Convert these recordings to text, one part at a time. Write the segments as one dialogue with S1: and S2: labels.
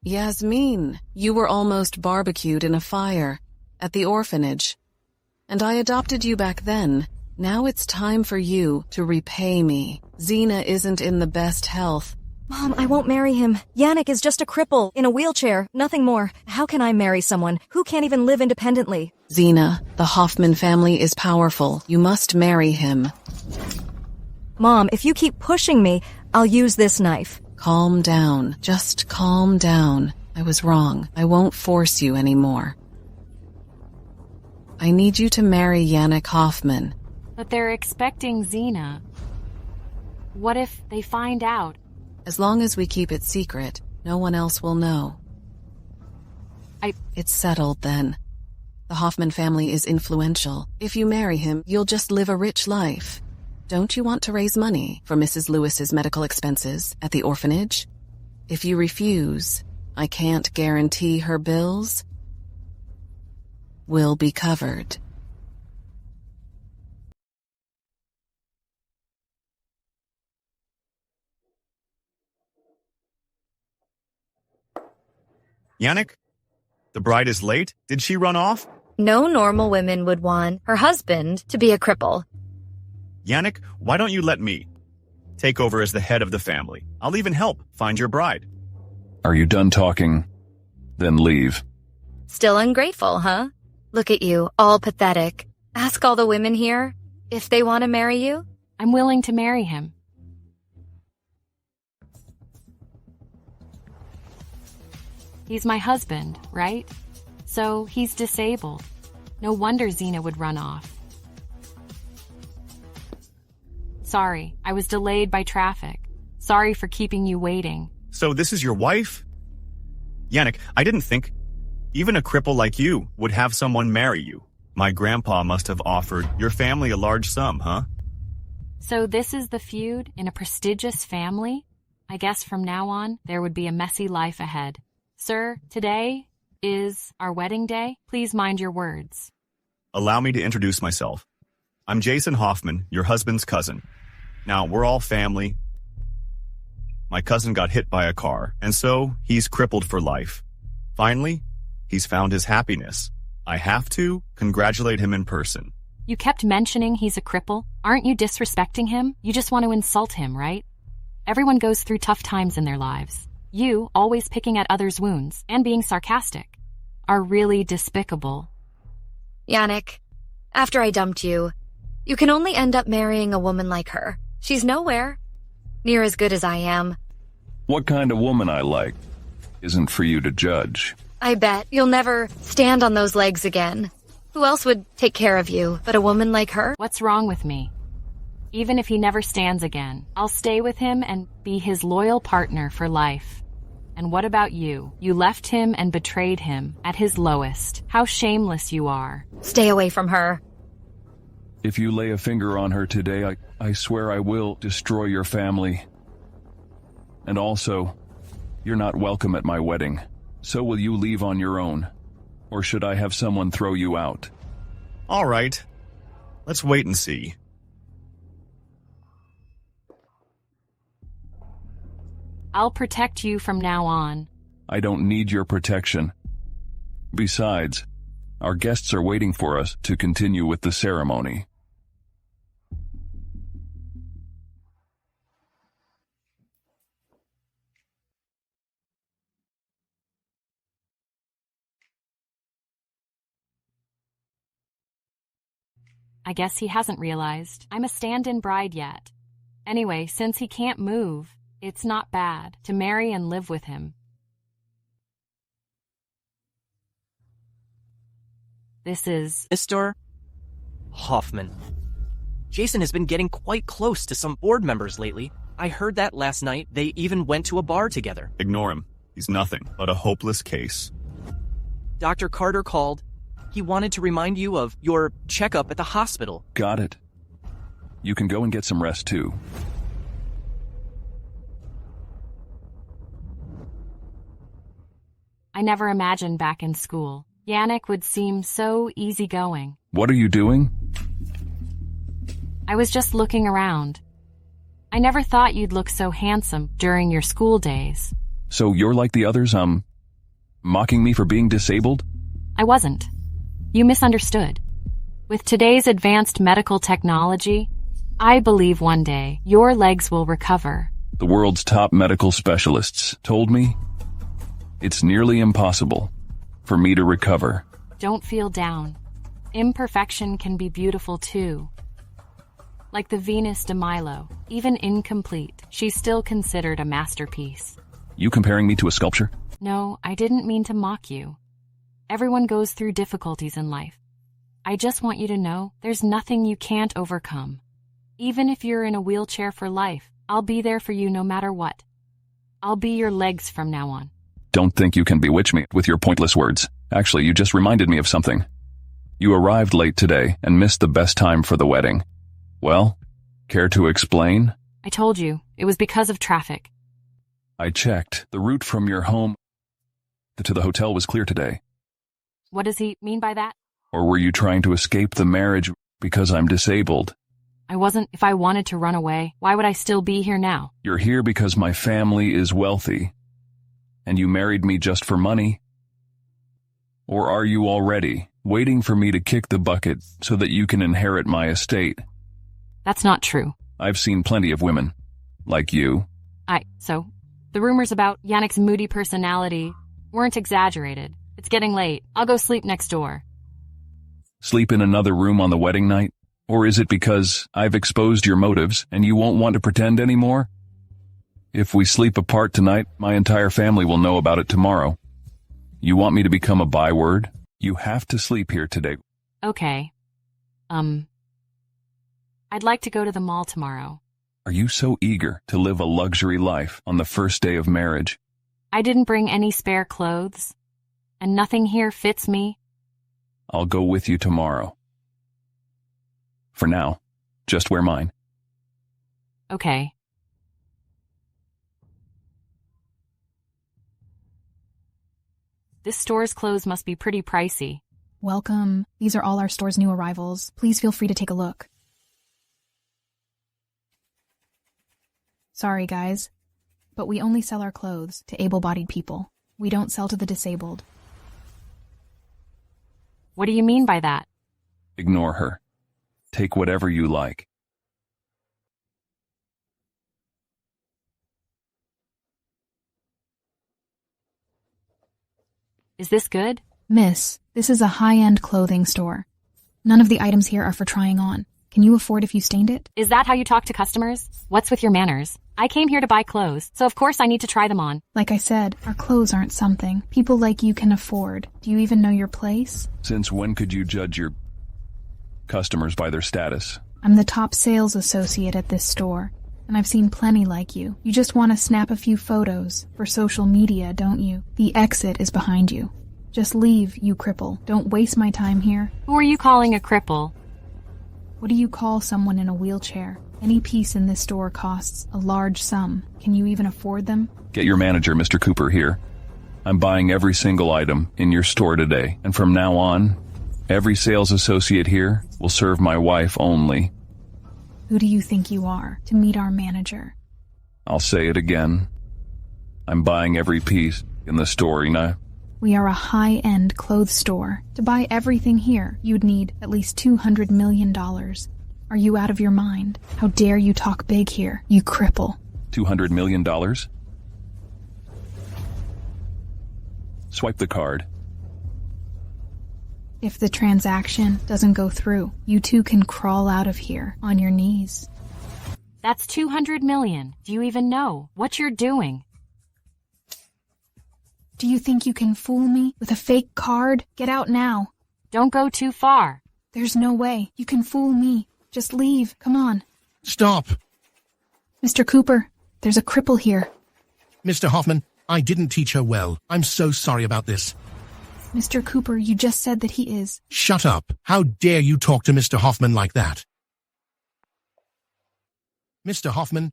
S1: Yasmin, you were almost barbecued in a fire at the orphanage. And I adopted you back then. Now it's time for you to repay me. Zena isn't in the best health.
S2: Mom, I won't marry him. Yanik is just a cripple, in a wheelchair, nothing more. How can I marry someone who can't even live independently?
S1: Zena, the Hoffman family is powerful. You must marry him.
S2: Mom, if you keep pushing me, I'll use this knife.
S1: Calm down. Just calm down. I was wrong. I won't force you anymore. I need you to marry Yanik Hoffman.
S3: But they're expecting Zena. What if they find out?
S1: As long as we keep it secret, no one else will know. It's settled then. The Hoffman family is influential. If you marry him, you'll just live a rich life. Don't you want to raise money for Mrs. Lewis's medical expenses at the orphanage? If you refuse, I can't guarantee her bills will be covered.
S4: Yanik? The bride is late? Did she run off?
S5: No normal women would want her husband to be a cripple.
S4: Yanik, why don't you let me take over as the head of the family? I'll even help find your bride.
S6: Are you done talking? Then leave.
S5: Still ungrateful, huh? Look at you, all pathetic. Ask all the women here if they want to marry you.
S3: I'm willing to marry him. He's my husband, right? So he's disabled. No wonder Zena would run off. Sorry, I was delayed by traffic. Sorry for keeping you waiting.
S4: So this is your wife? Yanik, I didn't think even a cripple like you would have someone marry you. My grandpa must have offered your family a large sum, huh?
S3: So this is the feud in a prestigious family? I guess from now on, there would be a messy life ahead. Sir, today is our wedding day. Please mind your words.
S4: Allow me to introduce myself. I'm Jason Hoffman, your husband's cousin. Now, we're all family. My cousin got hit by a car, and so he's crippled for life. Finally, he's found his happiness. I have to congratulate him in person.
S3: You kept mentioning he's a cripple. Aren't you disrespecting him? You just want to insult him, right? Everyone goes through tough times in their lives. You, always picking at others' wounds and being sarcastic, are really despicable.
S5: Yanik, after I dumped you, you can only end up marrying a woman like her. She's nowhere near as good as I am.
S6: What kind of woman I like isn't for you to judge.
S5: I bet you'll never stand on those legs again. Who else would take care of you but a woman like her?
S3: What's wrong with me? Even if he never stands again, I'll stay with him and be his loyal partner for life. And what about you? You left him and betrayed him at his lowest. How shameless you are.
S5: Stay away from her.
S6: If you lay a finger on her today, I swear I will destroy your family. And also, you're not welcome at my wedding. So will you leave on your own? Or should I have someone throw you out?
S4: All right. Let's wait and see.
S3: I'll protect you from now on.
S6: I don't need your protection. Besides, our guests are waiting for us to continue with the ceremony.
S3: I guess he hasn't realized I'm a stand-in bride yet. Anyway, since he can't move, it's not bad to marry and live with him. This is
S7: Mr. Hoffman. Jason has been getting quite close to some board members lately. I heard that last night they even went to a bar together.
S4: Ignore him. He's nothing but a hopeless case.
S7: Dr. Carter called. He wanted to remind you of your checkup at the hospital.
S6: Got it. You can go and get some rest too.
S3: I never imagined back in school, Yanik would seem so easygoing.
S6: What are you doing?
S3: I was just looking around. I never thought you'd look so handsome during your school days.
S6: So you're like the others, Mocking me for being disabled?
S3: I wasn't. You misunderstood. With today's advanced medical technology, I believe one day your legs will recover.
S6: The world's top medical specialists told me it's nearly impossible for me to recover.
S3: Don't feel down. Imperfection can be beautiful too. Like the Venus de Milo, even incomplete, she's still considered a masterpiece.
S6: You comparing me to a sculpture?
S3: No, I didn't mean to mock you. Everyone goes through difficulties in life. I just want you to know there's nothing you can't overcome. Even if you're in a wheelchair for life, I'll be there for you no matter what. I'll be your legs from now on.
S6: Don't think you can bewitch me with your pointless words. Actually, you just reminded me of something. You arrived late today and missed the best time for the wedding. Well, care to explain?
S3: I told you, it was because of traffic.
S6: I checked. The route from your home to the hotel was clear today.
S3: What does he mean by that?
S6: Or were you trying to escape the marriage because I'm disabled?
S3: I wasn't. If I wanted to run away, why would I still be here now?
S6: You're here because my family is wealthy, and you married me just for money? Or are you already waiting for me to kick the bucket so that you can inherit my estate?
S3: That's not true.
S6: I've seen plenty of women like you.
S3: So, the rumors about Yanik's moody personality weren't exaggerated. It's getting late. I'll go sleep next door.
S6: Sleep in another room on the wedding night? Or is it because I've exposed your motives and you won't want to pretend anymore? If we sleep apart tonight, my entire family will know about it tomorrow. You want me to become a byword? You have to sleep here today.
S3: Okay. I'd like to go to the mall tomorrow.
S6: Are you so eager to live a luxury life on the first day of marriage?
S3: I didn't bring any spare clothes, and nothing here fits me.
S6: I'll go with you tomorrow. For now, just wear mine.
S3: Okay. This store's clothes must be pretty pricey.
S8: Welcome. These are all our store's new arrivals. Please feel free to take a look. Sorry, guys, but we only sell our clothes to able-bodied people. We don't sell to the disabled.
S3: What do you mean by that?
S6: Ignore her. Take whatever you like.
S3: Is this good?
S8: Miss, this is a high-end clothing store. None of the items here are for trying on. Can you afford if you stained it?
S3: Is that how you talk to customers? What's with your manners? I came here to buy clothes, so of course I need to try them on.
S8: Like I said, our clothes aren't something people like you can afford. Do you even know your place?
S6: Since when could you judge your customers by their status?
S8: I'm the top sales associate at this store, and I've seen plenty like you. You just want to snap a few photos for social media, don't you? The exit is behind you. Just leave, you cripple. Don't waste my time here.
S3: Who are you calling a cripple?
S8: What do you call someone in a wheelchair? Any piece in this store costs a large sum. Can you even afford them?
S6: Get your manager, Mr. Cooper, here. I'm buying every single item in your store today, and from now on, every sales associate here will serve my wife only.
S8: Who do you think you are to meet our manager?
S6: I'll say it again. I'm buying every piece in the store, Ina.
S8: We are a high-end clothes store. To buy everything here, you'd need at least $200 million. Are you out of your mind? How dare you talk big here, you cripple.
S6: $200 million? Swipe the card.
S8: If the transaction doesn't go through, you two can crawl out of here on your knees.
S3: That's $200 million. Do you even know what you're doing?
S8: Do you think you can fool me with a fake card? Get out now.
S3: Don't go too far.
S8: There's no way. You can fool me. Just leave. Come on.
S9: Stop.
S8: Mr. Cooper, there's a cripple here.
S9: Mr. Hoffman, I didn't teach her well. I'm so sorry about this.
S8: Mr. Cooper, you just said that he is.
S9: Shut up. How dare you talk to Mr. Hoffman like that? Mr. Hoffman,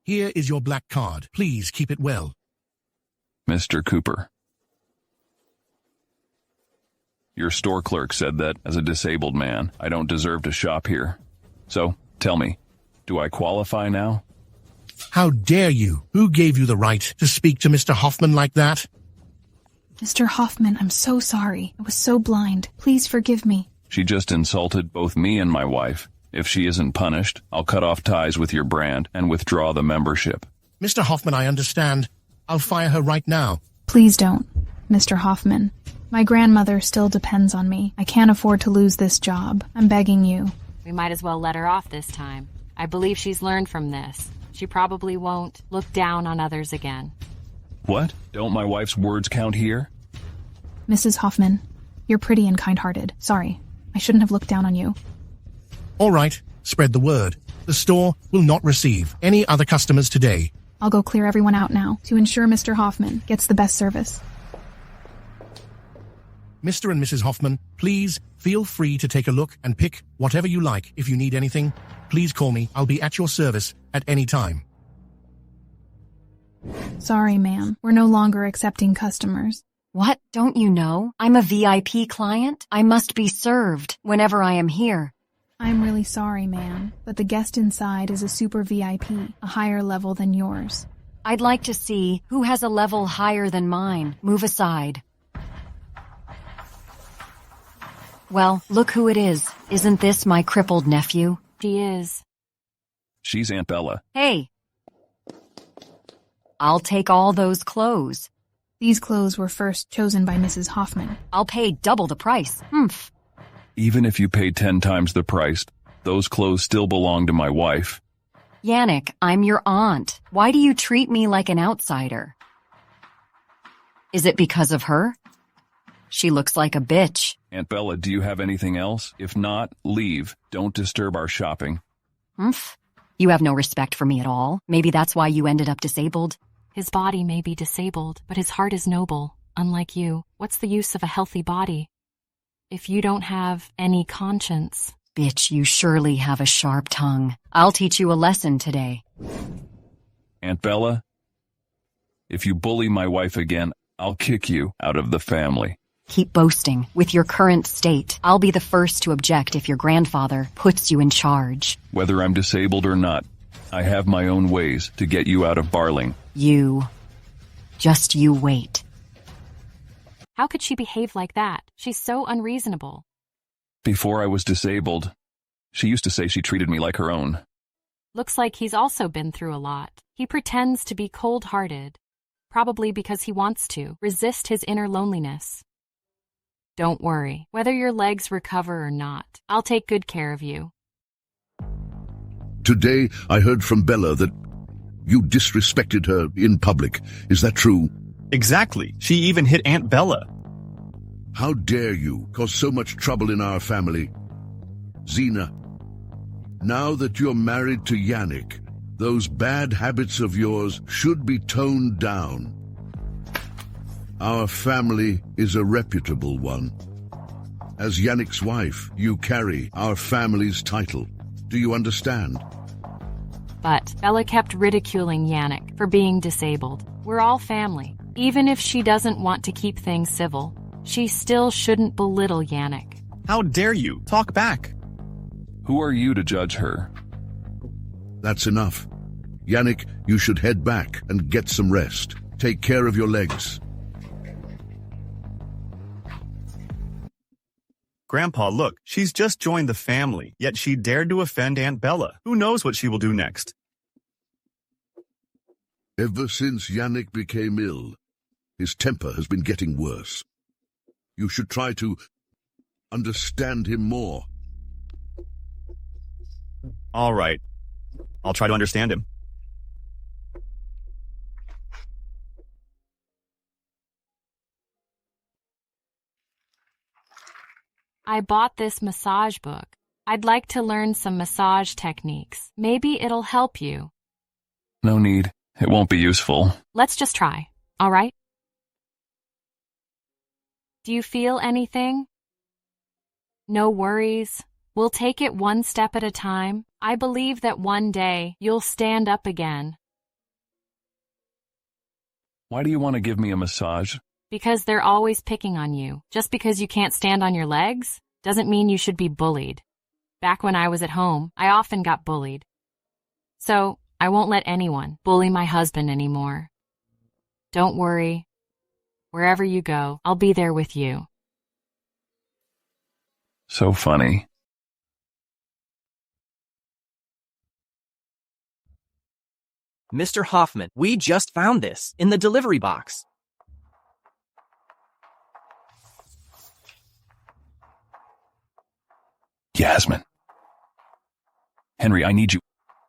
S9: here is your black card. Please keep it well.
S6: Mr. Cooper. Your store clerk said that, as a disabled man, I don't deserve to shop here. So, tell me, do I qualify now?
S9: How dare you? Who gave you the right to speak to Mr. Hoffman like that?
S8: Mr. Hoffman, I'm so sorry. I was so blind. Please forgive me.
S6: She just insulted both me and my wife. If she isn't punished, I'll cut off ties with your brand and withdraw the membership.
S9: Mr. Hoffman, I understand. I'll fire her right now.
S8: Please don't, Mr. Hoffman. My grandmother still depends on me. I can't afford to lose this job. I'm begging you.
S3: We might as well let her off this time. I believe she's learned from this. She probably won't look down on others again.
S6: What? Don't my wife's words count here?
S8: Mrs. Hoffman, you're pretty and kind-hearted. Sorry, I shouldn't have looked down on you.
S9: All right, spread the word. The store will not receive any other customers today.
S8: I'll go clear everyone out now to ensure Mr. Hoffman gets the best service.
S9: Mr. and Mrs. Hoffman, please feel free to take a look and pick whatever you like. If you need anything, please call me. I'll be at your service at any time.
S8: Sorry, ma'am. We're no longer accepting customers.
S2: What? Don't you know? I'm a VIP client. I must be served whenever I am here.
S8: I'm really sorry, ma'am, but the guest inside is a super VIP, a higher level than yours.
S2: I'd like to see who has a level higher than mine. Move aside. Well, look who it is. Isn't this my crippled nephew?
S3: She is.
S6: She's Aunt Bella.
S2: Hey. I'll take all those clothes.
S8: These clothes were first chosen by Mrs. Hoffman.
S2: I'll pay double the price. Humph.
S6: Even if you paid 10 times the price, those clothes still belong to my wife.
S2: Yanik, I'm your aunt. Why do you treat me like an outsider? Is it because of her? She looks like a bitch.
S6: Aunt Bella, do you have anything else? If not, leave. Don't disturb our shopping.
S2: Humph. You have no respect for me at all. Maybe that's why you ended up disabled.
S3: His body may be disabled, but his heart is noble. Unlike you, what's the use of a healthy body if you don't have any conscience?
S2: Bitch, you surely have a sharp tongue. I'll teach you a lesson today.
S6: Aunt Bella, if you bully my wife again, I'll kick you out of the family.
S2: Keep boasting. With your current state, I'll be the first to object if your grandfather puts you in charge.
S6: Whether I'm disabled or not, I have my own ways to get you out of Barling.
S2: Just you wait.
S3: How could she behave like that? She's so unreasonable.
S6: Before I was disabled, she used to say she treated me like her own.
S3: Looks like he's also been through a lot. He pretends to be cold-hearted, probably because he wants to resist his inner loneliness. Don't worry, whether your legs recover or not, I'll take good care of you.
S10: Today, I heard from Bella that you disrespected her in public. Is that true?
S4: Exactly. She even hit Aunt Bella.
S10: How dare you cause so much trouble in our family? Zena, now that you're married to Yanik, those bad habits of yours should be toned down. Our family is a reputable one. As Yanik's wife, you carry our family's title. Do you understand?
S3: But Bella kept ridiculing Yanik for being disabled. We're all family. Even if she doesn't want to keep things civil, she still shouldn't belittle Yanik.
S4: How dare you? Talk back.
S6: Who are you to judge her?
S10: That's enough. Yanik, you should head back and get some rest. Take care of your legs.
S4: Grandpa, look, she's just joined the family, yet she dared to offend Aunt Bella. Who knows what she will do next?
S10: Ever since Yanik became ill, his temper has been getting worse. You should try to understand him more.
S4: All right. I'll try to understand him.
S3: I bought this massage book. I'd like to learn some massage techniques. Maybe it'll help you.
S6: No need. It won't be useful.
S3: Let's just try, all right? Do you feel anything? No worries. We'll take it one step at a time. I believe that one day you'll stand up again.
S6: Why do you want to give me a massage?
S3: Because they're always picking on you. Just because you can't stand on your legs doesn't mean you should be bullied. Back when I was at home, I often got bullied. So, I won't let anyone bully my husband anymore. Don't worry. Wherever you go, I'll be there with you.
S6: So funny.
S7: Mr. Hoffman, we just found this in the delivery box.
S6: Yasmin. Henry, I need you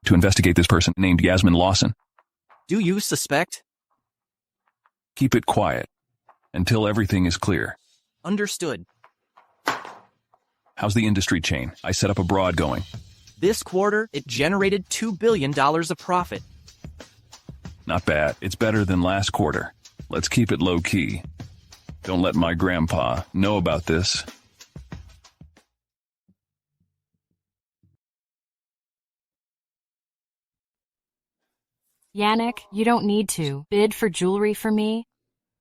S6: to investigate this person named Yasmin Lawson.
S7: Do you suspect?
S6: Keep it quiet until everything is clear.
S7: Understood.
S6: How's the industry chain I set up abroad going?
S7: This quarter, it generated $2 billion of profit.
S6: Not bad. It's better than last quarter. Let's keep it low-key. Don't let my grandpa know about this.
S3: Yanik, you don't need to bid for jewelry for me.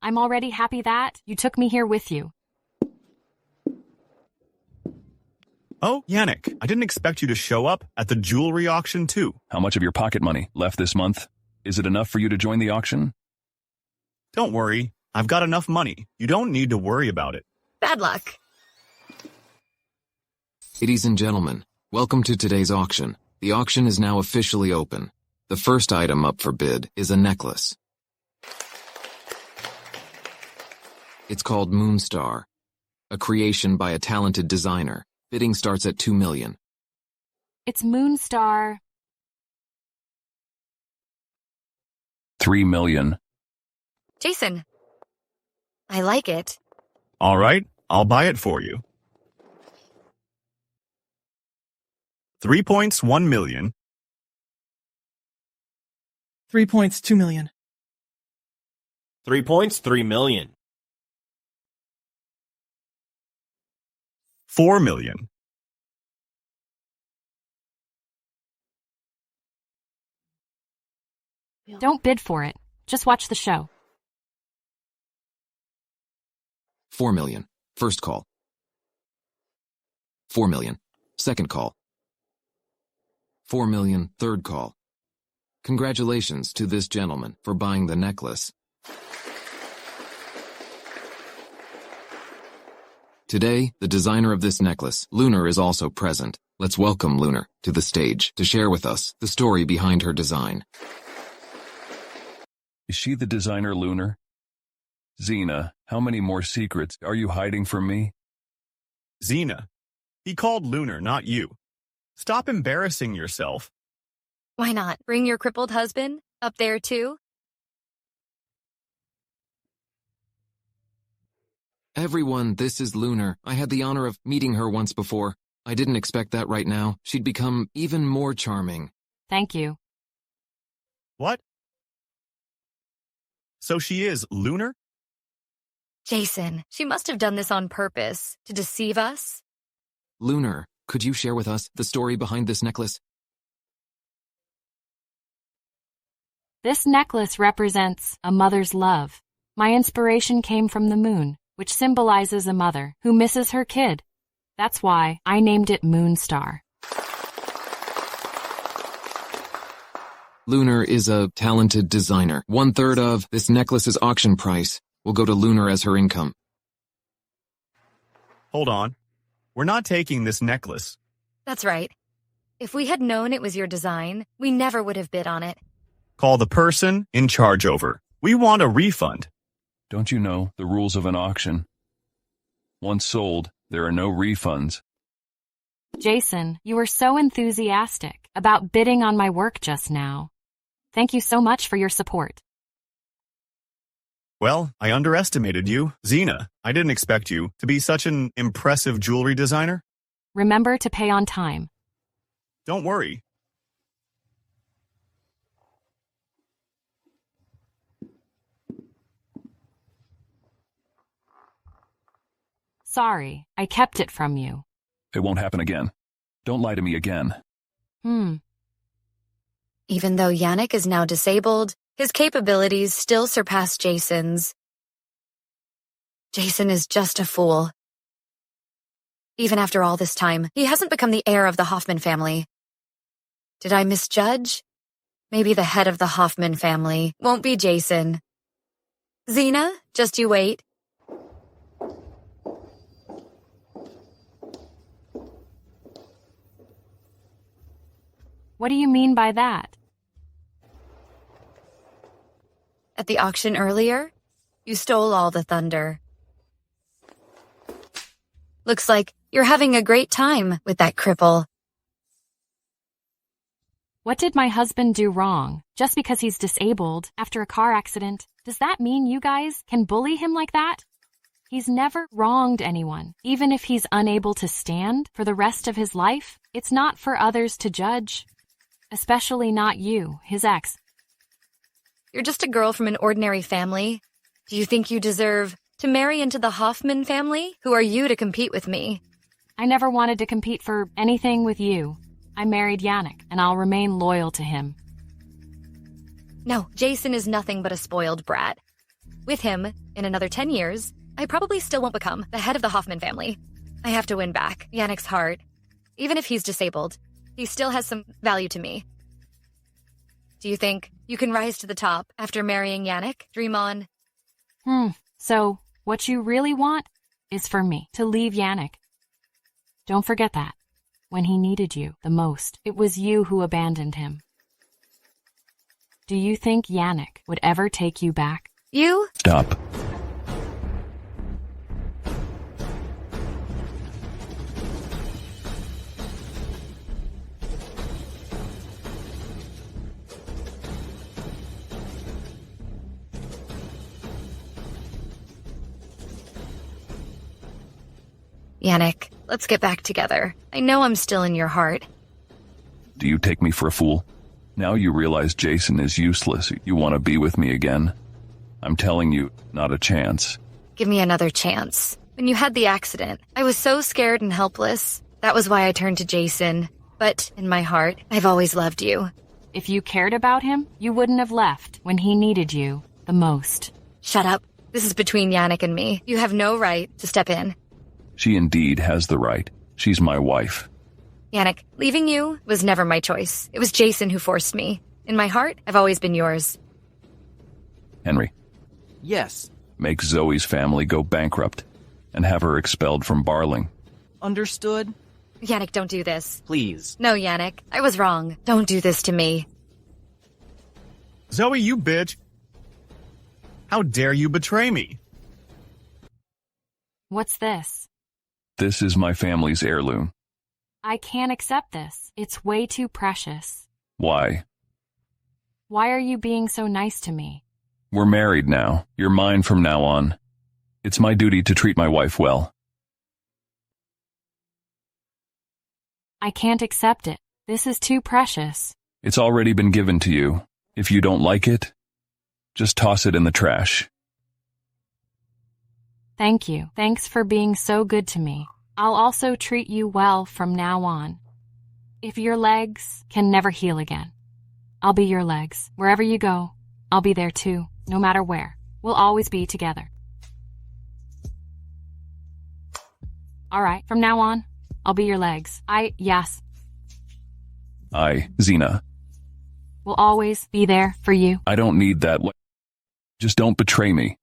S3: I'm already happy that you took me here with you.
S4: Oh, Yanik, I didn't expect you to show up at the jewelry auction too.
S6: How much of your pocket money left this month? Is it enough for you to join the auction?
S4: Don't worry, I've got enough money. You don't need to worry about it.
S5: Bad luck.
S11: Ladies and gentlemen, welcome to today's auction. The auction is now officially open. The first item up for bid is a necklace. It's called Moonstar, a creation by a talented designer. Bidding starts at $2 million.
S3: It's Moonstar.
S6: $3 million.
S5: Jason. I like it.
S4: All right, I'll buy it for you. 3 points, 1 million.
S12: 3 points, 2 million.
S13: 3 points, 3 million.
S4: 4 million.
S3: Don't bid for it. Just watch the show.
S11: 4 million. First call. 4 million. Second call. 4 million. Third call. Congratulations to this gentleman for buying the necklace. Today, the designer of this necklace, Lunar, is also present. Let's welcome Lunar to the stage to share with us the story behind her design.
S6: Is she the designer, Lunar? Zena, how many more secrets are you hiding from me?
S4: Zena. He called Lunar, not you. Stop embarrassing yourself.
S5: Why not? Bring your crippled husband up there too?
S11: Everyone, this is Lunar. I had the honor of meeting her once before. I didn't expect that right now. She'd become even more charming.
S3: Thank you.
S4: What? So she is Lunar?
S5: Jason, she must have done this on purpose to deceive us.
S11: Lunar, could you share with us the story behind this necklace?
S3: This necklace represents a mother's love. My inspiration came from the moon, which symbolizes a mother who misses her kid. That's why I named it Moonstar.
S11: Lunar is a talented designer. 1/3 of this necklace's auction price will go to Lunar as her income.
S4: Hold on. We're not taking this necklace.
S5: That's right. If we had known it was your design, we never would have bid on it.
S4: Call the person in charge over. We want a refund.
S6: Don't you know the rules of an auction? Once sold, there are no refunds.
S3: Jason, you were so enthusiastic about bidding on my work just now. Thank you so much for your support.
S4: Well, I underestimated you. Zena, I didn't expect you to be such an impressive jewelry designer.
S3: Remember to pay on time.
S4: Don't worry.
S3: Sorry, I kept it from you.
S6: It won't happen again. Don't lie to me again.
S5: Even though Yanik is now disabled, his capabilities still surpass Jason's. Jason is just a fool. Even after all this time, he hasn't become the heir of the Hoffman family. Did I misjudge? Maybe the head of the Hoffman family won't be Jason. Zena, just you wait.
S3: What do you mean by that?
S5: At the auction earlier, you stole all the thunder. Looks like you're having a great time with that cripple.
S3: What did my husband do wrong? Just because he's disabled after a car accident, does that mean you guys can bully him like that? He's never wronged anyone. Even if he's unable to stand for the rest of his life, it's not for others to judge. Especially not you, his ex.
S5: You're just a girl from an ordinary family. Do you think you deserve to marry into the Hoffman family? Who are you to compete with me?
S3: I never wanted to compete for anything with you. I married Yanik, and I'll remain loyal to him.
S5: No, Jason is nothing but a spoiled brat. With him, in another 10 years, I probably still won't become the head of the Hoffman family. I have to win back Yanik's heart. Even if he's disabled, he still has some value to me. Do you think you can rise to the top after marrying Yanik? Dream on.
S3: So, what you really want is for me to leave Yanik. Don't forget that. When he needed you the most, it was you who abandoned him. Do you think Yanik would ever take you back?
S5: You?
S6: Stop.
S5: Yanik, let's get back together. I know I'm still in your heart.
S6: Do you take me for a fool? Now you realize Jason is useless. You want to be with me again? I'm telling you, not a chance.
S5: Give me another chance. When you had the accident, I was so scared and helpless. That was why I turned to Jason. But in my heart, I've always loved you.
S3: If you cared about him, you wouldn't have left when he needed you the most.
S5: Shut up. This is between Yanik and me. You have no right to step in.
S6: She indeed has the right. She's my wife.
S5: Yanik, leaving you was never my choice. It was Jason who forced me. In my heart, I've always been yours.
S6: Henry.
S7: Yes.
S6: Make Zoe's family go bankrupt and have her expelled from Barling.
S7: Understood?
S5: Yanik, don't do this.
S7: Please.
S5: No, Yanik, I was wrong. Don't do this to me.
S4: Zoe, you bitch. How dare you betray me?
S3: What's this?
S6: This is my family's heirloom.
S3: I can't accept this. It's way too precious.
S6: Why?
S3: Why are you being so nice to me?
S6: We're married now. You're mine from now on. It's my duty to treat my wife well.
S3: I can't accept it. This is too precious.
S6: It's already been given to you. If you don't like it, just toss it in the trash.
S3: Thank you. Thanks for being so good to me. I'll also treat you well from now on. If your legs can never heal again, I'll be your legs. Wherever you go, I'll be there too, no matter where. We'll always be together. All right, from now on, I'll be your legs. Yes.
S6: Zena.
S3: Will always be there for you.
S6: I don't need that. Just don't betray me.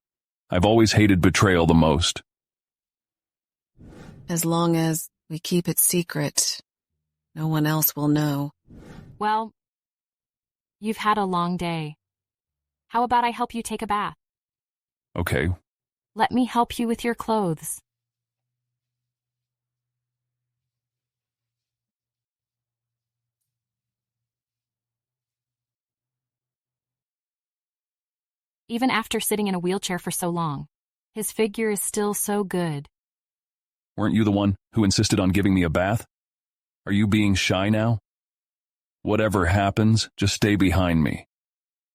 S6: I've always hated betrayal the most.
S1: As long as we keep it secret, no one else will know.
S3: Well, you've had a long day. How about I help you take a bath?
S6: Okay.
S3: Let me help you with your clothes. Even after sitting in a wheelchair for so long, his figure is still so good.
S6: Weren't you the one who insisted on giving me a bath? Are you being shy now? Whatever happens, just stay behind me.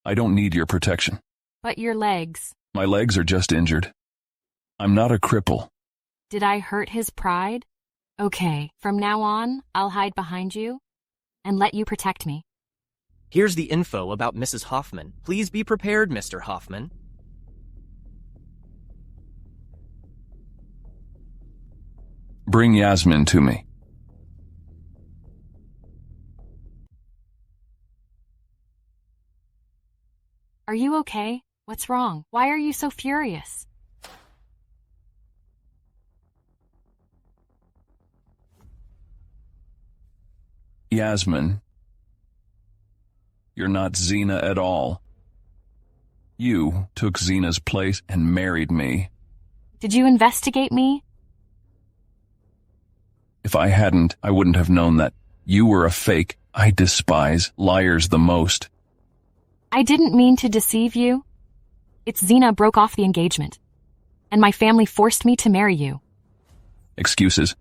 S6: I don't need your protection.
S3: But your legs.
S6: My legs are just injured. I'm not a cripple.
S3: Did I hurt his pride? Okay, from now on, I'll hide behind you and let you protect me.
S7: Here's the info about Mrs. Hoffman. Please be prepared, Mr. Hoffman.
S6: Bring Yasmin to me.
S3: Are you okay? What's wrong? Why are you so furious?
S6: Yasmin, you're not Zena at all. You took Zena's place and married me.
S3: Did you investigate me?
S6: If I hadn't, I wouldn't have known that. You were a fake. I despise liars the most.
S3: I didn't mean to deceive you. It's Zena broke off the engagement, and my family forced me to marry you.
S6: Excuses.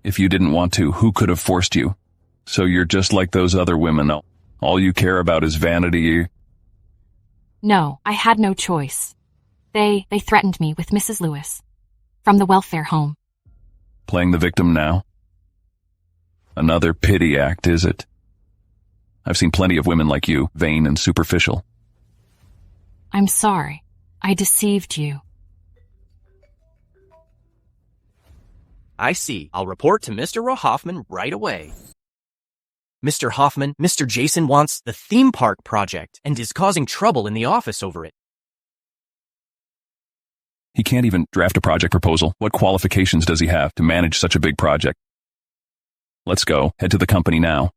S6: If you didn't want to, who could have forced you? So you're just like those other women. All you care about is vanity.
S3: No, I had no choice. They threatened me with Mrs. Lewis from the welfare home.
S6: Playing the victim now? Another pity act, is it? I've seen plenty of women like you, vain and superficial.
S3: I'm sorry. I deceived you.
S7: I see. I'll report to Mr. Hoffman right away. Mr. Hoffman, Mr. Jason wants the theme park project and is causing trouble in the office over it.
S6: He can't even draft a project proposal. What qualifications does he have to manage such a big project? Let's go. Head to the company now.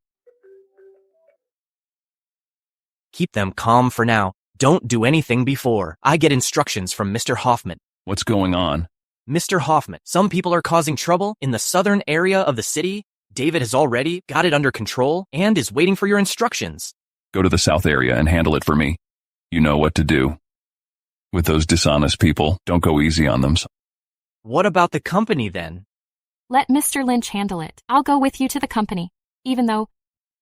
S7: Keep them calm for now. Don't do anything before I get instructions from Mr. Hoffman.
S6: What's going on?
S7: Mr. Hoffman, some people are causing trouble in the southern area of the city. David has already got it under control and is waiting for your instructions.
S6: Go to the south area and handle it for me. You know what to do. With those dishonest people, don't go easy on them.
S7: What about the company then?
S3: Let Mr. Lynch handle it. I'll go with you to the company. Even though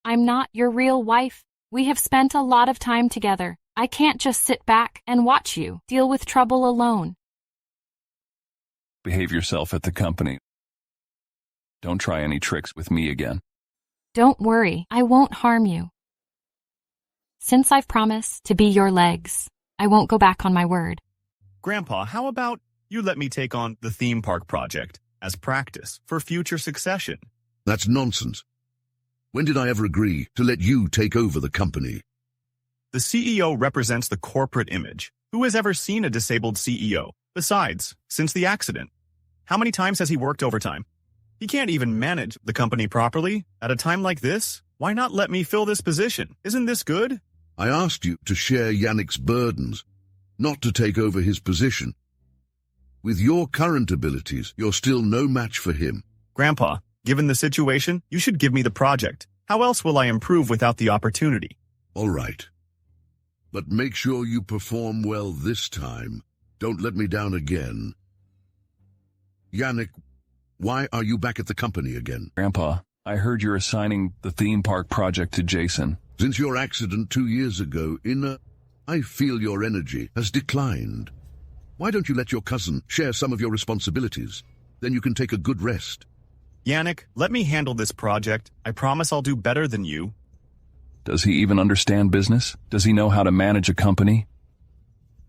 S3: I'm not your real wife, we have spent a lot of time together. I can't just sit back and watch you deal with trouble alone.
S6: Behave yourself at the company. Don't try any tricks with me again.
S3: Don't worry, I won't harm you. Since I've promised to be your legs, I won't go back on my word.
S4: Grandpa, how about you let me take on the theme park project as practice for future succession?
S10: That's nonsense. When did I ever agree to let you take over the company?
S4: The CEO represents the corporate image. Who has ever seen a disabled CEO? Besides, since the accident, how many times has he worked overtime? He can't even manage the company properly. At a time like this, why not let me fill this position? Isn't this good?
S10: I asked you to share Yanik's burdens, not to take over his position. With your current abilities, you're still no match for him.
S4: Grandpa, given the situation, you should give me the project. How else will I improve without the opportunity?
S10: All right. But make sure you perform well this time. Don't let me down again. Yanik, why are you back at the company again?
S6: Grandpa, I heard you're assigning the theme park project to Jason.
S10: Since your accident 2 years ago, I feel your energy has declined. Why don't you let your cousin share some of your responsibilities? Then you can take a good rest.
S4: Yanik, let me handle this project. I promise I'll do better than you.
S6: Does he even understand business? Does he know how to manage a company?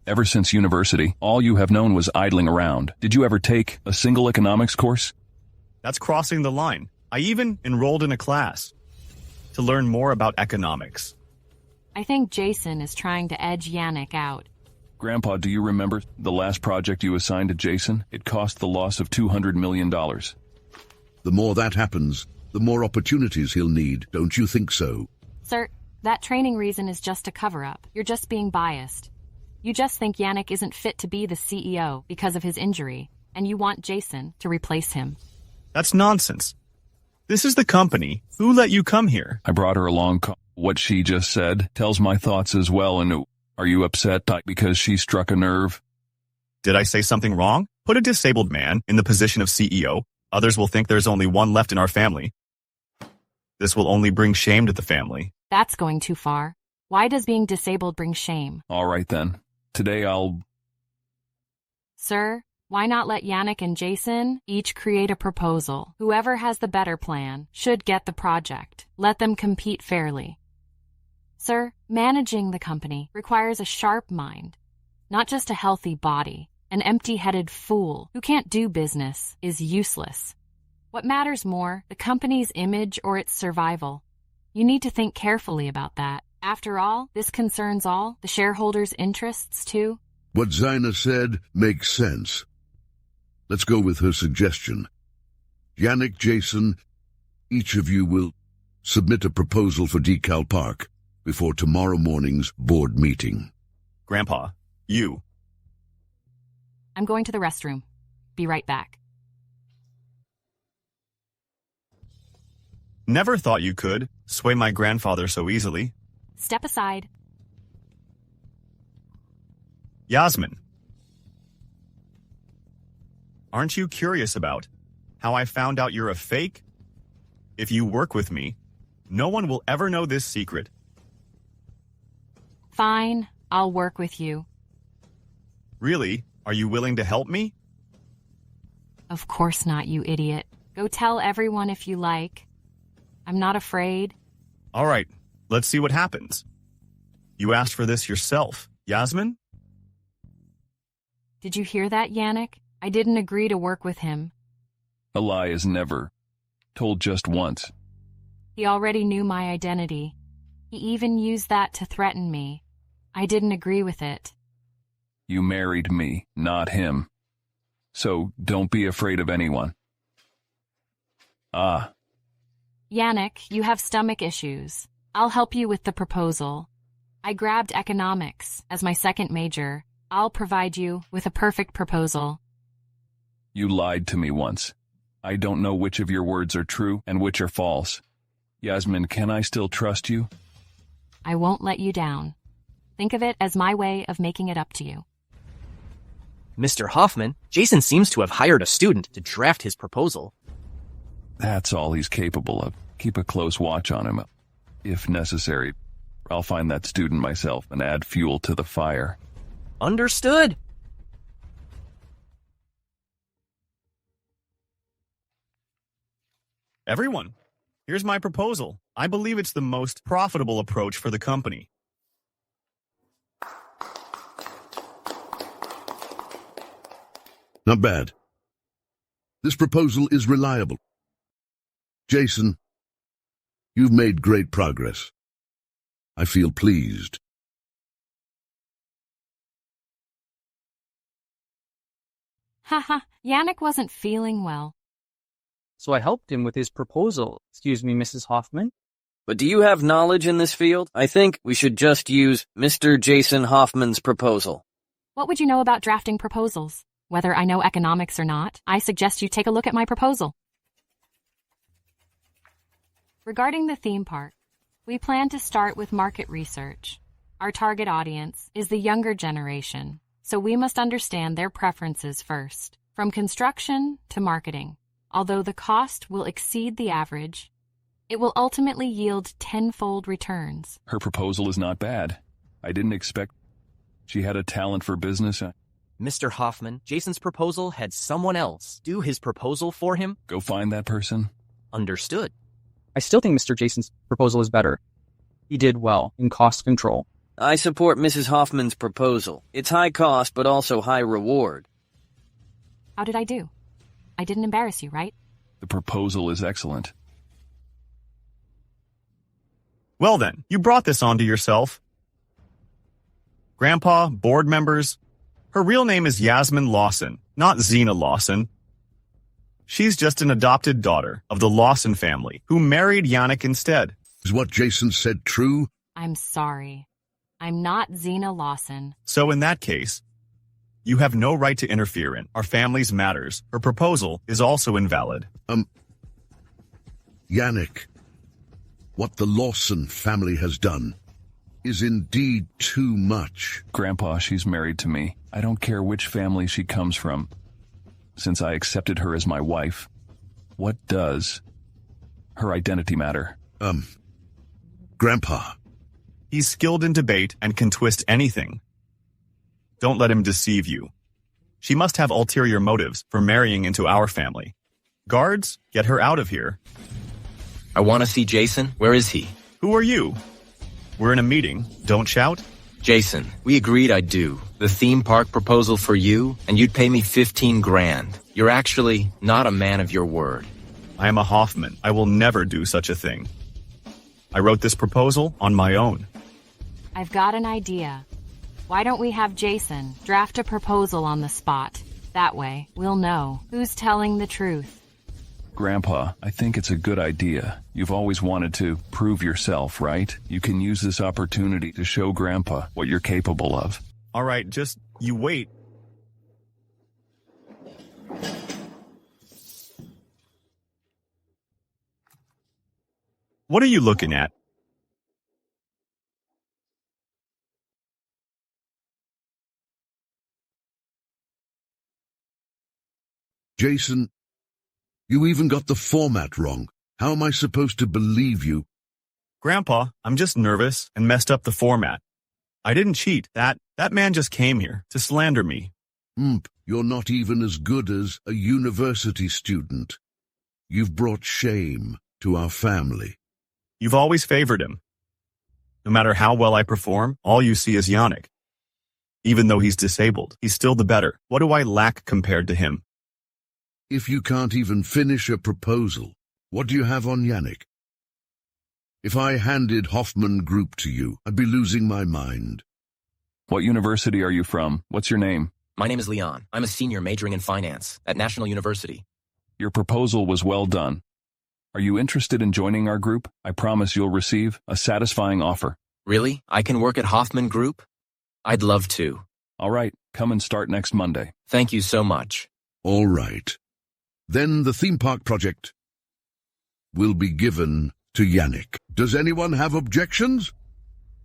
S6: Ever since university, all you have known was idling around. Did you ever take a single economics course?
S4: That's crossing the line. I even enrolled in a class to learn more about economics.
S3: I think Jason is trying to edge Yanik out.
S6: Grandpa, do you remember the last project you assigned to Jason? It cost the loss of $200 million.
S10: The more that happens, the more opportunities he'll need. Don't you think so?
S3: Sir, that training reason is just a cover-up. You're just being biased. You just think Yanik isn't fit to be the CEO because of his injury, and you want Jason to replace him.
S4: That's nonsense. This is the company. Who let you come here?
S6: I brought her along. What she just said tells my thoughts as well, and are you upset because she struck a nerve?
S4: Did I say something wrong? Put a disabled man in the position of CEO. Others will think there's only one left in our family. This will only bring shame to the family.
S3: That's going too far. Why does being disabled bring shame?
S6: All right then. Today
S3: Sir, why not let Yanik and Jason each create a proposal? Whoever has the better plan should get the project. Let them compete fairly. Sir, managing the company requires a sharp mind, not just a healthy body. An empty-headed fool who can't do business is useless. What matters more, the company's image or its survival? You need to think carefully about that. After all, this concerns all the shareholders' interests, too.
S10: What Zena said makes sense. Let's go with her suggestion. Yanik, Jason, each of you will submit a proposal for Decal Park before tomorrow morning's board meeting.
S4: Grandpa, you.
S3: I'm going to the restroom. Be right back.
S4: Never thought you could sway my grandfather so easily.
S3: Step aside.
S4: Yasmin. Aren't you curious about how I found out you're a fake? If you work with me, no one will ever know this secret.
S3: Fine, I'll work with you.
S4: Really? Are you willing to help me?
S3: Of course not, you idiot. Go tell everyone if you like. I'm not afraid.
S4: All right, let's see what happens. You asked for this yourself, Yasmin?
S3: Did you hear that, Yanik? I didn't agree to work with him.
S6: A lie is never told just once.
S3: He already knew my identity. He even used that to threaten me. I didn't agree with it.
S6: You married me, not him. So don't be afraid of anyone. Ah.
S3: Yanik, you have stomach issues. I'll help you with the proposal. I grabbed economics as my second major. I'll provide you with a perfect proposal.
S6: You lied to me once. I don't know which of your words are true and which are false. Yasmin, can I still trust you?
S3: I won't let you down. Think of it as my way of making it up to you.
S7: Mr. Hoffman, Jason seems to have hired a student to draft his proposal.
S6: That's all he's capable of. Keep a close watch on him. If necessary, I'll find that student myself and add fuel to the fire.
S7: Understood.
S4: Everyone, here's my proposal. I believe it's the most profitable approach for the company.
S10: Not bad. This proposal is reliable. Jason, you've made great progress. I feel pleased.
S3: Haha, Yanik wasn't feeling well.
S14: So I helped him with his proposal. Excuse me, Mrs. Hoffman.
S15: But do you have knowledge in this field? I think we should just use Mr. Jason Hoffman's proposal.
S3: What would you know about drafting proposals? Whether I know economics or not, I suggest you take a look at my proposal. Regarding the theme park, we plan to start with market research. Our target audience is the younger generation, so we must understand their preferences first, from construction to marketing. Although the cost will exceed the average, it will ultimately yield tenfold returns.
S6: Her proposal is not bad. I didn't expect she had a talent for business.
S7: Mr. Hoffman, Jason's proposal had someone else do his proposal for him.
S6: Go find that person.
S7: Understood.
S14: I still think Mr. Jason's proposal is better. He did well in cost control.
S15: I support Mrs. Hoffman's proposal. It's high cost, but also high reward.
S3: How did I do? I didn't embarrass you, right?
S6: The proposal is excellent.
S4: Well then, you brought this onto yourself. Grandpa, board members, her real name is Yasmin Lawson, not Zena Lawson. She's just an adopted daughter of the Lawson family who married Yanik instead.
S10: Is what Jason said true?
S3: I'm sorry. I'm not Zena Lawson.
S4: So in that case, you have no right to interfere in our family's matters. Her proposal is also invalid.
S10: Yanik, what the Lawson family has done is indeed too much.
S6: Grandpa, she's married to me. I don't care which family she comes from. Since I accepted her as my wife, what does her identity matter?
S10: Grandpa.
S4: He's skilled in debate and can twist anything. Don't let him deceive you. She must have ulterior motives for marrying into our family. Guards, get her out of here.
S7: I want to see Jason. Where is he?
S4: Who are you? We're in a meeting. Don't shout.
S16: Jason, we agreed I'd do the theme park proposal for you, and you'd pay me 15 grand. You're actually not a man of your word.
S4: I am a Hoffman. I will never do such a thing. I wrote this proposal on my own.
S3: I've got an idea. Why don't we have Jason draft a proposal on the spot? That way, we'll know who's telling the truth.
S6: Grandpa, I think it's a good idea. You've always wanted to prove yourself, right? You can use this opportunity to show Grandpa what you're capable of.
S4: All right, just you wait. What are you looking at?
S10: Jason, you even got the format wrong. How am I supposed to believe you?
S4: Grandpa, I'm just nervous and messed up the format. I didn't cheat. That man just came here to slander me.
S10: You're not even as good as a university student. You've brought shame to our family.
S4: You've always favored him. No matter how well I perform, all you see is Yanik. Even though he's disabled, he's still the better. What do I lack compared to him?
S10: If you can't even finish a proposal, what do you have on Yanik? If I handed Hoffman Group to you, I'd be losing my mind.
S6: What university are you from? What's your name?
S16: My name is Leon. I'm a senior majoring in finance at National University.
S6: Your proposal was well done. Are you interested in joining our group? I promise you'll receive a satisfying offer.
S16: Really? I can work at Hoffman Group? I'd love to.
S6: All right, come and start next Monday.
S16: Thank you so much.
S10: All right. Then the theme park project will be given to Yanik. Does anyone have objections?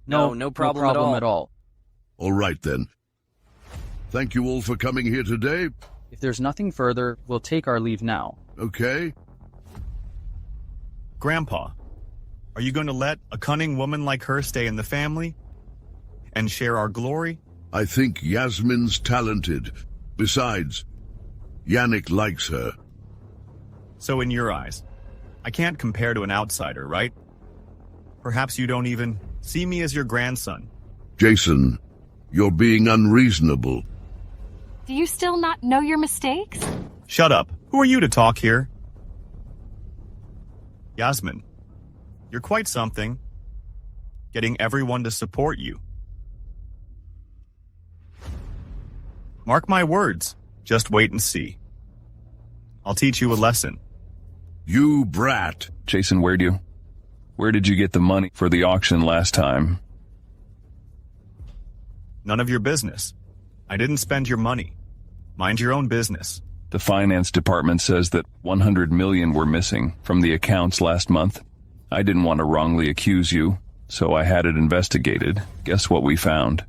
S15: No problem at all.
S10: All right then. Thank you all for coming here today.
S14: If there's nothing further, we'll take our leave now.
S10: Okay.
S4: Grandpa, are you going to let a cunning woman like her stay in the family and share our glory?
S10: I think Yasmin's talented. Besides, Yanik likes her.
S4: So in your eyes, I can't compare to an outsider, right? Perhaps you don't even see me as your grandson.
S10: Jason, you're being unreasonable.
S3: Do you still not know your mistakes?
S4: Shut up. Who are you to talk here? Yasmin, you're quite something. Getting everyone to support you. Mark my words. Just wait and see. I'll teach you a lesson.
S10: You brat.
S6: Jason, where did you get the money for the auction last time?
S4: None of your business. I didn't spend your money. Mind your own business.
S6: The finance department says that 100 million were missing from the accounts last month. I didn't want to wrongly accuse you, so I had it investigated. Guess what we found?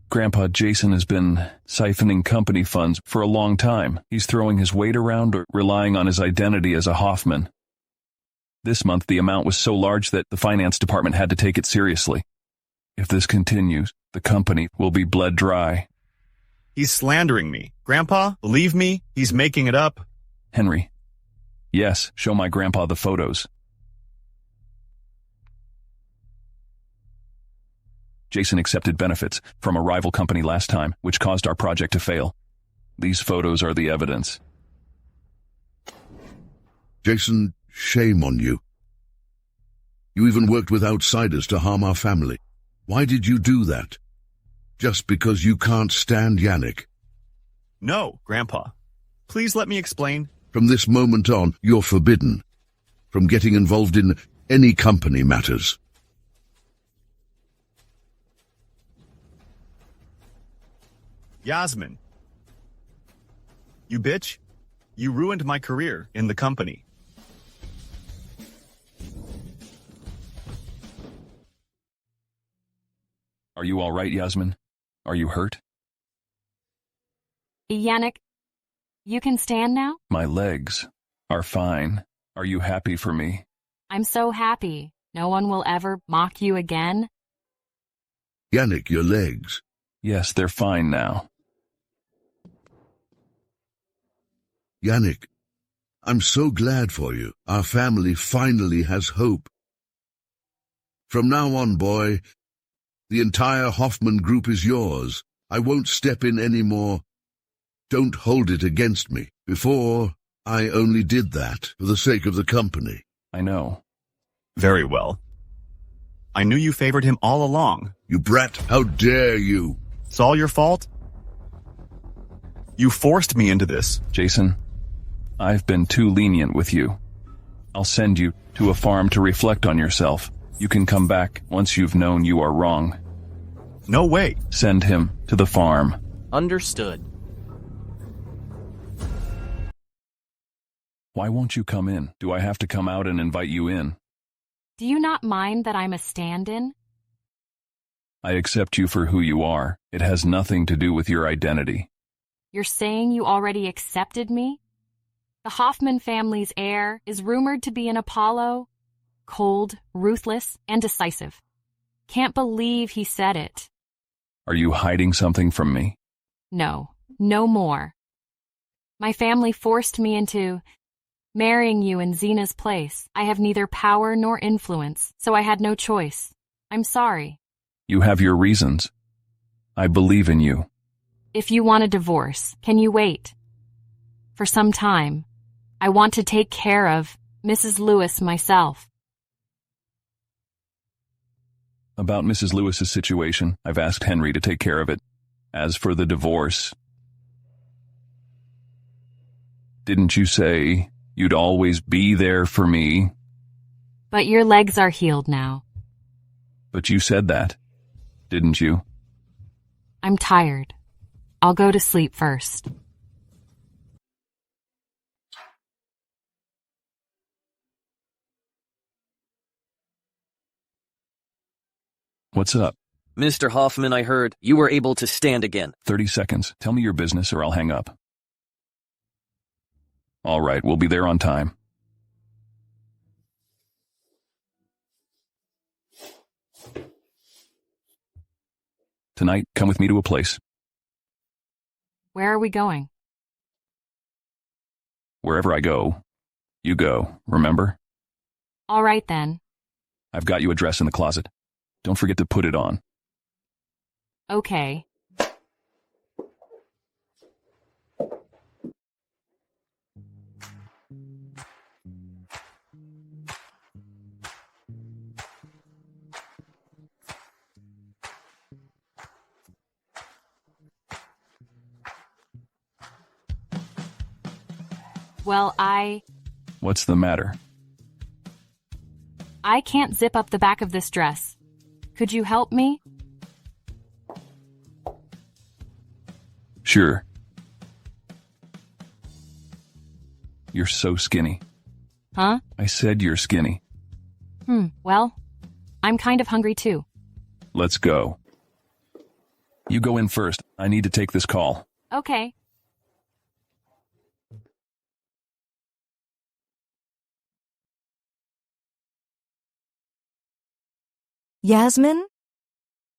S6: Grandpa, Jason has been siphoning company funds for a long time. He's throwing his weight around or relying on his identity as a Hoffman. This month, the amount was so large that the finance department had to take it seriously. If this continues, the company will be bled dry.
S4: He's slandering me. Grandpa, believe me, he's making it up.
S6: Henry. Yes, show my grandpa the photos. Jason accepted benefits from a rival company last time, which caused our project to fail. These photos are the evidence.
S10: Jason, shame on you. You even worked with outsiders to harm our family. Why did you do that? Just because you can't stand Yanik?
S4: No, Grandpa. Please let me explain.
S10: From this moment on, you're forbidden from getting involved in any company matters.
S4: Yasmin. You bitch. You ruined my career in the company.
S6: Are you all right, Yasmin? Are you hurt?
S3: Yanik, you can stand now?
S6: My legs are fine. Are you happy for me?
S3: I'm so happy. No one will ever mock you again.
S10: Yanik, your legs.
S6: Yes, they're fine now.
S10: Yanik, I'm so glad for you. Our family finally has hope. From now on, boy, the entire Hoffman Group is yours. I won't step in anymore. Don't hold it against me. Before, I only did that for the sake of the company.
S6: I know.
S4: Very well. I knew you favored him all along.
S10: You brat, how dare you?
S4: It's all your fault? You forced me into this.
S6: Jason, I've been too lenient with you. I'll send you to a farm to reflect on yourself. You can come back once you've known you are wrong.
S4: No way.
S6: Send him to the farm.
S7: Understood.
S6: Why won't you come in? Do I have to come out and invite you in?
S3: Do you not mind that I'm a stand-in?
S6: I accept you for who you are. It has nothing to do with your identity.
S3: You're saying you already accepted me? The Hoffman family's heir is rumored to be an Apollo. Cold, ruthless, and decisive. Can't believe he said it.
S6: Are you hiding something from me?
S3: No, no more. My family forced me into marrying you in Zena's place. I have neither power nor influence, so I had no choice. I'm sorry.
S6: You have your reasons. I believe in you.
S3: If you want a divorce, can you wait? For some time. I want to take care of Mrs. Lewis myself.
S6: About Mrs. Lewis's situation, I've asked Henry to take care of it. As for the divorce, didn't you say you'd always be there for me?
S3: But your legs are healed now.
S6: But you said that, didn't you?
S3: I'm tired. I'll go to sleep first.
S6: What's up?
S15: Mr. Hoffman, I heard you were able to stand again.
S6: 30 seconds. Tell me your business or I'll hang up. All right, we'll be there on time. Tonight, come with me to a place.
S3: Where are we going?
S6: Wherever I go, you go, remember?
S3: All right then.
S6: I've got you a dress in the closet. Don't forget to put it on.
S3: Okay. Well,
S6: What's the matter?
S3: I can't zip up the back of this dress. Could you help me?
S6: Sure. You're so skinny.
S3: Huh?
S6: I said you're skinny.
S3: Well, I'm kind of hungry too.
S6: Let's go. You go in first. I need to take this call.
S3: Okay.
S17: Yasmin?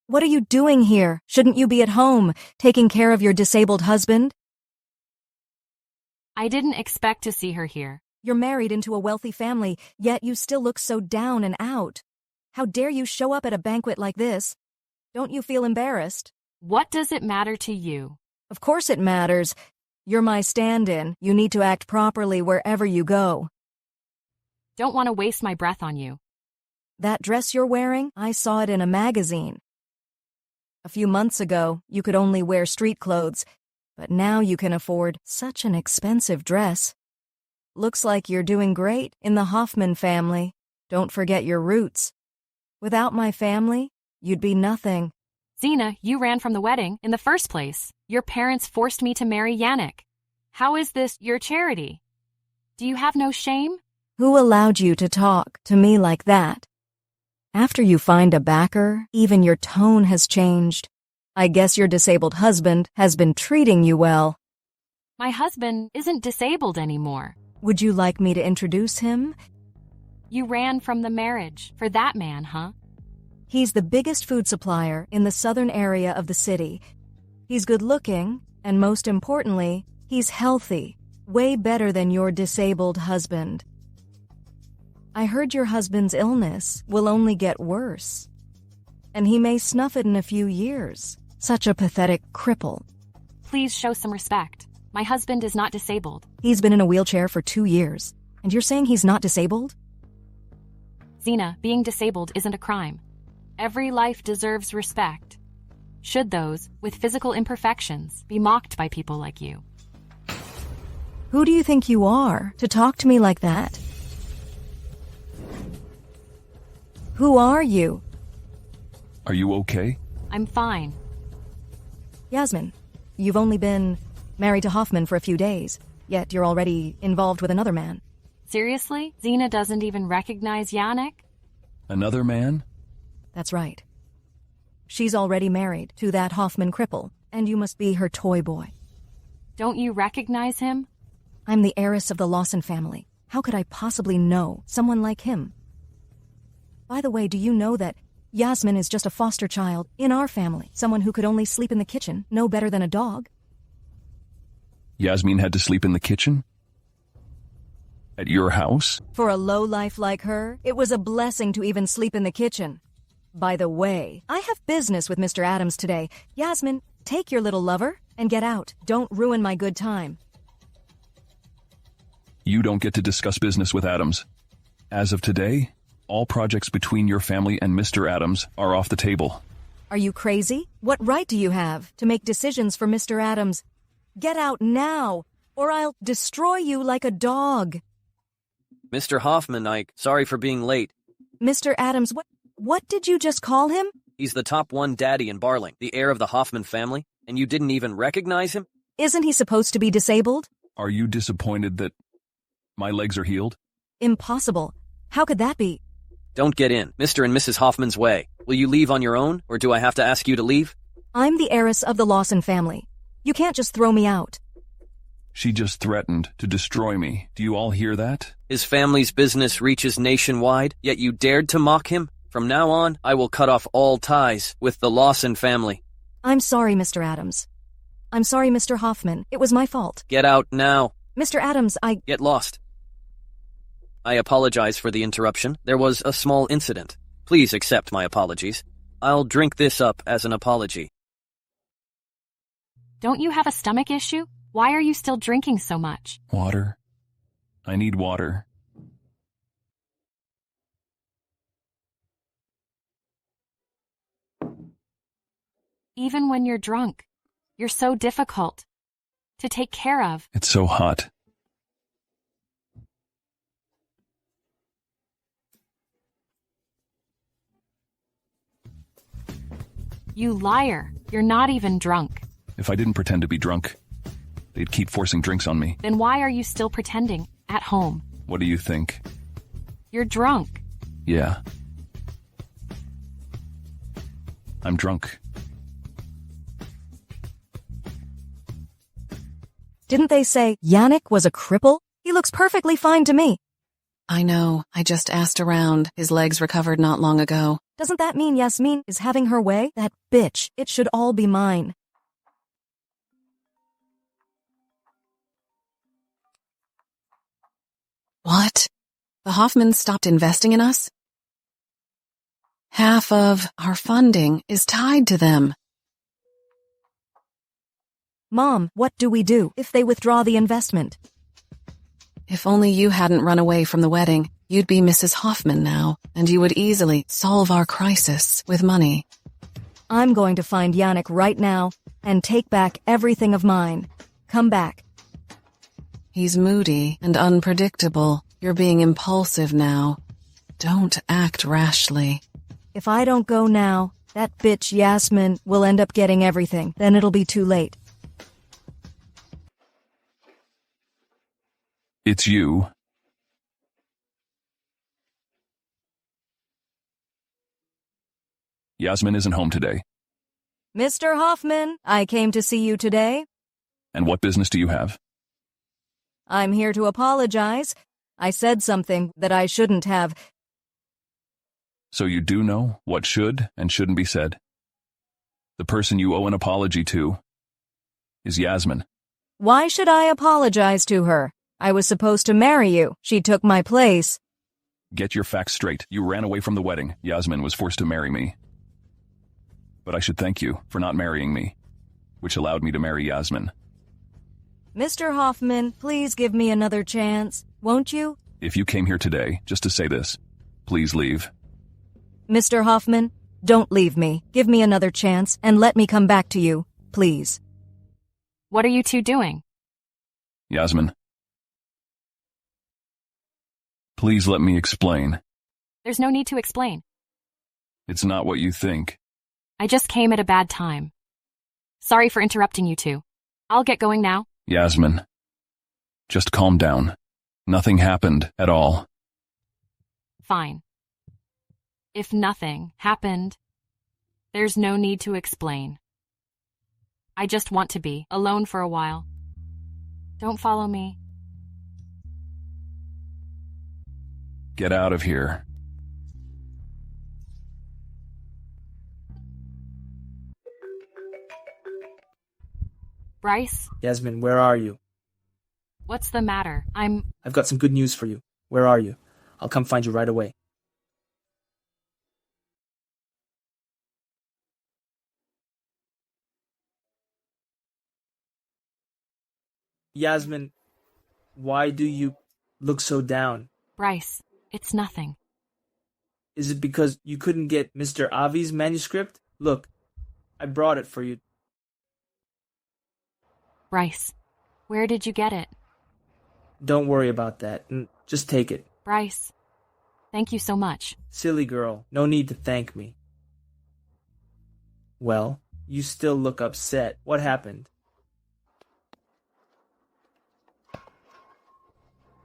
S17: What are you doing here? Shouldn't you be at home, taking care of your disabled husband?
S3: I didn't expect to see her here.
S17: You're married into a wealthy family, yet you still look so down and out. How dare you show up at a banquet like this? Don't you feel embarrassed?
S3: What does it matter to you?
S17: Of course it matters. You're my stand-in. You need to act properly wherever you go.
S3: Don't want to waste my breath on you.
S17: That dress you're wearing, I saw it in a magazine. A few months ago, you could only wear street clothes, but now you can afford such an expensive dress. Looks like you're doing great in the Hoffman family. Don't forget your roots. Without my family, you'd be nothing.
S3: Zena, you ran from the wedding in the first place. Your parents forced me to marry Yanik. How is this your charity? Do you have no shame?
S17: Who allowed you to talk to me like that? After you find a backer, even your tone has changed. I guess your disabled husband has been treating you well.
S3: My husband isn't disabled anymore.
S17: Would you like me to introduce him?
S3: You ran from the marriage for that man, huh?
S17: He's the biggest food supplier in the southern area of the city. He's good-looking, and most importantly, he's healthy, way better than your disabled husband. I heard your husband's illness will only get worse, and he may snuff it in a few years. Such a pathetic cripple.
S3: Please show some respect. My husband is not disabled.
S17: He's been in a wheelchair for 2 years, and you're saying he's not disabled?
S3: Zena, being disabled isn't a crime. Every life deserves respect. Should those, with physical imperfections, be mocked by people like you?
S17: Who do you think you are to talk to me like that? Who are you?
S6: Are you okay?
S3: I'm fine.
S17: Yasmin, you've only been married to Hoffman for a few days, yet you're already involved with another man.
S3: Seriously? Zena doesn't even recognize Yanik?
S6: Another man?
S17: That's right. She's already married to that Hoffman cripple, and you must be her toy boy.
S3: Don't you recognize him?
S17: I'm the heiress of the Lawson family. How could I possibly know someone like him? By the way, do you know that Yasmin is just a foster child in our family, someone who could only sleep in the kitchen, no better than a dog?
S6: Yasmin had to sleep in the kitchen? At your house?
S17: For a lowlife like her, it was a blessing to even sleep in the kitchen. By the way, I have business with Mr. Adams today. Yasmin, take your little lover and get out. Don't ruin my good time.
S6: You don't get to discuss business with Adams. As of today, all projects between your family and Mr. Adams are off the table.
S17: Are you crazy? What right do you have to make decisions for Mr. Adams? Get out now, or I'll destroy you like a dog.
S15: Mr. Hoffman, sorry for being late.
S17: Mr. Adams, what did you just call him?
S15: He's the top one daddy in Barling, the heir of the Hoffman family, and you didn't even recognize him?
S17: Isn't he supposed to be disabled?
S6: Are you disappointed that my legs are healed?
S17: Impossible. How could that be?
S15: Don't get in Mr. and Mrs. Hoffman's way. Will you leave on your own, or do I have to ask you to leave?
S17: I'm the heiress of the Lawson family. You can't just throw me out.
S6: She just threatened to destroy me. Do you all hear that?
S15: His family's business reaches nationwide, yet you dared to mock him? From now on, I will cut off all ties with the Lawson family.
S17: I'm sorry, Mr. Adams. I'm sorry, Mr. Hoffman. It was my fault.
S15: Get out now.
S17: Mr. Adams,
S15: Get lost. I apologize for the interruption. There was a small incident. Please accept my apologies. I'll drink this up as an apology.
S3: Don't you have a stomach issue? Why are you still drinking so much?
S6: Water. I need water.
S3: Even when you're drunk, you're so difficult to take care of.
S6: It's so hot.
S3: You liar. You're not even drunk.
S6: If I didn't pretend to be drunk, they'd keep forcing drinks on me.
S3: Then why are you still pretending at home?
S6: What do you think?
S3: You're drunk.
S6: Yeah. I'm drunk.
S17: Didn't they say Yanik was a cripple? He looks perfectly fine to me.
S1: I know. I just asked around. His legs recovered not long ago.
S17: Doesn't that mean Yasmin is having her way? That bitch. It should all be mine.
S1: What? The Hoffmans stopped investing in us? Half of our funding is tied to them.
S17: Mom, what do we do if they withdraw the investment?
S1: If only you hadn't run away from the wedding, you'd be Mrs. Hoffman now, and you would easily solve our crisis with money.
S17: I'm going to find Yanik right now and take back everything of mine. Come back.
S1: He's moody and unpredictable. You're being impulsive now. Don't act rashly.
S17: If I don't go now, that bitch Yasmin will end up getting everything. Then it'll be too late.
S6: It's you. Yasmin isn't home today.
S17: Mr. Hoffman, I came to see you today.
S6: And what business do you have?
S17: I'm here to apologize. I said something that I shouldn't have.
S6: So you do know what should and shouldn't be said. The person you owe an apology to is Yasmin.
S17: Why should I apologize to her? I was supposed to marry you. She took my place.
S6: Get your facts straight. You ran away from the wedding. Yasmin was forced to marry me. But I should thank you for not marrying me, which allowed me to marry Yasmin.
S17: Mr. Hoffman, please give me another chance, won't you?
S6: If you came here today just to say this, please leave.
S17: Mr. Hoffman, Don't leave me. Give me another chance and let me come back to you, please.
S3: What are you two doing?
S6: Yasmin. Please let me explain.
S3: There's no need to explain.
S6: It's not what you think.
S3: I just came at a bad time. Sorry for interrupting you two. I'll get going now.
S6: Yasmin. Just calm down. Nothing happened at all.
S3: Fine. If nothing happened, there's no need to explain. I just want to be alone for a while. Don't follow me.
S6: Get out of here.
S3: Bryce?
S12: Yasmin, where are you?
S3: What's the matter?
S12: I've got some good news for you. Where are you? I'll come find you right away. Yasmin, why do you look so down?
S3: Bryce, it's nothing.
S12: Is it because you couldn't get Mr. Avi's manuscript? Look, I brought it for you.
S3: Bryce, where did you get it?
S12: Don't worry about that. Just take it.
S3: Bryce, thank you so much.
S12: Silly girl, no need to thank me. Well, you still look upset. What happened?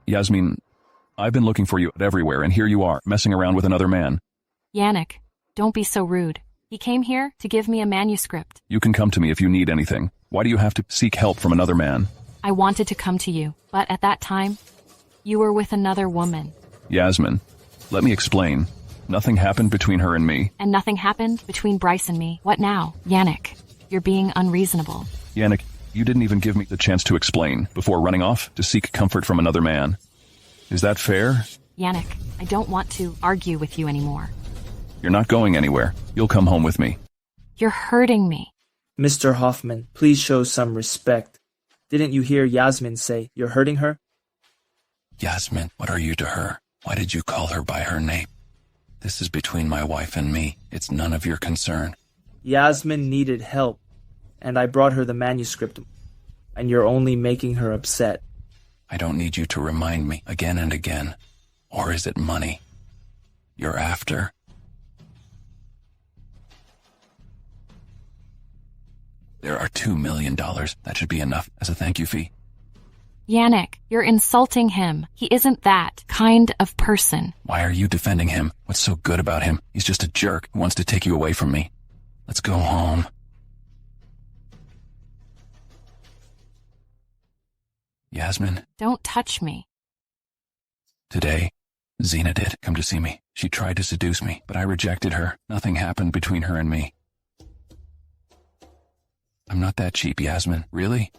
S6: Yasmin, I've been looking for you everywhere, and here you are, messing around with another man.
S3: Yanik, don't be so rude. He came here to give me a manuscript.
S6: You can come to me if you need anything. Why do you have to seek help from another man?
S3: I wanted to come to you, but at that time, you were with another woman.
S6: Yasmin, let me explain. Nothing happened between her and me.
S3: And nothing happened between Bryce and me. What now? Yanik, you're being unreasonable.
S6: Yanik, you didn't even give me the chance to explain before running off to seek comfort from another man. Is that fair?
S3: Yanik, I don't want to argue with you anymore.
S6: You're not going anywhere. You'll come home with me.
S3: You're hurting me.
S12: Mr. Hoffman, please show some respect. Didn't you hear Yasmin say you're hurting her?
S18: Yasmin, what are you to her? Why did you call her by her name? This is between my wife and me. It's none of your concern.
S12: Yasmin needed help, and I brought her the manuscript, and you're only making her upset.
S18: I don't need you to remind me again and again. Or is it money you're after? There are $2 million. That should be enough as a thank you fee.
S3: Yanik, you're insulting him. He isn't that kind of person.
S18: Why are you defending him? What's so good about him? He's just a jerk who wants to take you away from me. Let's go home. Yasmin?
S3: Don't touch me.
S18: Today, Zena did come to see me. She tried to seduce me, but I rejected her. Nothing happened between her and me. I'm not that cheap, Yasmin. Really?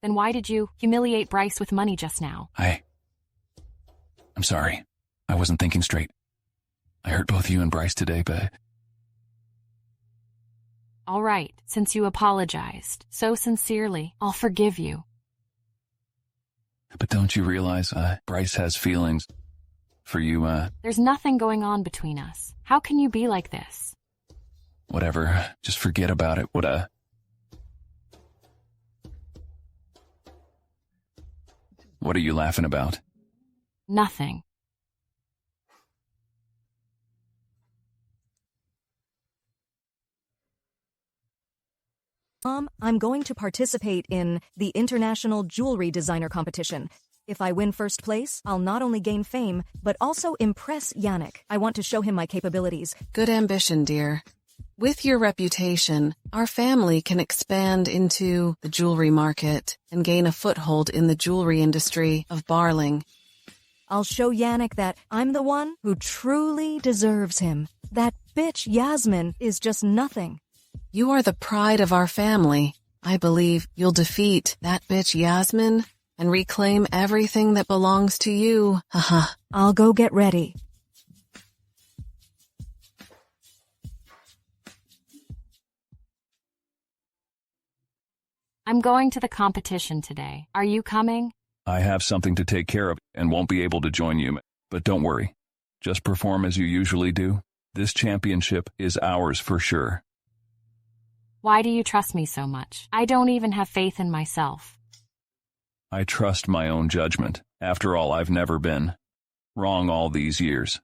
S3: Then why did you humiliate Bryce with money just now?
S18: I'm sorry. I wasn't thinking straight. I hurt both you and Bryce today, but...
S3: All right, since you apologized so sincerely, I'll forgive you.
S18: But don't you realize, Bryce has feelings for you,
S3: There's nothing going on between us. How can you be like this?
S18: Whatever. Just forget about it. What are you laughing about?
S3: Nothing.
S17: Mom, I'm going to participate in the International Jewelry Designer Competition. If I win first place, I'll not only gain fame, but also impress Yanik. I want to show him my capabilities.
S1: Good ambition, dear. With your reputation, our family can expand into the jewelry market and gain a foothold in the jewelry industry of Barling.
S17: I'll show Yanik that I'm the one who truly deserves him. That bitch Yasmin is just nothing.
S1: You are the pride of our family. I believe you'll defeat that bitch Yasmin and reclaim everything that belongs to you. Haha.
S17: I'll go get ready.
S3: I'm going to the competition today. Are you coming?
S6: I have something to take care of and won't be able to join you, but don't worry. Just perform as you usually do. This championship is ours for sure.
S3: Why do you trust me so much? I don't even have faith in myself.
S6: I trust my own judgment. After all, I've never been wrong all these years.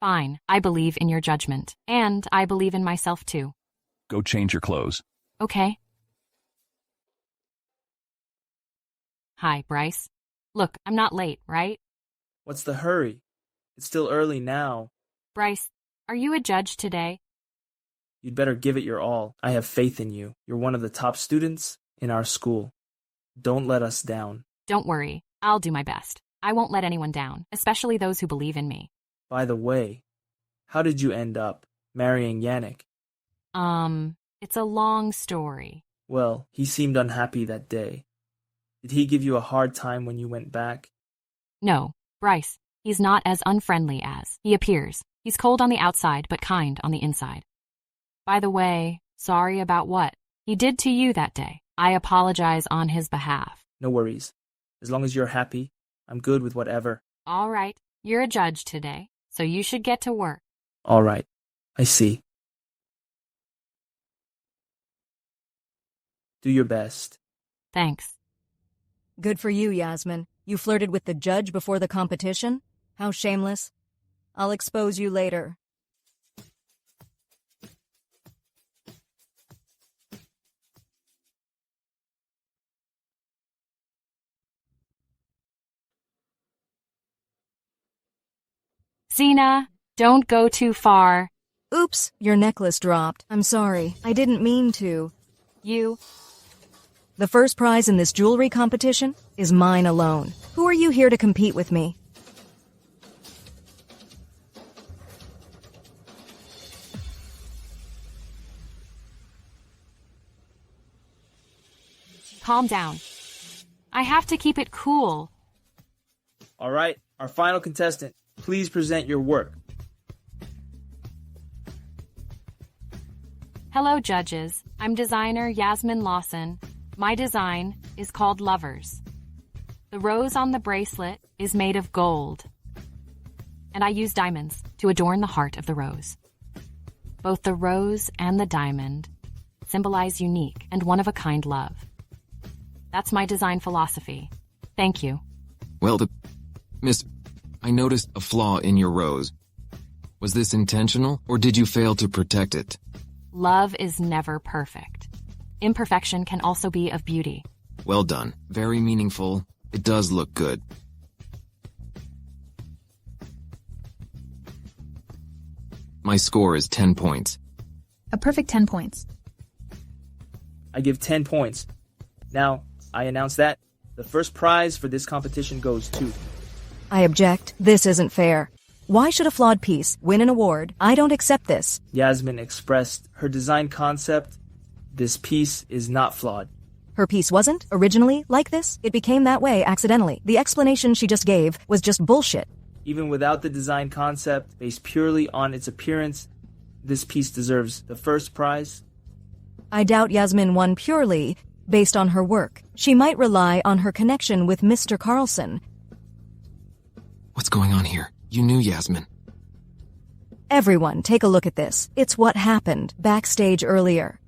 S3: Fine, I believe in your judgment. And I believe in myself too.
S6: Go change your clothes.
S3: Okay. Hi, Bryce. Look, I'm not late, right?
S12: What's the hurry? It's still early now.
S3: Bryce, are you a judge today?
S12: You'd better give it your all. I have faith in you. You're one of the top students in our school. Don't let us down.
S3: Don't worry, I'll do my best. I won't let anyone down, especially those who believe in me.
S12: By the way, how did you end up marrying Yanik?
S3: It's a long story.
S12: Well, he seemed unhappy that day. Did he give you a hard time when you went back?
S3: No, Bryce, he's not as unfriendly as he appears. He's cold on the outside, but kind on the inside. By the way, sorry about what he did to you that day. I apologize on his behalf.
S12: No worries. As long as you're happy, I'm good with whatever.
S3: All right, you're a judge today, so you should get to work.
S12: All right, I see. Do your best.
S3: Thanks.
S17: Good for you, Yasmin. You flirted with the judge before the competition? How shameless. I'll expose you later.
S3: Zena, don't go too far.
S17: Oops, your necklace dropped. I'm sorry. I didn't mean to. The first prize in this jewelry competition is mine alone. Who are you here to compete with me?
S3: Calm down. I have to keep it cool.
S12: All right, our final contestant. Please present your work.
S3: Hello, judges. I'm designer Yasmin Lawson. My design is called Lovers. The rose on the bracelet is made of gold, and I use diamonds to adorn the heart of the rose. Both the rose and the diamond symbolize unique and one-of-a-kind love. That's my design philosophy. Thank you.
S11: Well, Miss, I noticed a flaw in your rose. Was this intentional, or did you fail to protect it?
S3: Love is never perfect. Imperfection can also be of beauty.
S11: Well done. Very meaningful. It does look good. My score is 10 points.
S8: A perfect 10 points.
S12: I give 10 points. Now, I announce that the first prize for this competition goes to...
S17: I object. This isn't fair. Why should a flawed piece win an award? I don't accept this.
S12: Yasmin expressed her design concept. This piece is not flawed.
S17: Her piece wasn't originally like this. It became that way accidentally. The explanation she just gave was just bullshit.
S12: Even without the design concept, based purely on its appearance, this piece deserves the first prize.
S17: I doubt Yasmin won purely based on her work. She might rely on her connection with Mr. Carlson.
S11: What's going on here? You knew Yasmin.
S17: Everyone, take a look at this. It's what happened backstage earlier.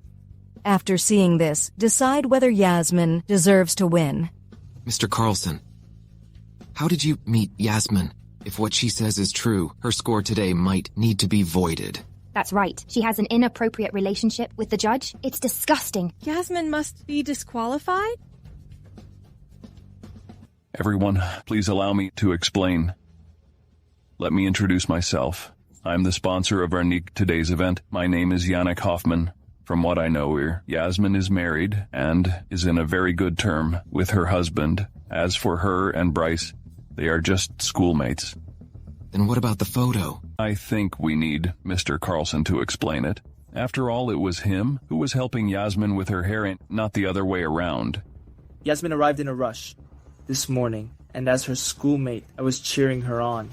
S17: After seeing this, decide whether Yasmin deserves to win.
S11: Mr. Carlson, how did you meet Yasmin? If what she says is true, her score today might need to be voided.
S19: That's right. She has an inappropriate relationship with the judge. It's disgusting.
S20: Yasmin must be disqualified?
S6: Everyone, please allow me to explain. Let me introduce myself. I'm the sponsor of Remake today's event. My name is Yanik Hoffman. From what I know, Yasmin is married and is in a very good term with her husband. As for her and Bryce, they are just schoolmates.
S11: Then what about the photo?
S6: I think we need Mr. Carlson to explain it. After all, it was him who was helping Yasmin with her hair, not the other way around.
S12: Yasmin arrived in a rush this morning, and as her schoolmate, I was cheering her on.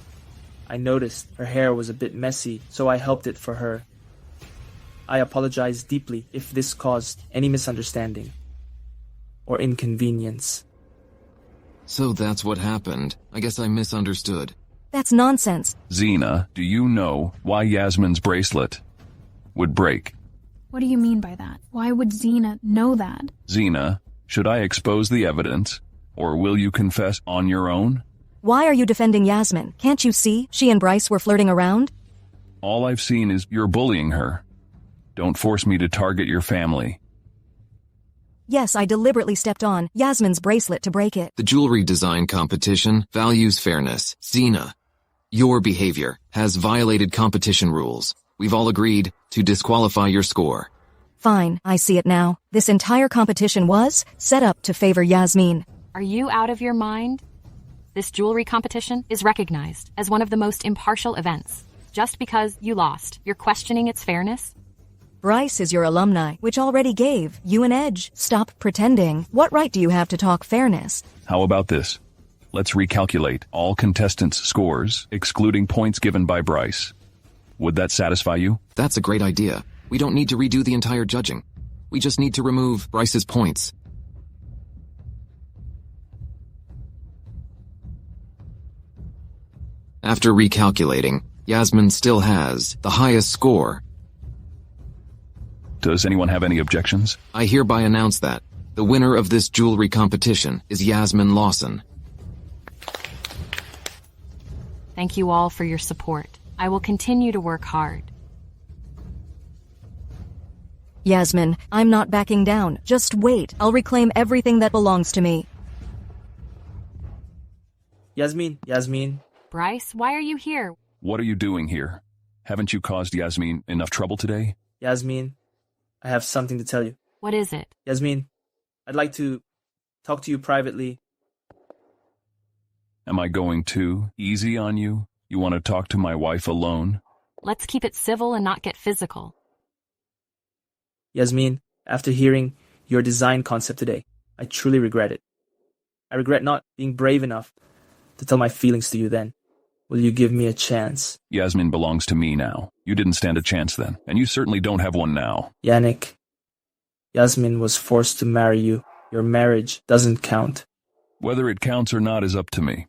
S12: I noticed her hair was a bit messy, so I helped it for her. I apologize deeply if this caused any misunderstanding or inconvenience.
S11: So that's what happened. I guess I misunderstood.
S17: That's nonsense.
S6: Zena, do you know why Yasmin's bracelet would break?
S8: What do you mean by that? Why would Zena know that?
S6: Zena, should I expose the evidence, or will you confess on your own?
S17: Why are you defending Yasmin? Can't you see she and Bryce were flirting around?
S6: All I've seen is you're bullying her. Don't force me to target your family.
S17: Yes, I deliberately stepped on Yasmin's bracelet to break it.
S11: The jewelry design competition values fairness. Zena, your behavior has violated competition rules. We've all agreed to disqualify your score.
S17: Fine, I see it now. This entire competition was set up to favor Yasmin.
S3: Are you out of your mind? This jewelry competition is recognized as one of the most impartial events. Just because you lost, you're questioning its fairness?
S17: Bryce is your alumni, which already gave you an edge. Stop pretending. What right do you have to talk fairness?
S6: How about this? Let's recalculate all contestants' scores, excluding points given by Bryce. Would that satisfy you?
S11: That's a great idea. We don't need to redo the entire judging. We just need to remove Bryce's points. After recalculating, Yasmin still has the highest score.
S6: Does anyone have any objections?
S11: I hereby announce that the winner of this jewelry competition is Yasmin Lawson.
S3: Thank you all for your support. I will continue to work hard.
S17: Yasmin, I'm not backing down. Just wait. I'll reclaim everything that belongs to me.
S12: Yasmin.
S3: Bryce, why are you here?
S6: What are you doing here? Haven't you caused Yasmin enough trouble today?
S12: Yasmin, I have something to tell you.
S3: What is it?
S12: Yasmin, I'd like to talk to you privately.
S6: Am I going too easy on you? You want to talk to my wife alone?
S3: Let's keep it civil and not get physical.
S12: Yasmin, after hearing your design concept today, I truly regret it. I regret not being brave enough to tell my feelings to you then. Will you give me a chance?
S6: Yasmin belongs to me now. You didn't stand a chance then, and you certainly don't have one now.
S12: Yanik, Yasmin was forced to marry you. Your marriage doesn't count.
S6: Whether it counts or not is up to me.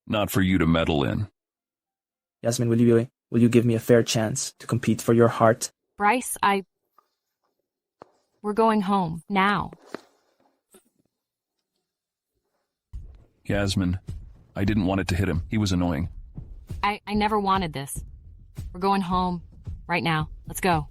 S6: Not for you to meddle in.
S12: Yasmin, will you give me a fair chance to compete for your heart?
S3: Bryce, we're going home, now.
S6: Yasmin, I didn't want it to hit him. He was annoying.
S3: I never wanted this. We're going home, right now. Let's go.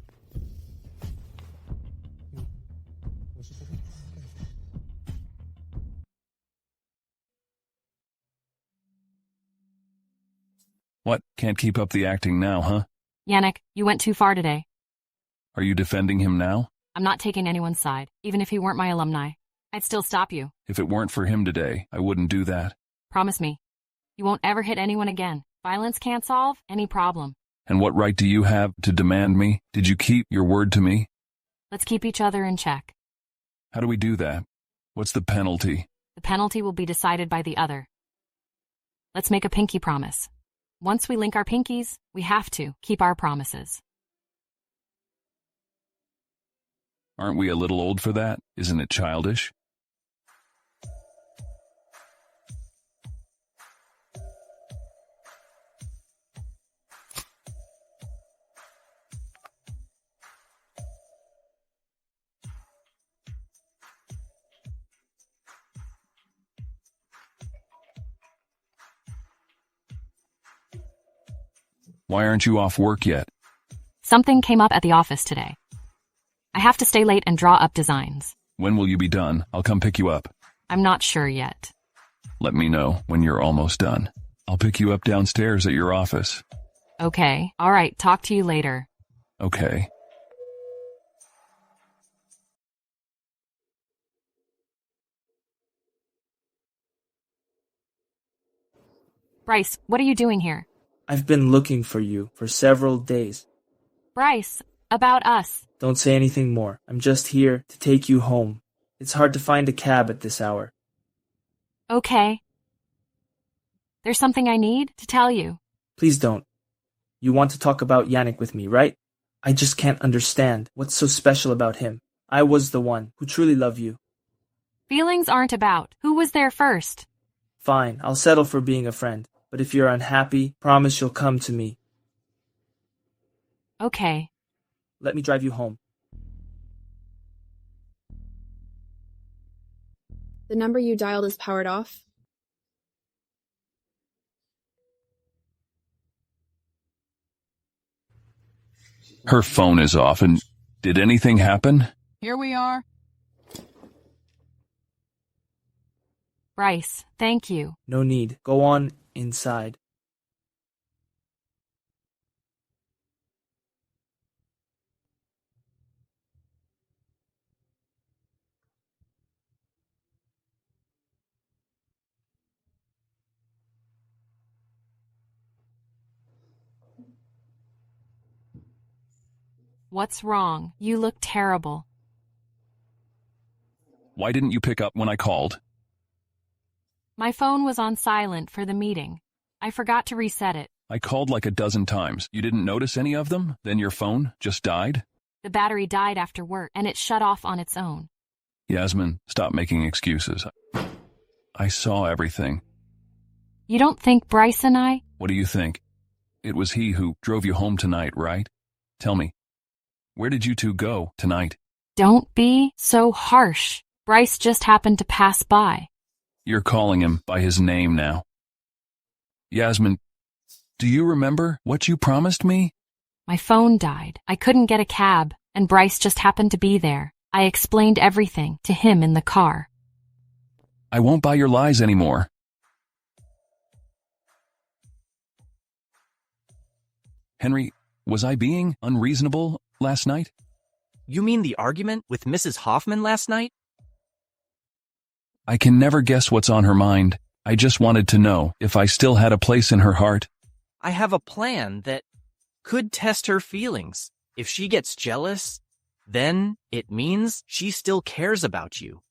S6: What? Can't keep up the acting now, huh?
S3: Yanik, you went too far today.
S6: Are you defending him now?
S3: I'm not taking anyone's side, even if he weren't my alumni. I'd still stop you.
S6: If it weren't for him today, I wouldn't do that.
S3: Promise me. You won't ever hit anyone again. Violence can't solve any problem.
S6: And what right do you have to demand me? Did you keep your word to me?
S3: Let's keep each other in check.
S6: How do we do that? What's the penalty?
S3: The penalty will be decided by the other. Let's make a pinky promise. Once we link our pinkies, we have to keep our promises.
S6: Aren't we a little old for that? Isn't it childish? Why aren't you off work yet?
S3: Something came up at the office today. I have to stay late and draw up designs.
S6: When will you be done? I'll come pick you up.
S3: I'm not sure yet.
S6: Let me know when you're almost done. I'll pick you up downstairs at your office.
S3: Okay. All right. Talk to you later.
S6: Okay.
S3: Bryce, what are you doing here?
S12: I've been looking for you for several days.
S3: Bryce, about us.
S12: Don't say anything more. I'm just here to take you home. It's hard to find a cab at this hour.
S3: Okay. There's something I need to tell you.
S12: Please don't. You want to talk about Yanik with me, right? I just can't understand what's so special about him. I was the one who truly loved you.
S3: Feelings aren't about who was there first.
S12: Fine, I'll settle for being a friend. But if you're unhappy, promise you'll come to me.
S3: Okay.
S12: Let me drive you home.
S20: The number you dialed is powered off.
S6: Her phone is off, and did anything happen?
S21: Here we are.
S3: Bryce, thank you.
S12: No need. Go on inside.
S3: What's wrong? You look terrible.
S6: Why didn't you pick up when I called?
S3: My phone was on silent for the meeting. I forgot to reset it.
S6: I called like a dozen times. You didn't notice any of them? Then your phone just died?
S3: The battery died after work, and it shut off on its own.
S6: Yasmin, stop making excuses. I saw everything.
S3: You don't think Bryce and I?
S6: What do you think? It was he who drove you home tonight, right? Tell me, where did you two go tonight?
S3: Don't be so harsh. Bryce just happened to pass by.
S6: You're calling him by his name now. Yasmin, do you remember what you promised me?
S3: My phone died. I couldn't get a cab, and Bryce just happened to be there. I explained everything to him in the car.
S6: I won't buy your lies anymore. Henry, was I being unreasonable last night?
S7: You mean the argument with Mrs. Hoffman last night?
S6: I can never guess what's on her mind. I just wanted to know if I still had a place in her heart.
S7: I have a plan that could test her feelings. If she gets jealous, then it means she still cares about you.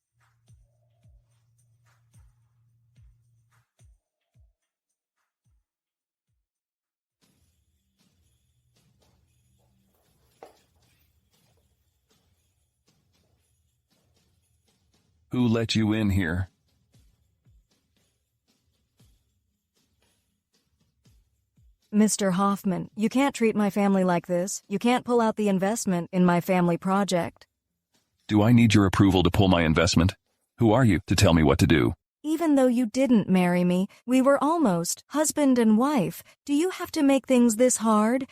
S6: Who let you in here?
S17: Mr. Hoffman, you can't treat my family like this. You can't pull out the investment in my family project.
S6: Do I need your approval to pull my investment? Who are you to tell me what to do?
S17: Even though you didn't marry me, we were almost husband and wife. Do you have to make things this hard?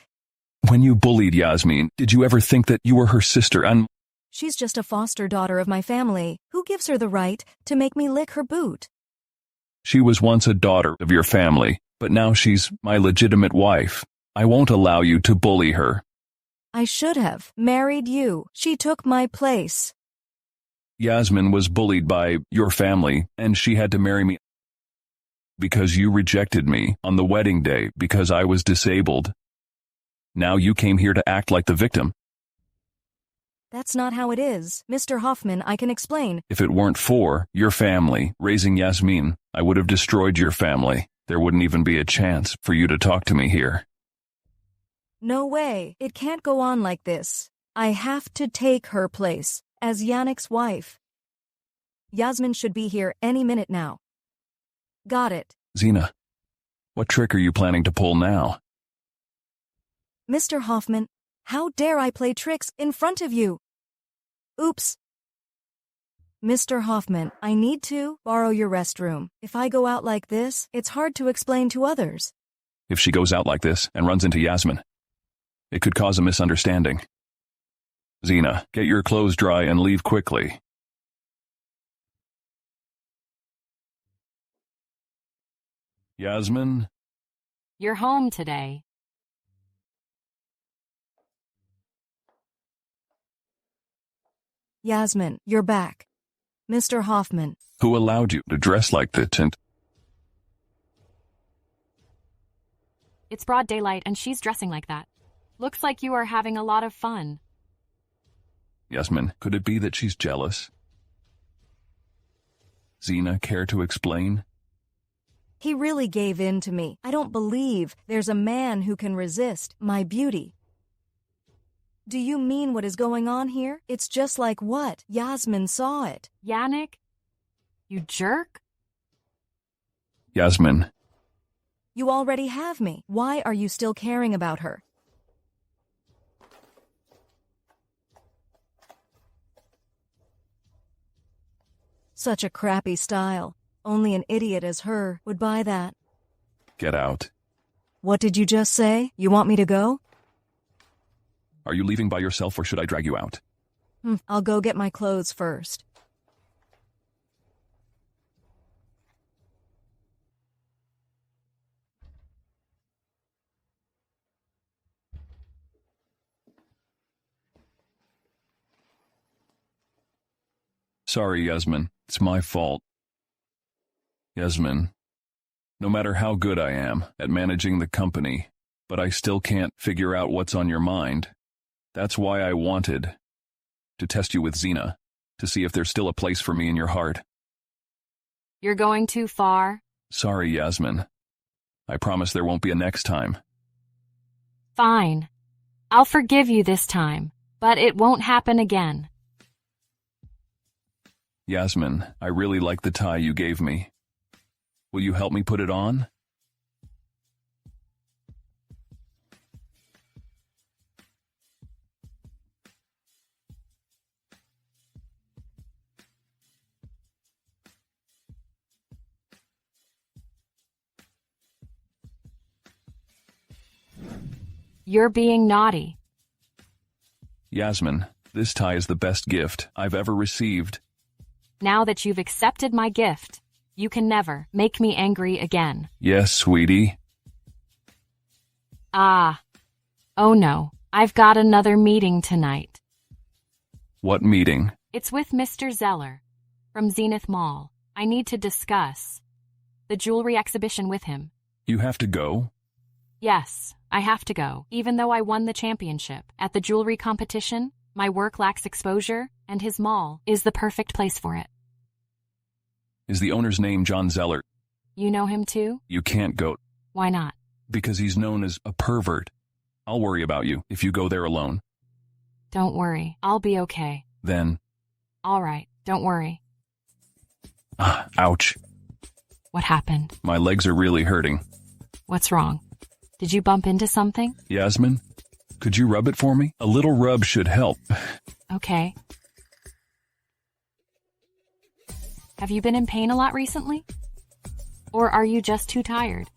S6: When you bullied Yasmin, did you ever think that you were her sister and...
S17: She's just a foster daughter of my family. Who gives her the right to make me lick her boot?
S6: She was once a daughter of your family, but now she's my legitimate wife. I won't allow you to bully her.
S17: I should have married you. She took my place.
S6: Yasmin was bullied by your family, and she had to marry me because you rejected me on the wedding day because I was disabled. Now you came here to act like the victim.
S17: That's not how it is. Mr. Hoffman, I can explain.
S6: If it weren't for your family raising Yasmin, I would have destroyed your family. There wouldn't even be a chance for you to talk to me here.
S17: No way. It can't go on like this. I have to take her place as Yanik's wife. Yasmin should be here any minute now. Got it.
S6: Zena, what trick are you planning to pull now?
S17: Mr. Hoffman, how dare I play tricks in front of you? Oops. Mr. Hoffman, I need to borrow your restroom. If I go out like this, it's hard to explain to others.
S6: If she goes out like this and runs into Yasmin, it could cause a misunderstanding. Zena, get your clothes dry and leave quickly. Yasmin?
S3: You're home today.
S17: Yasmin, you're back. Mr. Hoffman.
S6: Who allowed you to dress like this and...
S3: It's broad daylight and she's dressing like that. Looks like you are having a lot of fun.
S6: Yasmin, could it be that she's jealous? Zena, care to explain?
S17: He really gave in to me. I don't believe there's a man who can resist my beauty. Do you mean what is going on here? It's just like what? Yasmin saw it.
S3: Yanik? You jerk?
S6: Yasmin,
S17: You already have me. Why are you still caring about her? Such a crappy style. Only an idiot as her would buy that.
S6: Get out.
S17: What did you just say? You want me to go?
S6: Are you leaving by yourself or should I drag you out?
S17: I'll go get my clothes first.
S6: Sorry, Yasmin. It's my fault. Yasmin, no matter how good I am at managing the company, but I still can't figure out what's on your mind. That's why I wanted to test you with Zena, to see if there's still a place for me in your heart.
S3: You're going too far.
S6: Sorry, Yasmin. I promise there won't be a next time.
S3: Fine. I'll forgive you this time, but it won't happen again.
S6: Yasmin, I really like the tie you gave me. Will you help me put it on?
S3: You're being naughty.
S6: Yasmin, this tie is the best gift I've ever received.
S3: Now that you've accepted my gift, you can never make me angry again.
S6: Yes, sweetie.
S3: Oh no, I've got another meeting tonight.
S6: What meeting?
S3: It's with Mr. Zeller from Zenith Mall. I need to discuss the jewelry exhibition with him.
S6: You have to go?
S3: Yes, I have to go. Even though I won the championship at the jewelry competition, my work lacks exposure, and his mall is the perfect place for it.
S6: Is the owner's name John Zeller?
S3: You know him too?
S6: You can't go.
S3: Why not?
S6: Because he's known as a pervert. I'll worry about you if you go there alone.
S3: Don't worry, I'll be okay.
S6: Then.
S3: All right, don't worry.
S6: Ouch.
S3: What happened?
S6: My legs are really hurting.
S3: What's wrong? Did you bump into something?
S6: Yasmin, could you rub it for me? A little rub should help.
S3: Okay. Have you been in pain a lot recently? Or are you just too tired?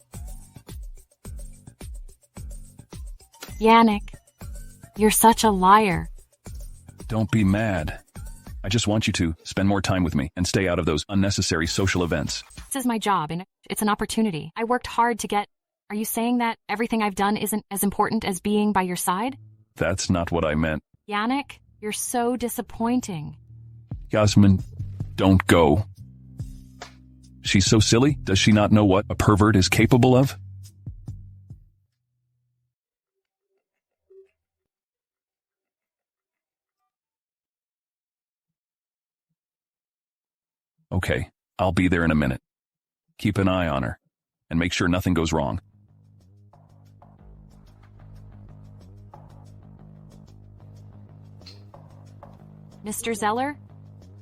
S3: Yanik, you're such a liar.
S6: Don't be mad. I just want you to spend more time with me and stay out of those unnecessary social events.
S3: This is my job, and it's an opportunity. I worked hard to get... Are you saying that everything I've done isn't as important as being by your side?
S6: That's not what I meant.
S3: Yanik, you're so disappointing.
S6: Yasmin, don't go. She's so silly. Does she not know what a pervert is capable of? Okay, I'll be there in a minute. Keep an eye on her, and make sure nothing goes wrong.
S3: Mr. Zeller,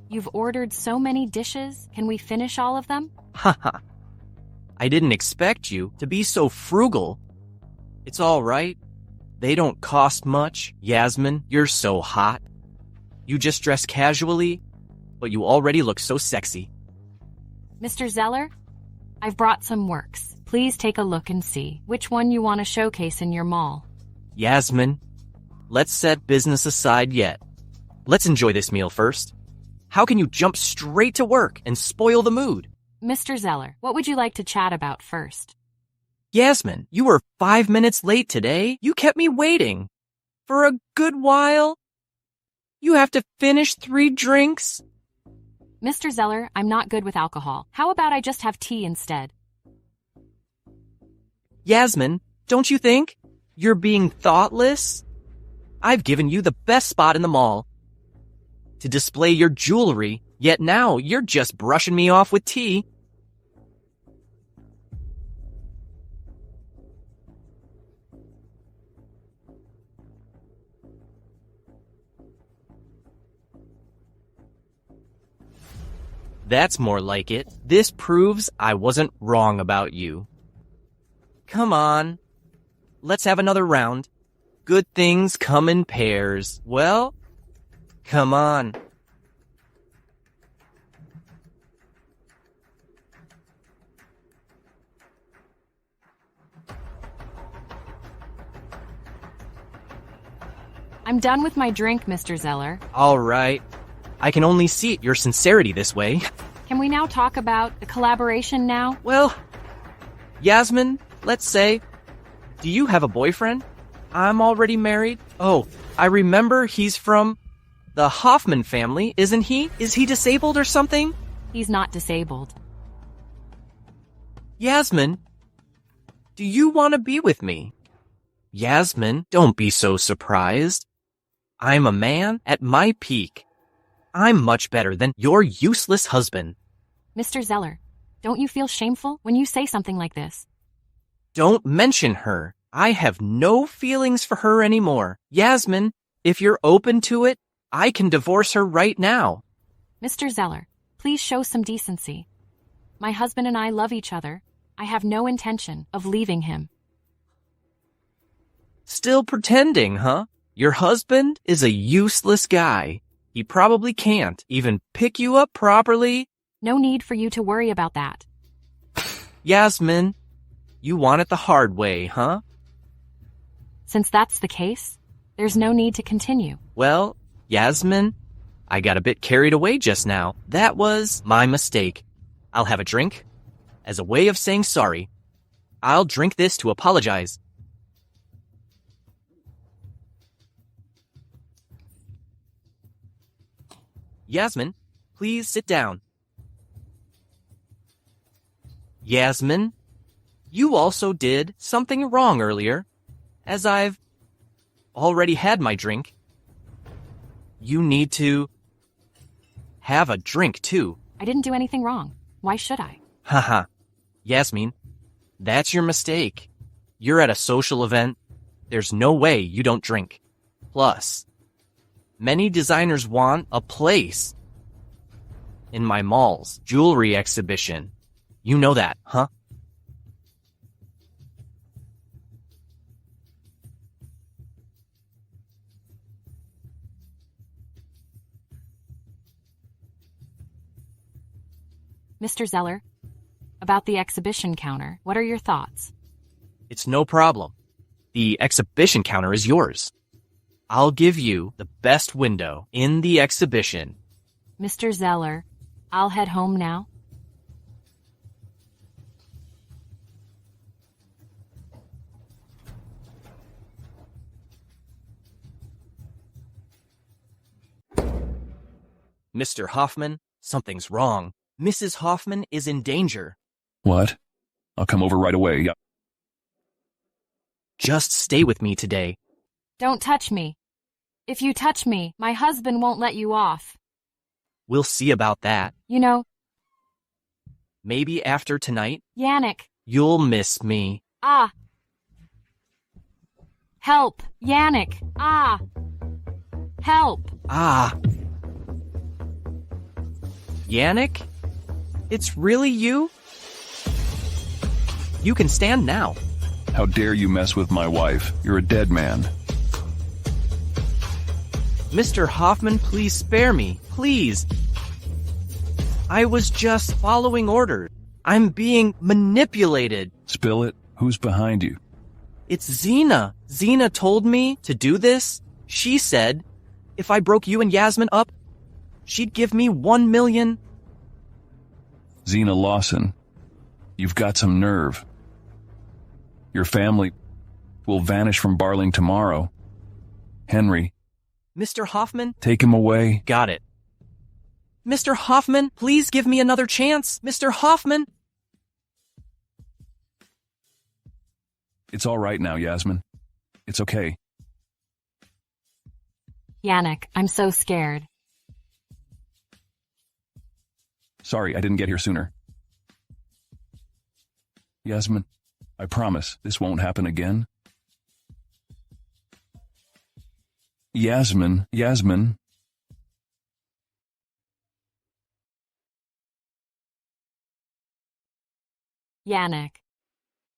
S3: you've ordered so many dishes. Can we finish all of them?
S7: Haha. I didn't expect you to be so frugal. It's all right. They don't cost much. Yasmin, you're so hot. You just dress casually, but you already look so sexy.
S3: Mr. Zeller, I've brought some works. Please take a look and see which one you want to showcase in your mall.
S7: Yasmin, let's set business aside yet. Let's enjoy this meal first. How can you jump straight to work and spoil the mood?
S3: Mr. Zeller, what would you like to chat about first?
S7: Yasmin, you were 5 minutes late today. You kept me waiting for a good while. You have to finish 3 drinks.
S3: Mr. Zeller, I'm not good with alcohol. How about I just have tea instead?
S7: Yasmin, don't you think you're being thoughtless? I've given you the best spot in the mall to display your jewelry, yet now you're just brushing me off with tea. That's more like it. This proves I wasn't wrong about you. Come on. Let's have another round. Good things come in pairs. Well, come on.
S3: I'm done with my drink, Mr. Zeller.
S7: All right. I can only see your sincerity this way.
S3: Can we now talk about the collaboration now?
S7: Well, Yasmin, let's say, do you have a boyfriend? I'm already married. Oh, I remember he's from the Hoffman family, isn't he? Is he disabled or something?
S3: He's not disabled.
S7: Yasmin, do you want to be with me? Yasmin, don't be so surprised. I'm a man at my peak. I'm much better than your useless husband.
S3: Mr. Zeller, don't you feel shameful when you say something like this?
S7: Don't mention her. I have no feelings for her anymore. Yasmin, if you're open to it, I can divorce her right now.
S3: Mr. Zeller, please show some decency. My husband and I love each other. I have no intention of leaving him.
S7: Still pretending, huh? Your husband is a useless guy. He probably can't even pick you up properly.
S3: No need for you to worry about that.
S7: Yasmin, you want it the hard way, huh?
S3: Since that's the case, there's no need to continue.
S7: Well, Yasmin, I got a bit carried away just now. That was my mistake. I'll have a drink as a way of saying sorry. I'll drink this to apologize. Yasmin, please sit down. Yasmin, you also did something wrong earlier. As I've already had my drink, you need to have a drink too.
S3: I didn't do anything wrong. Why should I?
S7: Haha. Yasmin, that's your mistake. You're at a social event. There's no way you don't drink. Plus, many designers want a place in my mall's jewelry exhibition. You know that, huh?
S3: Mr. Zeller, about the exhibition counter, what are your thoughts?
S7: It's no problem. The exhibition counter is yours. I'll give you the best window in the exhibition.
S3: Mr. Zeller, I'll head home now.
S7: Mr. Hoffman, something's wrong. Mrs. Hoffman is in danger.
S6: What? I'll come over right away. Yeah.
S7: Just stay with me today.
S3: Don't touch me. If you touch me, my husband won't let you off.
S7: We'll see about that.
S3: You know,
S7: maybe after tonight,
S3: Yanik.
S7: You'll miss me.
S3: Ah. Help, Yanik. Ah. Help.
S7: Ah. Yanik? It's really you? You can stand now.
S6: How dare you mess with my wife? You're a dead man.
S7: Mr. Hoffman, please spare me. Please. I was just following orders. I'm being manipulated.
S6: Spill it. Who's behind you?
S7: It's Zena. Zena told me to do this. She said if I broke you and Yasmin up, she'd give me 1 million.
S6: Zena Lawson, you've got some nerve. Your family will vanish from Barling tomorrow. Henry.
S7: Mr. Hoffman?
S6: Take him away.
S7: Got it. Mr. Hoffman, please give me another chance. Mr. Hoffman.
S6: It's all right now, Yasmin. It's okay.
S3: Yanik, I'm so scared.
S6: Sorry, I didn't get here sooner. Yasmin, I promise this won't happen again. Yasmin.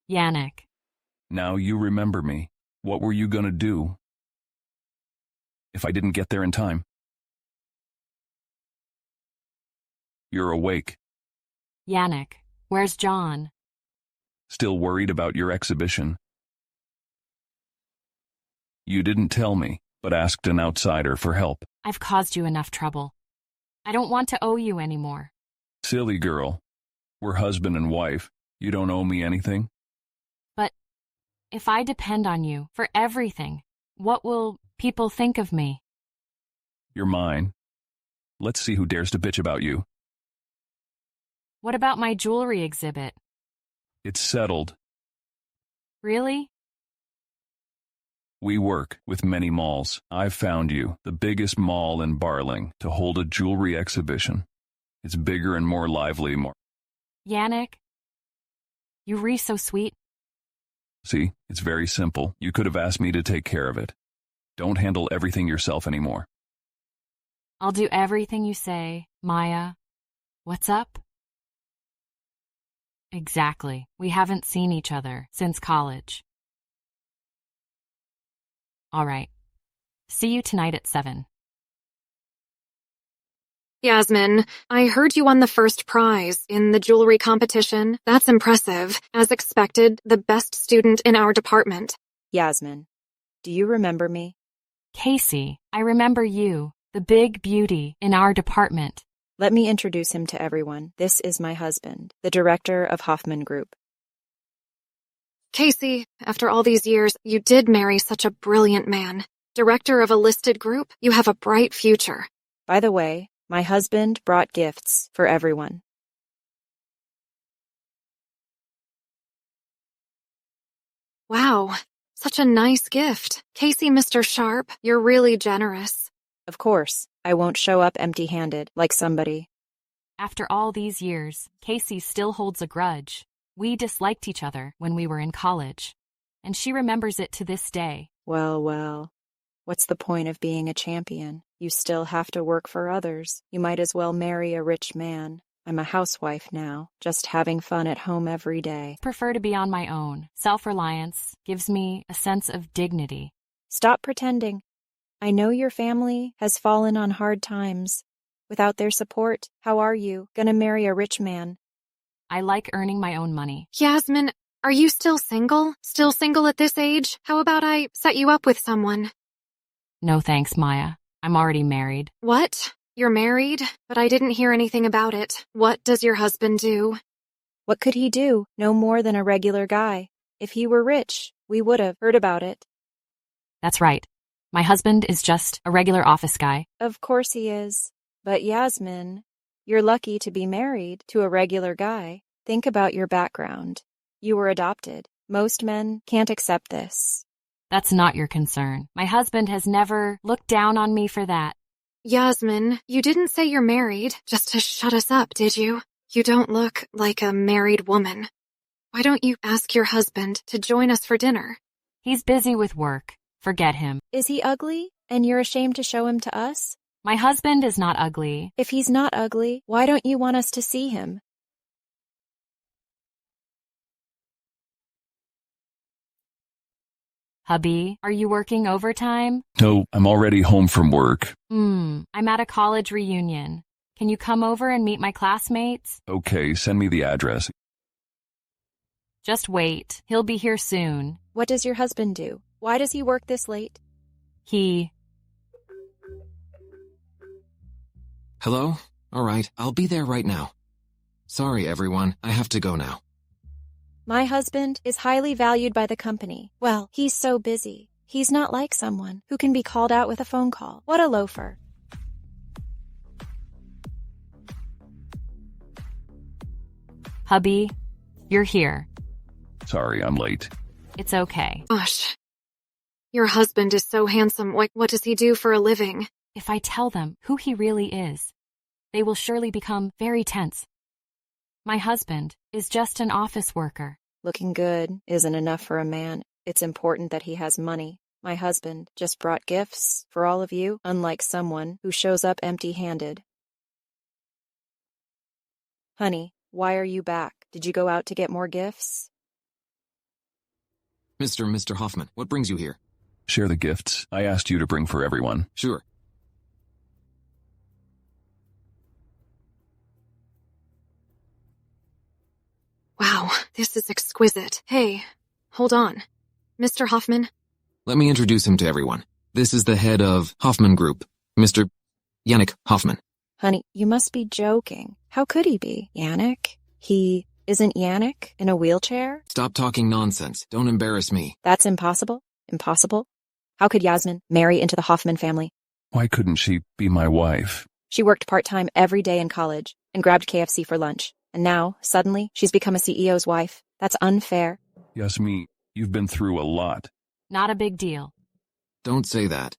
S3: Yanik.
S6: Now you remember me. What were you gonna do if I didn't get there in time? You're awake.
S3: Yanik, where's John?
S6: Still worried about your exhibition? You didn't tell me, but asked an outsider for help.
S3: I've caused you enough trouble. I don't want to owe you anymore.
S6: Silly girl. We're husband and wife. You don't owe me anything?
S3: But if I depend on you for everything, what will people think of me?
S6: You're mine. Let's see who dares to bitch about you.
S3: What about my jewelry exhibit?
S6: It's settled.
S3: Really?
S6: We work with many malls. I've found you the biggest mall in Barling to hold a jewelry exhibition. It's bigger and more lively,
S3: Yanik, you re so sweet.
S6: See, it's very simple. You could have asked me to take care of it. Don't handle everything yourself anymore.
S3: I'll do everything you say, Maya. What's up? Exactly. We haven't seen each other since college. All right. See you tonight at 7.
S21: Yasmin, I heard you won the first prize in the jewelry competition. That's impressive. As expected, the best student in our department.
S22: Yasmin, do you remember me?
S3: Casey, I remember you, the big beauty in our department.
S22: Let me introduce him to everyone. This is my husband, the director of Hoffman Group.
S21: Casey, after all these years, you did marry such a brilliant man. Director of a listed group, you have a bright future.
S22: By the way, my husband brought gifts for everyone.
S21: Wow, such a nice gift. Casey, Mr. Sharp, you're really generous.
S22: Of course, I won't show up empty-handed like somebody.
S3: After all these years, Casey still holds a grudge. We disliked each other when we were in college, and she remembers it to this day.
S22: Well, what's the point of being a champion? You still have to work for others. You might as well marry a rich man. I'm a housewife now, just having fun at home every day.
S3: Prefer to be on my own. Self-reliance gives me a sense of dignity.
S22: Stop pretending. I know your family has fallen on hard times. Without their support, how are you gonna marry a rich man?
S3: I like earning my own money.
S21: Yasmin, are you still single? Still single at this age? How about I set you up with someone?
S3: No thanks, Maya. I'm already married.
S21: What? You're married? But I didn't hear anything about it. What does your husband do?
S22: What could he do? No more than a regular guy. If he were rich, we would have heard about it.
S3: That's right. My husband is just a regular office guy.
S22: Of course he is. But Yasmin, you're lucky to be married to a regular guy. Think about your background. You were adopted. Most men can't accept this.
S3: That's not your concern. My husband has never looked down on me for that.
S21: Yasmin, you didn't say you're married just to shut us up, did you? You don't look like a married woman. Why don't you ask your husband to join us for dinner?
S3: He's busy with work. Forget him.
S22: Is he ugly, and you're ashamed to show him to us?
S3: My husband is not ugly.
S22: If he's not ugly, why don't you want us to see him?
S3: Hubby, are you working overtime?
S6: No, I'm already home from work.
S3: I'm at a college reunion. Can you come over and meet my classmates?
S6: Okay, send me the address.
S3: Just wait. He'll be here soon.
S22: What does your husband do? Why does he work this late?
S11: Hello? All right, I'll be there right now. Sorry, everyone. I have to go now.
S22: My husband is highly valued by the company. Well, he's so busy. He's not like someone who can be called out with a phone call. What a loafer.
S3: Hubby, you're here.
S6: Sorry, I'm late.
S3: It's okay.
S21: Gosh. Your husband is so handsome. What does he do for a living?
S3: If I tell them who he really is, they will surely become very tense. My husband is just an office worker.
S22: Looking good isn't enough for a man. It's important that he has money. My husband just brought gifts for all of you, unlike someone who shows up empty-handed. Honey, why are you back? Did you go out to get more gifts?
S11: Mr. Hoffman, what brings you here?
S6: Share the gifts I asked you to bring for everyone.
S11: Sure.
S21: Wow, this is exquisite. Hey, hold on. Mr. Hoffman?
S11: Let me introduce him to everyone. This is the head of Hoffman Group, Mr. Yanik Hoffman.
S22: Honey, you must be joking. How could he be? Yanik? He isn't Yanik in a wheelchair?
S11: Stop talking nonsense. Don't embarrass me.
S22: That's impossible? Impossible? How could Yasmin marry into the Hoffman family?
S6: Why couldn't she be my wife?
S22: She worked part-time every day in college and grabbed KFC for lunch. And now, suddenly, she's become a CEO's wife. That's unfair.
S6: Yasmin, you've been through a lot.
S3: Not a big deal.
S11: Don't say that.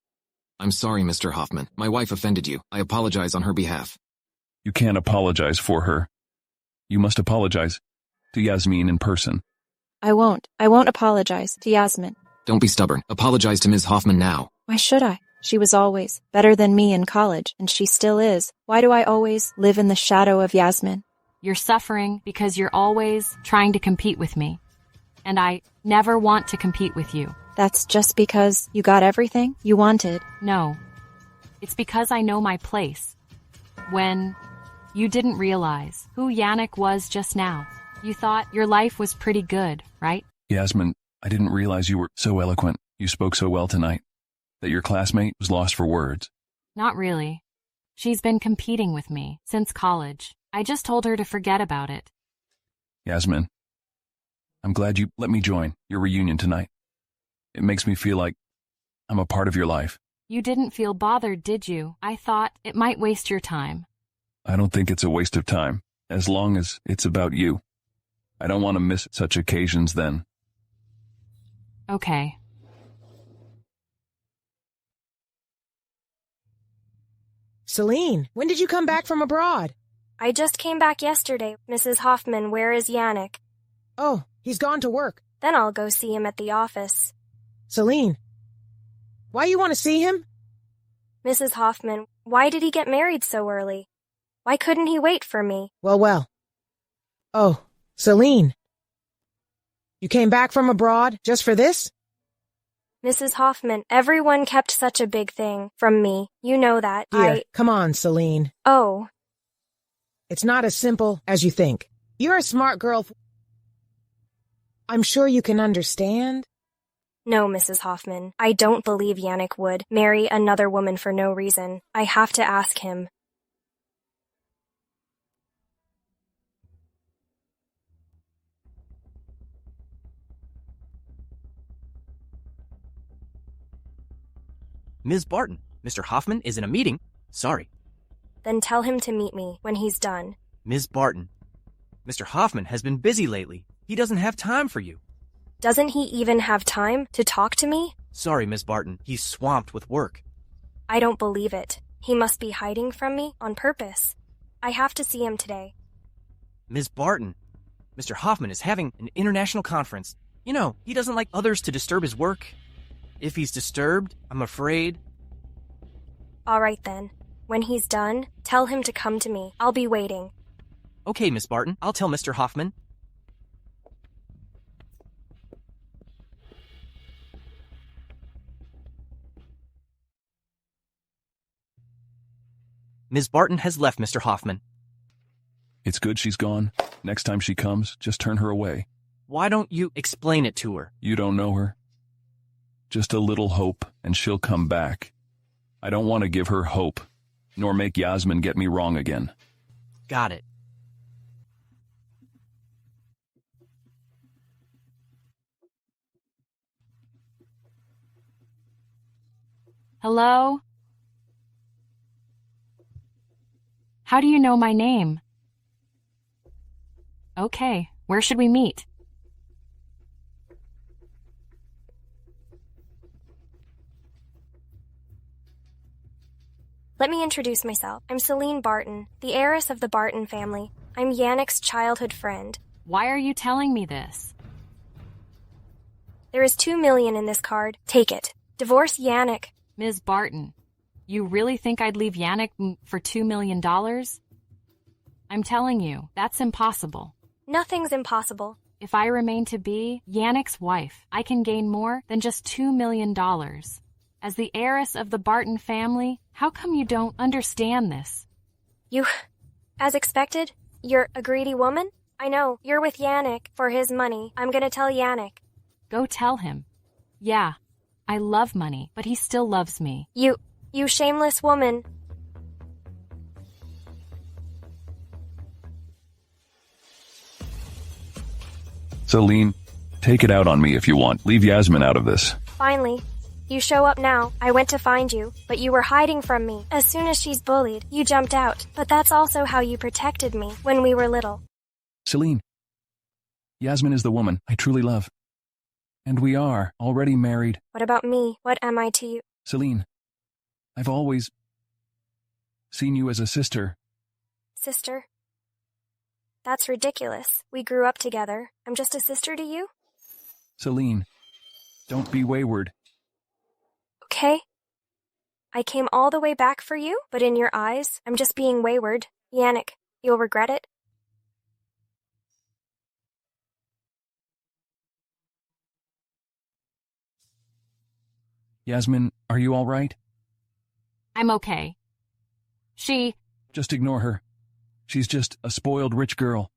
S11: I'm sorry, Mr. Hoffman. My wife offended you. I apologize on her behalf.
S6: You can't apologize for her. You must apologize to Yasmin in person.
S22: I won't. I won't apologize to Yasmin.
S11: Don't be stubborn. Apologize to Ms. Hoffman now.
S22: Why should I? She was always better than me in college, and she still is. Why do I always live in the shadow of Yasmin?
S3: You're suffering because you're always trying to compete with me. And I never want to compete with you.
S22: That's just because you got everything you wanted.
S3: No. It's because I know my place. When you didn't realize who Yanik was just now, you thought your life was pretty good, right?
S6: Yasmin, I didn't realize you were so eloquent. You spoke so well tonight. That your classmate was lost for words.
S3: Not really. She's been competing with me since college. I just told her to forget about it.
S6: Yasmin, I'm glad you let me join your reunion tonight. It makes me feel like I'm a part of your life.
S3: You didn't feel bothered, did you? I thought it might waste your time.
S6: I don't think it's a waste of time, as long as it's about you. I don't want to miss such occasions then.
S3: Okay.
S2: Seline, when did you come back from abroad?
S9: I just came back yesterday. Mrs. Hoffman, where is Yanik?
S2: Oh, he's gone to work.
S9: Then I'll go see him at the office.
S2: Seline, why you want to see him?
S9: Mrs. Hoffman, why did he get married so early? Why couldn't he wait for me?
S2: Well. Oh, Seline, you came back from abroad just for this?
S9: Mrs. Hoffman, everyone kept such a big thing from me. You know that.
S2: Here, come on, Seline.
S9: Oh.
S2: It's not as simple as you think. You're a smart girl. I'm sure you can understand.
S9: No, Mrs. Hoffman. I don't believe Yanik would marry another woman for no reason. I have to ask him.
S7: Ms. Barton, Mr. Hoffman is in a meeting. Sorry.
S9: Then tell him to meet me when he's done.
S7: Ms. Barton, Mr. Hoffman has been busy lately. He doesn't have time for you.
S9: Doesn't he even have time to talk to me?
S7: Sorry, Ms. Barton. He's swamped with work.
S9: I don't believe it. He must be hiding from me on purpose. I have to see him today.
S7: Ms. Barton, Mr. Hoffman is having an international conference. You know, he doesn't like others to disturb his work. If he's disturbed, I'm afraid.
S9: All right then. When he's done, tell him to come to me. I'll be waiting.
S7: Okay, Miss Barton. I'll tell Mr. Hoffman. Ms. Barton has left Mr. Hoffman.
S6: It's good she's gone. Next time she comes, just turn her away.
S7: Why don't you explain it to her?
S6: You don't know her. Just a little hope, and she'll come back. I don't want to give her hope, nor make Yasmin get me wrong again.
S7: Got it.
S3: Hello? How do you know my name? Okay, where should we meet?
S9: Let me introduce myself. I'm Seline Barton, the heiress of the Barton family. I'm Yanik's childhood friend.
S3: Why are you telling me this?
S9: There is $2 million in this card. Take it. Divorce Yanik.
S3: Ms. Barton, you really think I'd leave Yanik for $2 million? I'm telling you, that's impossible.
S9: Nothing's impossible.
S3: If I remain to be Yanik's wife, I can gain more than just $2 million. As the heiress of the Barton family, how come you don't understand this?
S9: As expected, you're a greedy woman? I know, you're with Yanik for his money. I'm gonna tell Yanik.
S3: Go tell him. Yeah, I love money, but he still loves me.
S9: You shameless woman.
S6: Seline, take it out on me if you want. Leave Yasmin out of this.
S9: Finally. You show up now. I went to find you, but you were hiding from me. As soon as she's bullied, you jumped out. But that's also how you protected me when we were little.
S6: Seline, Yasmin is the woman I truly love. And we are already married.
S9: What about me? What am I to you?
S6: Seline, I've always seen you as a sister.
S9: Sister? That's ridiculous. We grew up together. I'm just a sister to you?
S6: Seline, don't be wayward.
S9: Okay. I came all the way back for you, but in your eyes, I'm just being wayward. Yanik, you'll regret it.
S6: Yasmin, are you all right?
S3: I'm okay.
S6: Just ignore her. She's just a spoiled rich girl.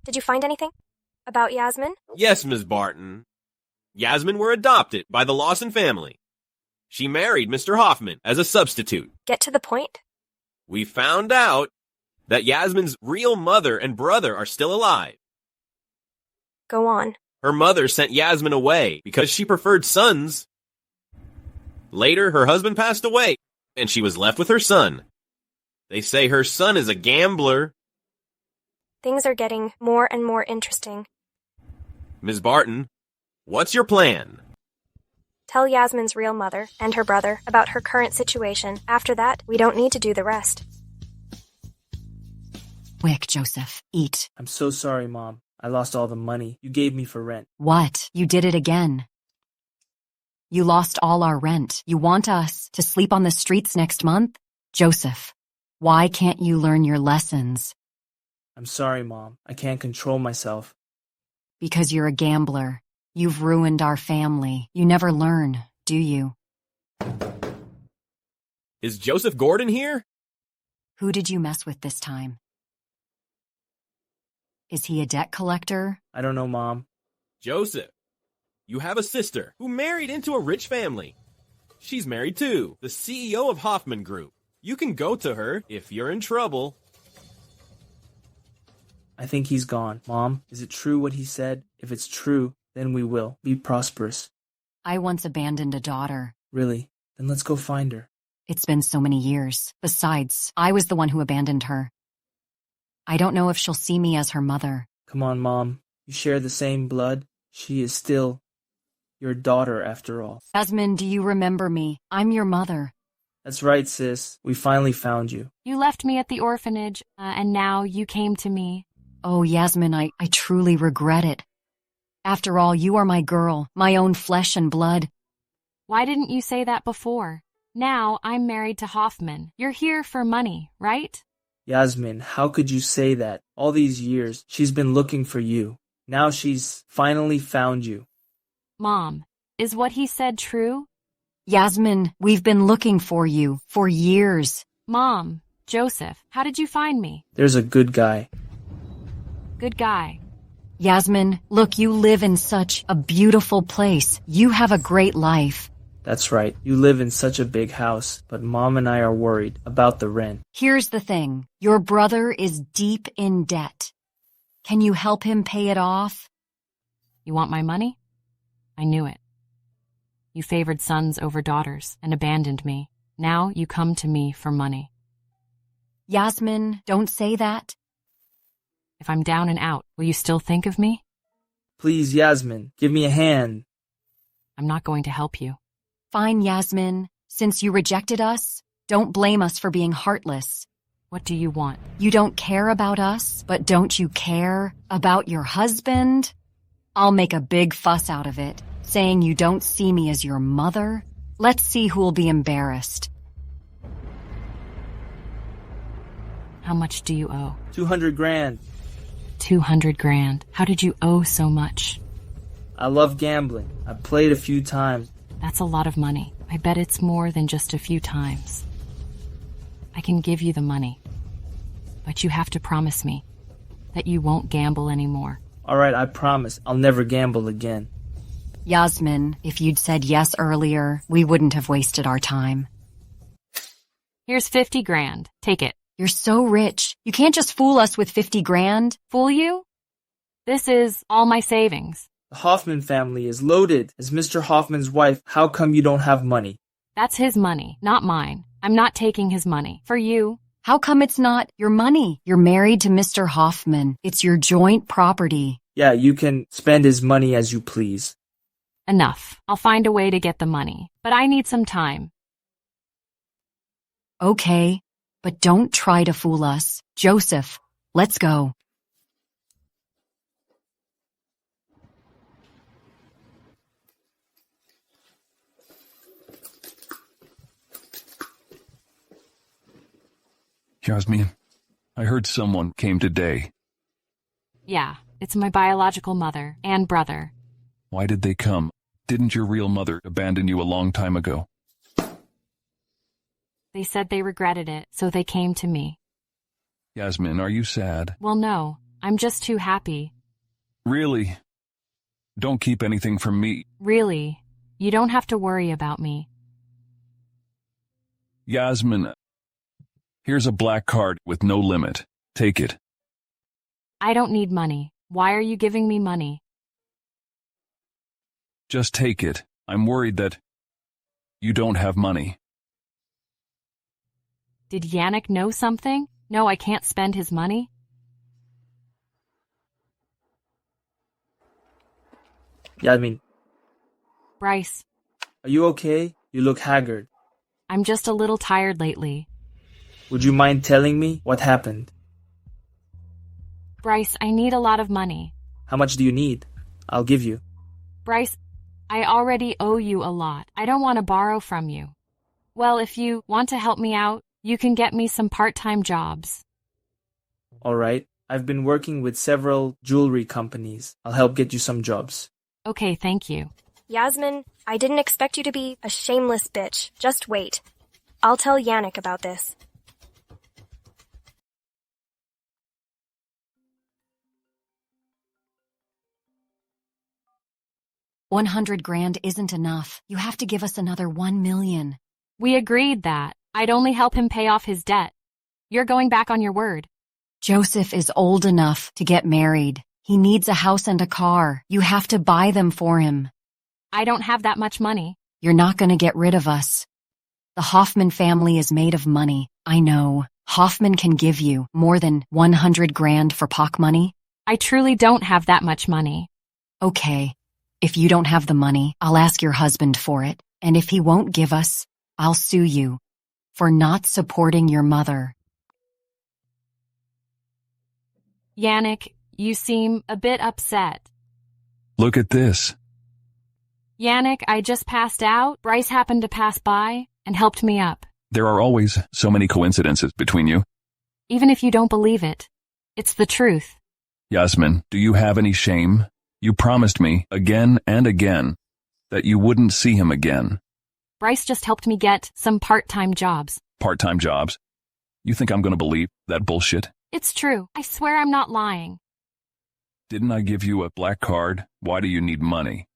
S9: Did you find anything? About Yasmin?
S5: Yes, Ms. Barton. Yasmin were adopted by the Lawson family. She married Mr. Hoffman as a substitute.
S9: Get to the point.
S5: We found out that Yasmin's real mother and brother are still alive.
S9: Go on.
S5: Her mother sent Yasmin away because she preferred sons. Later, her husband passed away, and she was left with her son. They say her son is a gambler.
S9: Things are getting more and more interesting.
S5: Ms. Barton, what's your plan?
S9: Tell Yasmin's real mother and her brother about her current situation. After that, we don't need to do the rest.
S13: Quick, Joseph. Eat.
S12: I'm so sorry, Mom. I lost all the money you gave me for rent.
S13: What? You did it again. You lost all our rent. You want us to sleep on the streets next month? Joseph, why can't you learn your lessons?
S12: I'm sorry, Mom. I can't control myself.
S13: Because you're a gambler. You've ruined our family. You never learn, do you?
S5: Is Joseph Gordon here?
S13: Who did you mess with this time? Is he a debt collector?
S12: I don't know, Mom.
S5: Joseph, you have a sister who married into a rich family. She's married too, the CEO of Hoffman Group. You can go to her if you're in trouble.
S12: I think he's gone. Mom, is it true what he said? If it's true, then we will be prosperous.
S13: I once abandoned a daughter.
S12: Really? Then let's go find her.
S13: It's been so many years. Besides, I was the one who abandoned her. I don't know if she'll see me as her mother.
S12: Come on, Mom. You share the same blood. She is still your daughter, after all.
S13: Yasmin, do you remember me? I'm your mother.
S12: That's right, sis. We finally found you.
S3: You left me at the orphanage, and now you came to me.
S13: Oh, Yasmin, I truly regret it. After all, you are my girl, my own flesh and blood.
S3: Why didn't you say that before? Now I'm married to Hoffman. You're here for money, right?
S12: Yasmin, how could you say that? All these years, she's been looking for you. Now she's finally found you.
S3: Mom, is what he said true?
S13: Yasmin, we've been looking for you for years.
S3: Mom, Joseph, how did you find me?
S12: There's a good guy.
S3: Good guy.
S13: Yasmin, look, you live in such a beautiful place. You have a great life.
S12: That's right. You live in such a big house, but Mom and I are worried about the rent.
S13: Here's the thing. Your brother is deep in debt. Can you help him pay it off?
S3: You want my money? I knew it. You favored sons over daughters and abandoned me. Now you come to me for money.
S13: Yasmin, don't say that.
S3: If I'm down and out, will you still think of me?
S12: Please, Yasmin, give me a hand.
S3: I'm not going to help you.
S13: Fine, Yasmin. Since you rejected us, don't blame us for being heartless.
S3: What do you want?
S13: You don't care about us, but don't you care about your husband? I'll make a big fuss out of it, saying you don't see me as your mother, Let's see who'll be embarrassed.
S3: How much do you owe?
S12: 200 grand.
S3: 200 grand. How did you owe so much?
S12: I love gambling. I played a few times.
S3: That's a lot of money. I bet it's more than just a few times. I can give you the money, but you have to promise me that you won't gamble anymore.
S12: All right, I promise. I'll never gamble again.
S13: Yasmin, if you'd said yes earlier, we wouldn't have wasted our time.
S3: Here's 50 grand. Take it.
S13: You're so rich. You can't just fool us with 50 grand.
S3: Fool you? This is all my savings.
S12: The Hoffman family is loaded. As Mr. Hoffman's wife, how come you don't have money?
S3: That's his money, not mine. I'm not taking his money. For you.
S13: How come it's not your money? You're married to Mr. Hoffman. It's your joint property.
S12: Yeah, you can spend his money as you please.
S3: Enough. I'll find a way to get the money, but I need some time.
S13: Okay, but don't try to fool us. Joseph, let's go.
S6: Yasmin, I heard someone came today.
S3: Yeah, it's my biological mother and brother.
S6: Why did they come? Didn't your real mother abandon you a long time ago?
S3: They said they regretted it, so they came to me.
S6: Yasmin, are you sad?
S3: Well, no, I'm just too happy.
S6: Really? Don't keep anything from me.
S3: Really, you don't have to worry about me.
S6: Yasmin, here's a black card with no limit. Take it.
S3: I don't need money. Why are you giving me money?
S6: Just take it. I'm worried that you don't have money.
S3: Did Yanik know something? No, I can't spend his money?
S12: Yasmin.
S3: Bryce.
S12: Are you okay? You look haggard.
S3: I'm just a little tired lately.
S12: Would you mind telling me what happened?
S3: Bryce, I need a lot of money.
S12: How much do you need? I'll give you.
S3: Bryce, I already owe you a lot. I don't want to borrow from you. Well, if you want to help me out, you can get me some part-time jobs.
S12: All right. I've been working with several jewelry companies. I'll help get you some jobs.
S3: Okay, thank you.
S9: Yasmin, I didn't expect you to be a shameless bitch. Just wait. I'll tell Yanik about this.
S13: $100 grand isn't enough. You have to give us another 1 million.
S3: We agreed that I'd only help him pay off his debt. You're going back on your word.
S13: Joseph is old enough to get married. He needs a house and a car. You have to buy them for him.
S3: I don't have that much money.
S13: You're not going to get rid of us. The Hoffman family is made of money. I know. Hoffman can give you more than 100 grand for pock money.
S3: I truly don't have that much money.
S13: Okay. If you don't have the money, I'll ask your husband for it. And if he won't give us, I'll sue you for not supporting your mother.
S3: Yanik, you seem a bit upset.
S6: Look at this.
S3: Yanik, I just passed out. Bryce happened to pass by and helped me up.
S6: There are always so many coincidences between you.
S3: Even if you don't believe it, it's the truth.
S6: Yasmin, do you have any shame? You promised me again and again that you wouldn't see him again.
S3: Bryce just helped me get some part-time jobs.
S6: Part-time jobs? You think I'm going to believe that bullshit?
S3: It's true. I swear I'm not lying.
S6: Didn't I give you a black card? Why do you need money?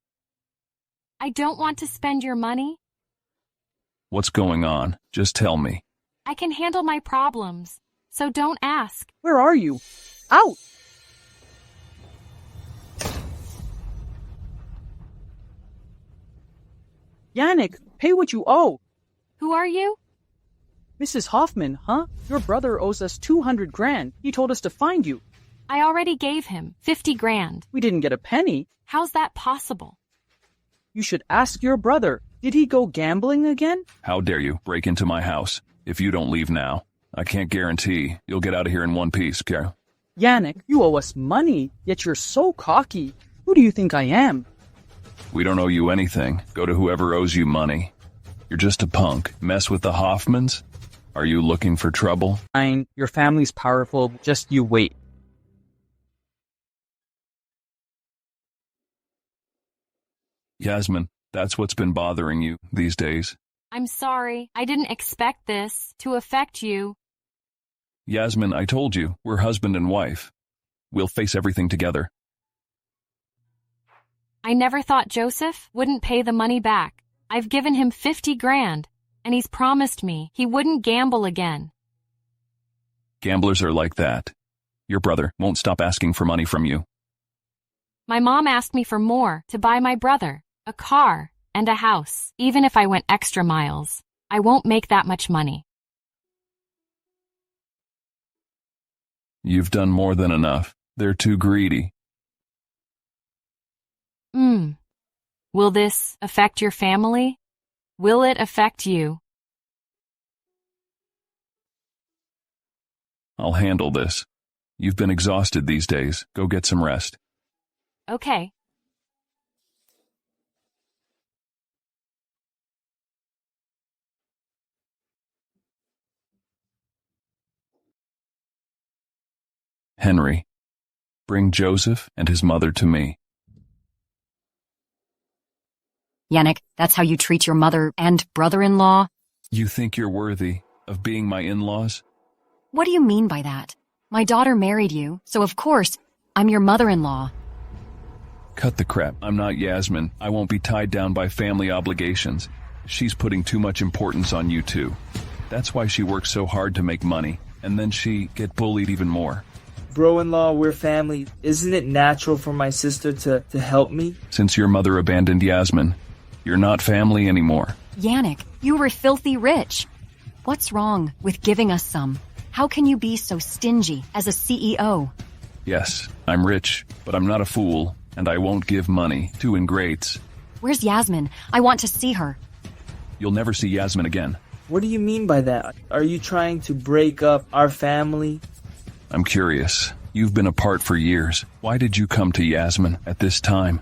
S3: I don't want to spend your money.
S6: What's going on? Just tell me.
S3: I can handle my problems, so don't ask.
S14: Where are you? Out! Yanik, pay what you owe.
S3: Who are you?
S14: Mrs. Hoffman, huh? Your brother owes us 200 grand. He told us to find you.
S3: I already gave him 50 grand.
S14: We didn't get a penny.
S3: How's that possible?
S14: You should ask your brother. Did he go gambling again?
S6: How dare you break into my house if you don't leave now? I can't guarantee you'll get out of here in one piece, Carol.
S14: Yanik, you owe us money, yet you're so cocky. Who do you think I am?
S6: We don't owe you anything. Go to whoever owes you money. You're just a punk. Mess with the Hoffmans? Are you looking for trouble?
S14: Fine, your family's powerful, just you wait.
S6: Yasmin, that's what's been bothering you these days.
S3: I'm sorry. I didn't expect this to affect you.
S6: Yasmin, I told you, we're husband and wife. We'll face everything together.
S3: I never thought Joseph wouldn't pay the money back. I've given him 50 grand, and he's promised me he wouldn't gamble again.
S6: Gamblers are like that. Your brother won't stop asking for money from you.
S3: My mom asked me for more to buy my brother a car and a house. Even if I went extra miles, I won't make that much money.
S6: You've done more than enough. They're too greedy.
S3: Will this affect your family? Will it affect you?
S6: I'll handle this. You've been exhausted these days. Go get some rest.
S3: Okay.
S6: Henry, bring Joseph and his mother to me.
S13: Yanik, that's how you treat your mother and brother-in-law?
S6: You think you're worthy of being my in-laws?
S13: What do you mean by that? My daughter married you, so of course, I'm your mother-in-law.
S6: Cut the crap. I'm not Yasmin. I won't be tied down by family obligations. She's putting too much importance on you too. That's why she works so hard to make money, and then she get bullied even more.
S12: Bro-in-law, we're family. Isn't it natural for my sister to help me?
S6: Since your mother abandoned Yasmin, you're not family anymore.
S13: Yanik, you were filthy rich. What's wrong with giving us some? How can you be so stingy as a CEO?
S6: Yes, I'm rich, but I'm not a fool, and I won't give money to ingrates.
S13: Where's Yasmin? I want to see her.
S6: You'll never see Yasmin again.
S12: What do you mean by that? Are you trying to break up our family?
S6: I'm curious. You've been apart for years. Why did you come to Yasmin at this time?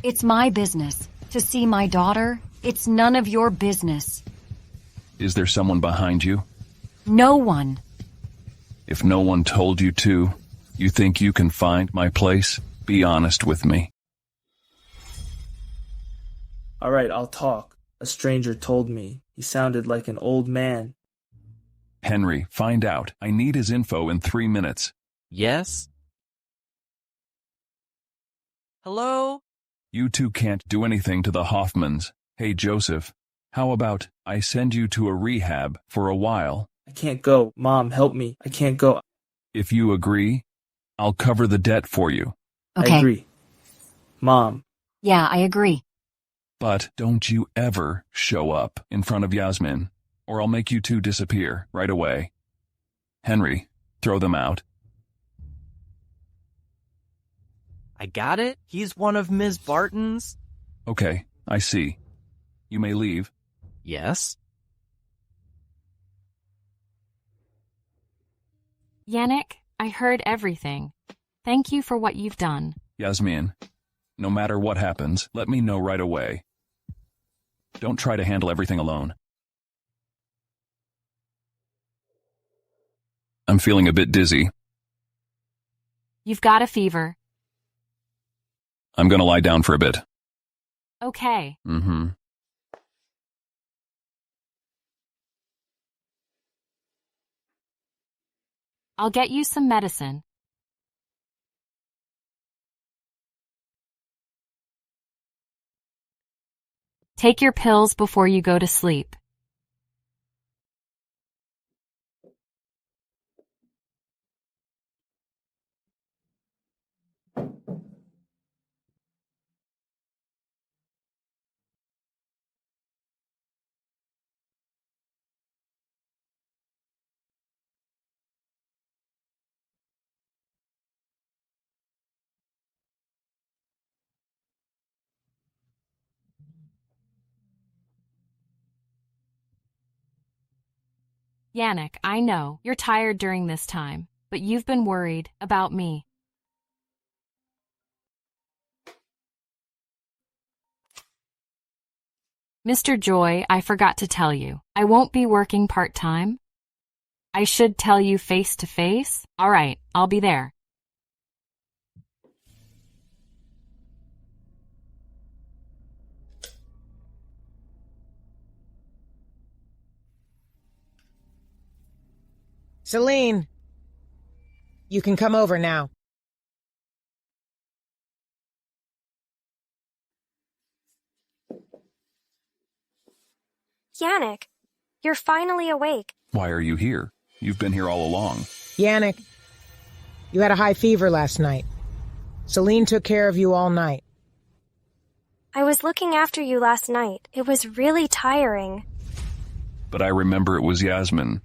S13: It's my business. To see my daughter, it's none of your business.
S6: Is there someone behind you?
S13: No one.
S6: If no one told you to, you think you can find my place? Be honest with me.
S12: All right, I'll talk. A stranger told me. He sounded like an old man.
S6: Henry, find out. I need his info in 3 minutes.
S15: Yes? Hello?
S6: You two can't do anything to the Hoffmans. Hey, Joseph, how about I send you to a rehab for a while?
S12: I can't go. Mom, help me. I can't go.
S6: If you agree, I'll cover the debt for you.
S13: Okay.
S12: I agree. Mom.
S13: Yeah, I agree.
S6: But don't you ever show up in front of Yasmin, or I'll make you two disappear right away. Henry, throw them out.
S15: I got it. He's one of Ms. Barton's.
S6: Okay, I see. You may leave.
S15: Yes?
S3: Yanik, I heard everything. Thank you for what you've done.
S6: Yasmin, no matter what happens, let me know right away. Don't try to handle everything alone. I'm feeling a bit dizzy.
S3: You've got a fever.
S6: I'm gonna lie down for a bit.
S3: Okay. I'll get you some medicine. Take your pills before you go to sleep. Yanik, I know you're tired during this time, but you've been worried about me. Mr. Joy, I forgot to tell you. I won't be working part-time. I should tell you face to face. All right, I'll be there.
S2: Seline, you can come over now.
S9: Yanik, you're finally awake.
S6: Why are you here? You've been here all along.
S2: Yanik, you had a high fever last night. Seline took care of you all night.
S9: I was looking after you last night. It was really tiring.
S6: But I remember it was Yasmin.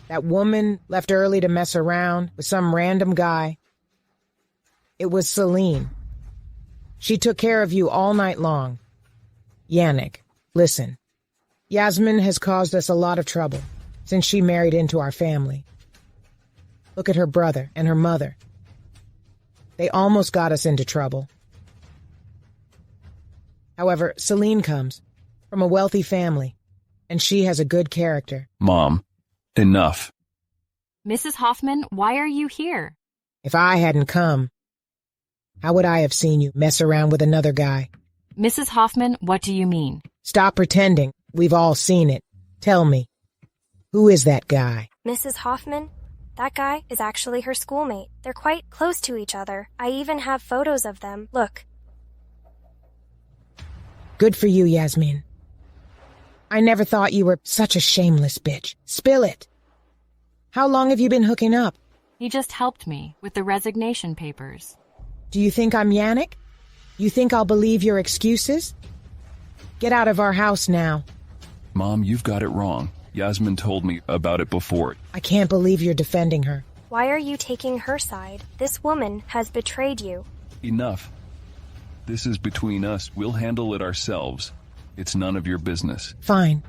S2: That woman left early to mess around with some random guy. It was Seline. She took care of you all night long. Yanik, listen. Yasmin has caused us a lot of trouble since she married into our family. Look at her brother and her mother. They almost got us into trouble. However, Seline comes from a wealthy family, and she has a good character.
S6: Mom, enough.
S3: Mrs. Hoffman, why are you here?
S2: If I hadn't come, how would I have seen you mess around with another guy?
S3: Mrs. Hoffman, what do you mean?
S2: Stop pretending. We've all seen it. Tell me, who is that guy?
S9: Mrs. Hoffman? That guy is actually her schoolmate. They're quite close to each other. I even have photos of them. Look.
S2: Good for you, Yasmin. I never thought you were such a shameless bitch. Spill it. How long have you been hooking up?
S3: He just helped me with the resignation papers.
S2: Do you think I'm Yanik? You think I'll believe your excuses? Get out of our house now.
S6: Mom, you've got it wrong. Yasmin told me about it before.
S2: I can't believe you're defending her.
S9: Why are you taking her side? This woman has betrayed you.
S6: Enough. This is between us. We'll handle it ourselves. It's none of your business.
S2: Fine.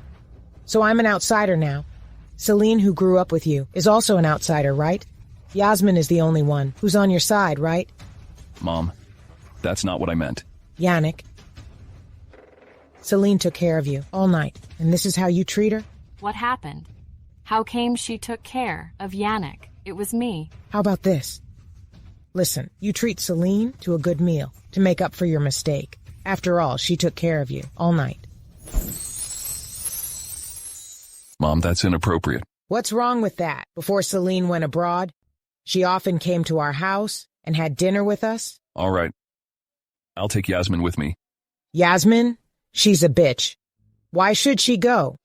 S2: So I'm an outsider now. Seline, who grew up with you, is also an outsider, right? Yasmin is the only one who's on your side, right?
S6: Mom, that's not what I meant.
S2: Yanik. Seline took care of you all night, and this is how you treat her?
S3: What happened? How came she took care of Yanik? It was me.
S2: How about this? Listen, you treat Seline to a good meal to make up for your mistake. After all, she took care of you all night.
S6: Mom, that's inappropriate.
S2: What's wrong with that? Before Seline went abroad, she often came to our house and had dinner with us.
S6: All right. I'll take Yasmin with me.
S2: Yasmin? She's a bitch. Why should she go?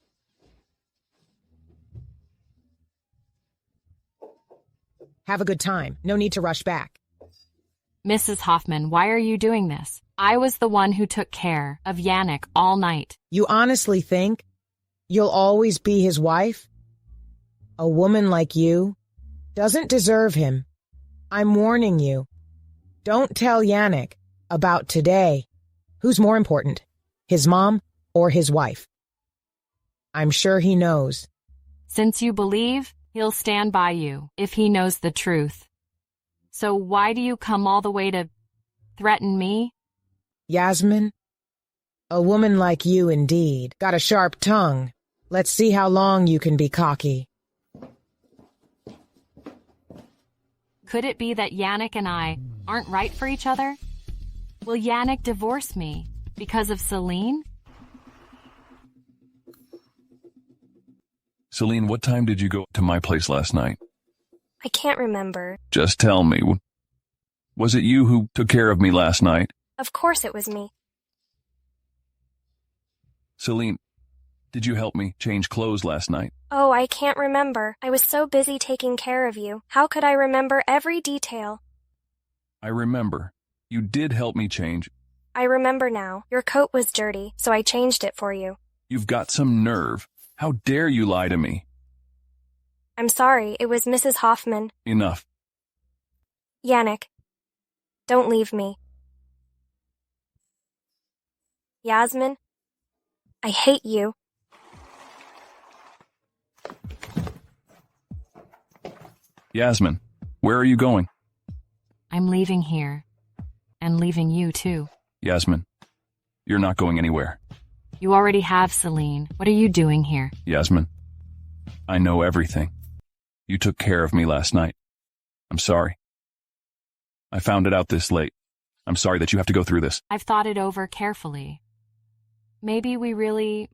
S2: Have a good time. No need to rush back.
S3: Mrs. Hoffman, why are you doing this? I was the one who took care of Yanik all night.
S2: You honestly think you'll always be his wife? A woman like you doesn't deserve him. I'm warning you. Don't tell Yanik about today. Who's more important, his mom or his wife? I'm sure he knows.
S3: Since you believe, he'll stand by you if he knows the truth. So why do you come all the way to threaten me?
S2: Yasmin, a woman like you indeed. Got a sharp tongue. Let's see how long you can be cocky.
S3: Could it be that Yanik and I aren't right for each other? Will Yanik divorce me because of Seline?
S6: Seline, what time did you go to my place last night?
S9: I can't remember.
S6: Just tell me. Was it you who took care of me last night?
S9: Of course it was me.
S6: Seline, did you help me change clothes last night?
S9: Oh, I can't remember. I was so busy taking care of you. How could I remember every detail?
S6: I remember. You did help me change.
S9: I remember now. Your coat was dirty, so I changed it for you.
S6: You've got some nerve. How dare you lie to me?
S9: I'm sorry, it was Mrs. Hoffman.
S6: Enough.
S9: Yanik, don't leave me. Yasmin, I hate you.
S6: Yasmin, where are you going?
S3: I'm leaving here. And leaving you, too.
S6: Yasmin, you're not going anywhere.
S3: You already have Seline. What are you doing here?
S6: Yasmin, I know everything. You took care of me last night. I'm sorry. I found it out this late. I'm sorry that you have to go through this.
S3: I've thought it over carefully. Maybe we really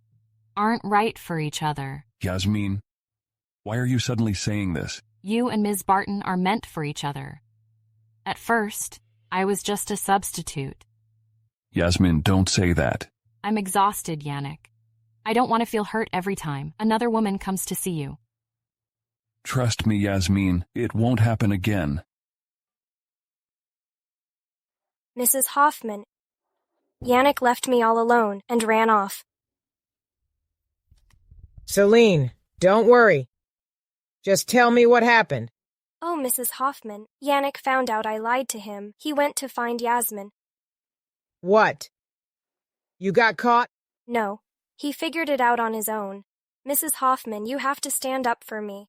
S3: aren't right for each other.
S6: Yasmin, why are you suddenly saying this?
S3: You and Ms. Barton are meant for each other. At first, I was just a substitute.
S6: Yasmin, don't say that.
S3: I'm exhausted, Yanik. I don't want to feel hurt every time another woman comes to see you.
S6: Trust me, Yasmin, it won't happen again.
S9: Mrs. Hoffman. Yanik left me all alone and ran off.
S2: Seline, don't worry. Just tell me what happened.
S9: Oh, Mrs. Hoffman, Yanik found out I lied to him. He went to find Yasmin.
S2: What? You got caught?
S9: No, he figured it out on his own. Mrs. Hoffman, you have to stand up for me.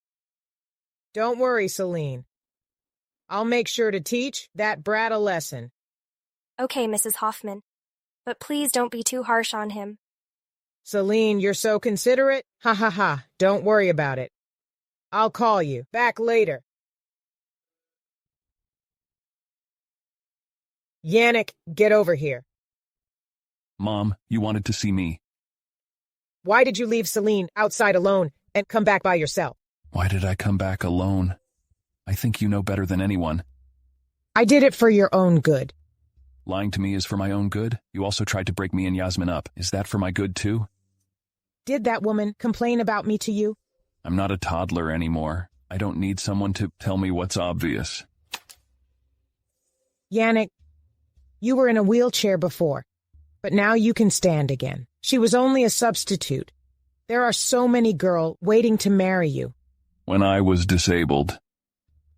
S2: Don't worry, Seline. I'll make sure to teach that brat a lesson.
S9: Okay, Mrs. Hoffman. But please don't be too harsh on him.
S2: Seline, you're so considerate. Ha ha ha. Don't worry about it. I'll call you back later. Yanik, get over here.
S6: Mom, you wanted to see me.
S2: Why did you leave Seline outside alone and come back by yourself?
S6: Why did I come back alone? I think you know better than anyone.
S2: I did it for your own good.
S6: Lying to me is for my own good? You also tried to break me and Yasmin up. Is that for my good too?
S2: Did that woman complain about me to you?
S6: I'm not a toddler anymore. I don't need someone to tell me what's obvious.
S2: Yanik, you were in a wheelchair before, but now you can stand again. She was only a substitute. There are so many girls waiting to marry you.
S6: When I was disabled,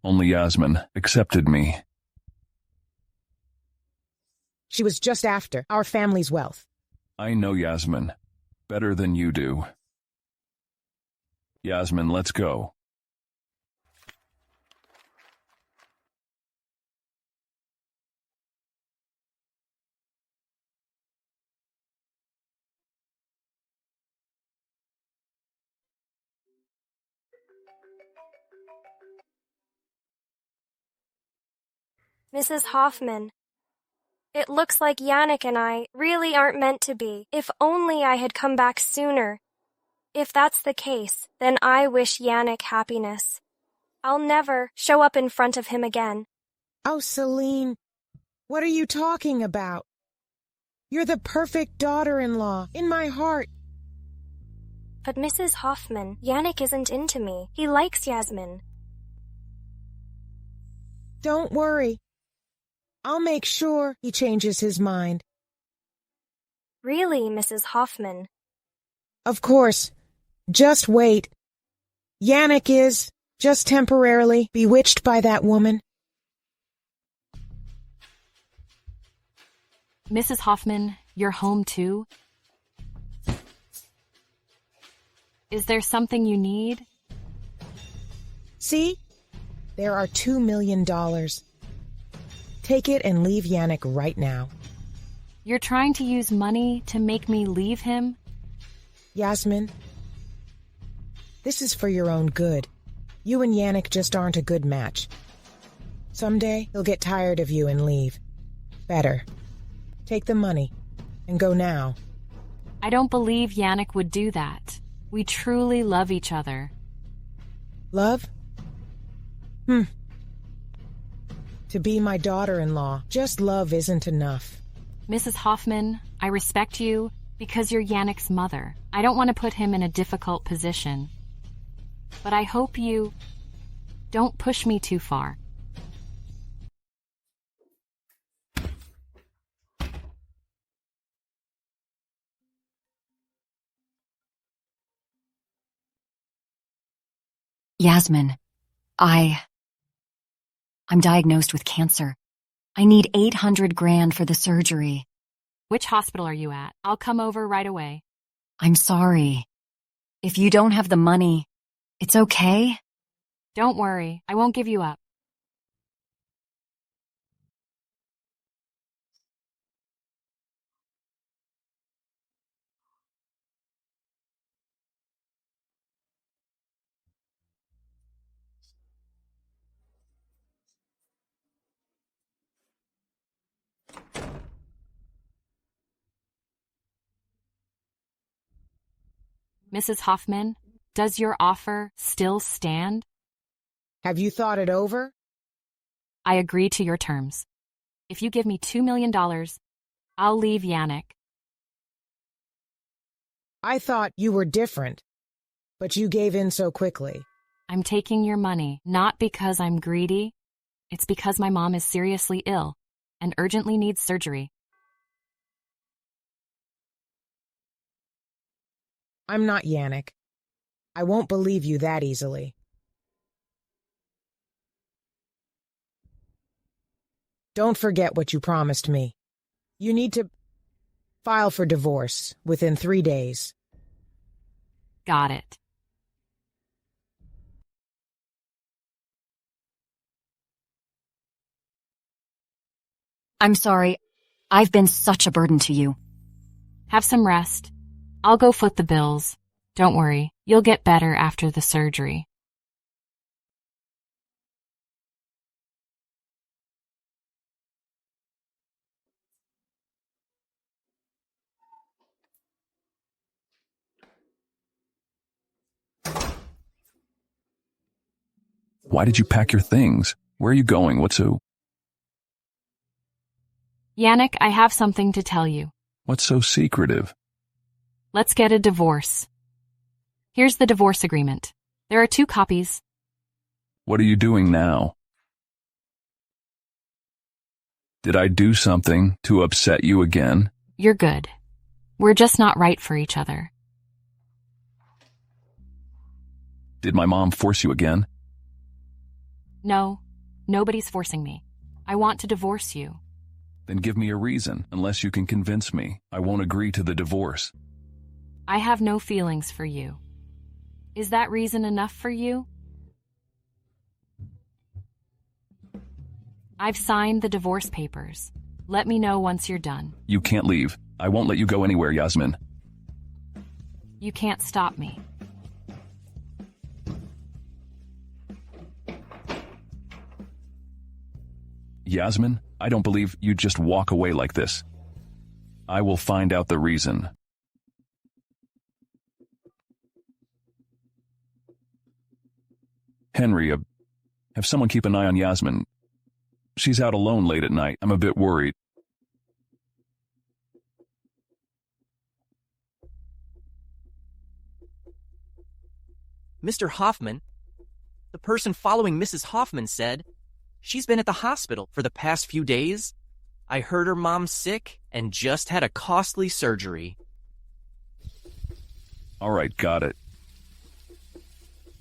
S6: only Yasmin accepted me.
S2: She was just after our family's wealth.
S6: I know Yasmin better than you do. Yasmin, let's go.
S9: Mrs. Hoffman. It looks like Yanik and I really aren't meant to be. If only I had come back sooner. If that's the case, then I wish Yanik happiness. I'll never show up in front of him again.
S2: Oh, Seline, what are you talking about? You're the perfect daughter-in-law in my heart.
S9: But Mrs. Hoffman, Yanik isn't into me. He likes Yasmin.
S2: Don't worry. I'll make sure he changes his mind.
S9: Really, Mrs. Hoffman?
S2: Of course. Just wait. Yanik is just temporarily bewitched by that woman.
S3: Mrs. Hoffman, you're home too? Is there something you need?
S2: See? There are $2 million. Take it and leave Yanik right now.
S3: You're trying to use money to make me leave him?
S2: Yasmin, this is for your own good. You and Yanik just aren't a good match. Someday, he'll get tired of you and leave. Better. Take the money and go now.
S3: I don't believe Yanik would do that. We truly love each other.
S2: Love? To be my daughter-in-law, just love isn't enough.
S3: Mrs. Hoffman, I respect you because you're Yanik's mother. I don't want to put him in a difficult position. But I hope you don't push me too far.
S13: Yasmin, I'm diagnosed with cancer. I need 800 grand for the surgery.
S3: Which hospital are you at? I'll come over right away.
S13: I'm sorry. If you don't have the money, it's okay.
S3: Don't worry, I won't give you up. Mrs. Hoffman, does your offer still stand?
S2: Have you thought it over?
S3: I agree to your terms. If you give me $2 million, I'll leave Yanik.
S2: I thought you were different, but you gave in so quickly.
S3: I'm taking your money, not because I'm greedy. It's because my mom is seriously ill and urgently needs surgery.
S2: I'm not Yanik. I won't believe you that easily. Don't forget what you promised me. You need to file for divorce within 3 days.
S3: Got it.
S13: I'm sorry. I've been such a burden to you.
S3: Have some rest. I'll go foot the bills. Don't worry, you'll get better after the surgery.
S6: Why did you pack your things? Where are you going? What's so...
S3: Yanik, I have something to tell you.
S6: What's so secretive?
S3: Let's get a divorce. Here's the divorce agreement. There are 2 copies.
S6: What are you doing now? Did I do something to upset you again?
S3: You're good. We're just not right for each other.
S6: Did my mom force you again?
S3: No, nobody's forcing me. I want to divorce you.
S6: Then give me a reason. Unless you can convince me, I won't agree to the divorce.
S3: I have no feelings for you. Is that reason enough for you? I've signed the divorce papers. Let me know once you're done.
S6: You can't leave. I won't let you go anywhere, Yasmin.
S3: You can't stop me.
S6: Yasmin, I don't believe you'd just walk away like this. I will find out the reason. Henry, have someone keep an eye on Yasmin. She's out alone late at night. I'm a bit worried.
S7: Mr. Hoffman, the person following Mrs. Hoffman said she's been at the hospital for the past few days. I heard her mom's sick and just had a costly surgery.
S6: All right, got it.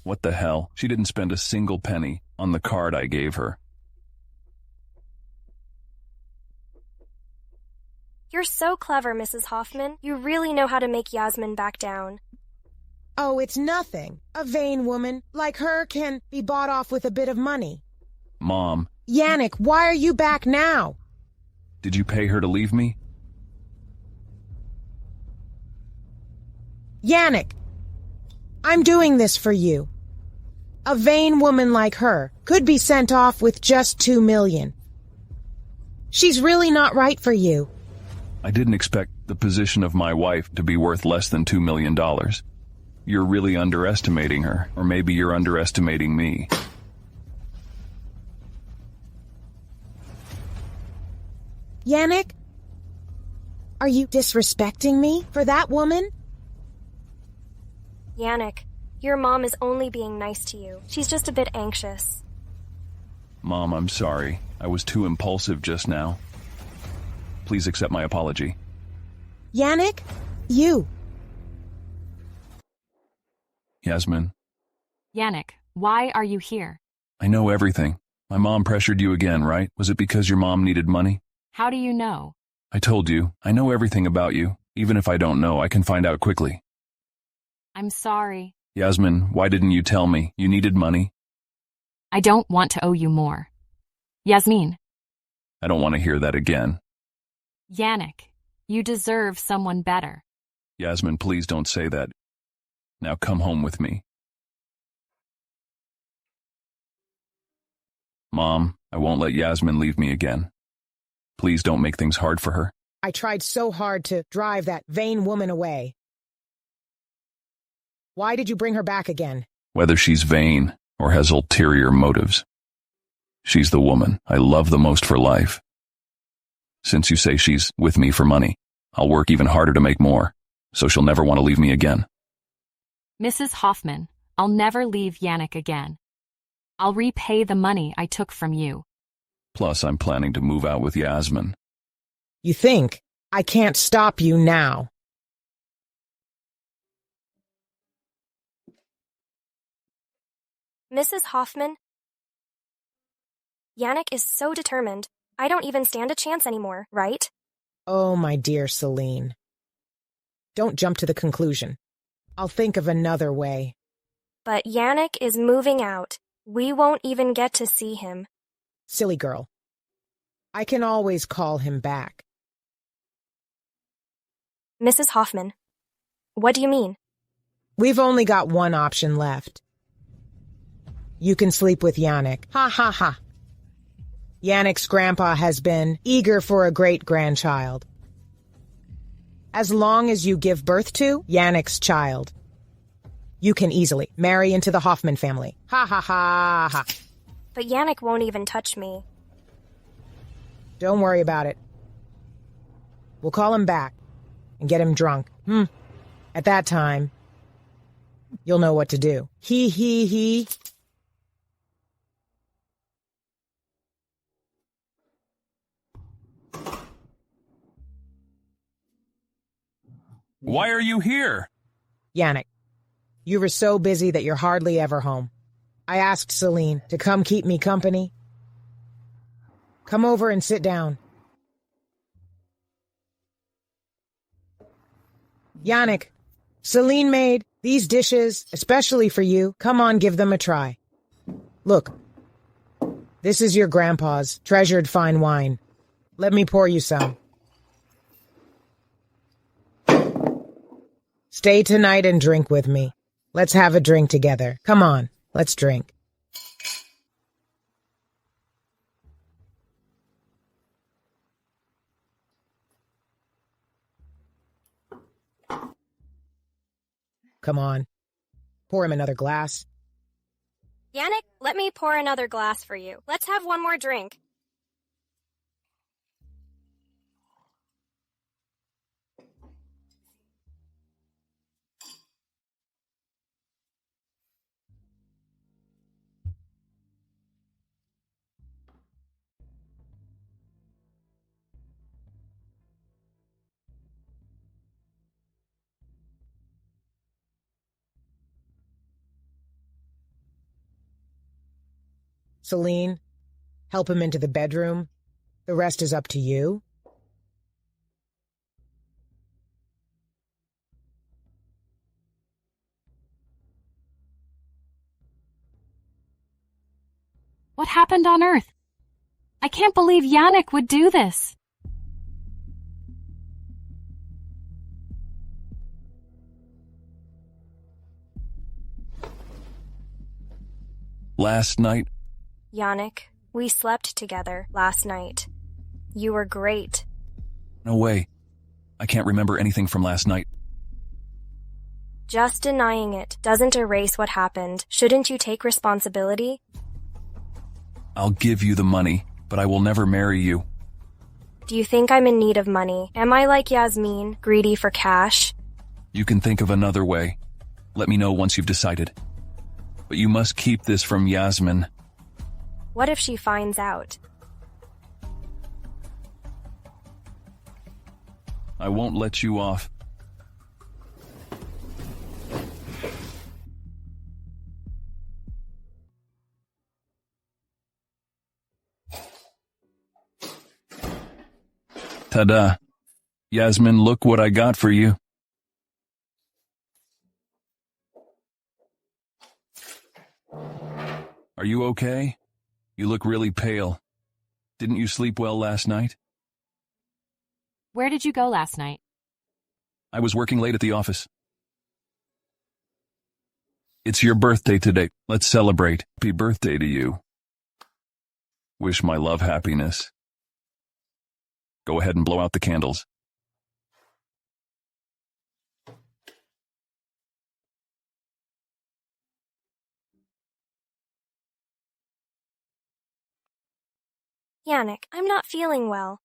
S6: What the hell? She didn't spend a single penny on the card I gave her.
S9: You're so clever, Mrs. Hoffman. You really know how to make Yasmin back down.
S2: Oh, it's nothing. A vain woman like her can be bought off with a bit of money.
S6: Mom.
S2: Yanik, why are you back now?
S6: Did you pay her to leave me?
S2: Yanik, I'm doing this for you. A vain woman like her could be sent off with just $2 million. She's really not right for you.
S6: I didn't expect the position of my wife to be worth less than $2 million. You're really underestimating her, or maybe you're underestimating me.
S2: Yanik, are you disrespecting me for that woman?
S9: Yanik, your mom is only being nice to you. She's just a bit anxious.
S6: Mom, I'm sorry. I was too impulsive just now. Please accept my apology.
S2: Yanik, you.
S6: Yasmin.
S3: Yanik, why are you here?
S6: I know everything. My mom pressured you again, right? Was it because your mom needed money?
S3: How do you know?
S6: I told you. I know everything about you. Even if I don't know, I can find out quickly.
S3: I'm sorry.
S6: Yasmin, why didn't you tell me? You needed money?
S3: I don't want to owe you more. Yasmin.
S6: I don't want to hear that again.
S3: Yanik, you deserve someone better.
S6: Yasmin, please don't say that. Now come home with me. Mom, I won't let Yasmin leave me again. Please don't make things hard for her.
S2: I tried so hard to drive that vain woman away. Why did you bring her back again?
S6: Whether she's vain or has ulterior motives, she's the woman I love the most for life. Since you say she's with me for money, I'll work even harder to make more, so she'll never want to leave me again.
S3: Mrs. Hoffman, I'll never leave Yanik again. I'll repay the money I took from you.
S6: Plus, I'm planning to move out with Yasmin.
S2: You think I can't stop you now?
S9: Mrs. Hoffman? Yanik is so determined. I don't even stand a chance anymore, right?
S2: Oh, my dear Seline. Don't jump to the conclusion. I'll think of another way.
S9: But Yanik is moving out. We won't even get to see him.
S2: Silly girl. I can always call him back.
S9: Mrs. Hoffman, what do you mean?
S2: We've only got one option left. You can sleep with Yanik. Ha ha ha. Yanik's grandpa has been eager for a great-grandchild. As long as you give birth to Yanik's child, you can easily marry into the Hoffman family. Ha ha ha ha.
S9: But Yanik won't even touch me.
S2: Don't worry about it. We'll call him back and get him drunk. At that time, you'll know what to do. He.
S6: Why are you here?
S2: Yanik, you were so busy that you're hardly ever home. I asked Seline to come keep me company. Come over and sit down. Yanik, Seline made these dishes especially for you. Come on, give them a try. Look, this is your grandpa's treasured fine wine. Let me pour you some. Stay tonight and drink with me. Let's have a drink together. Come on, let's drink. Come on, pour him another glass.
S9: Yanik, let me pour another glass for you. Let's have one more drink.
S2: Seline, help him into the bedroom. The rest is up to you.
S3: What happened on Earth? I can't believe Yanik would do this.
S6: Last night,
S9: Yanik, we slept together last night. You were great.
S6: no way. I can't remember anything from last night.
S9: Just denying it doesn't erase what happened. Shouldn't you take responsibility?
S6: I'll give you the money, but I will never marry you.
S9: Do you think I'm in need of money? Am I like Yasmin, greedy for cash?
S6: You can think of another way. Let me know once you've decided. But you must keep this from Yasmin.
S9: What if she finds out?
S6: I won't let you off. Ta-da. Yasmin, look what I got for you. Are you okay? You look really pale. Didn't you sleep well last night?
S3: Where did you go last night?
S6: I was working late at the office. It's your birthday today. Let's celebrate. Happy birthday to you. Wish my love happiness. Go ahead and blow out the candles.
S9: Yanik, I'm not feeling well.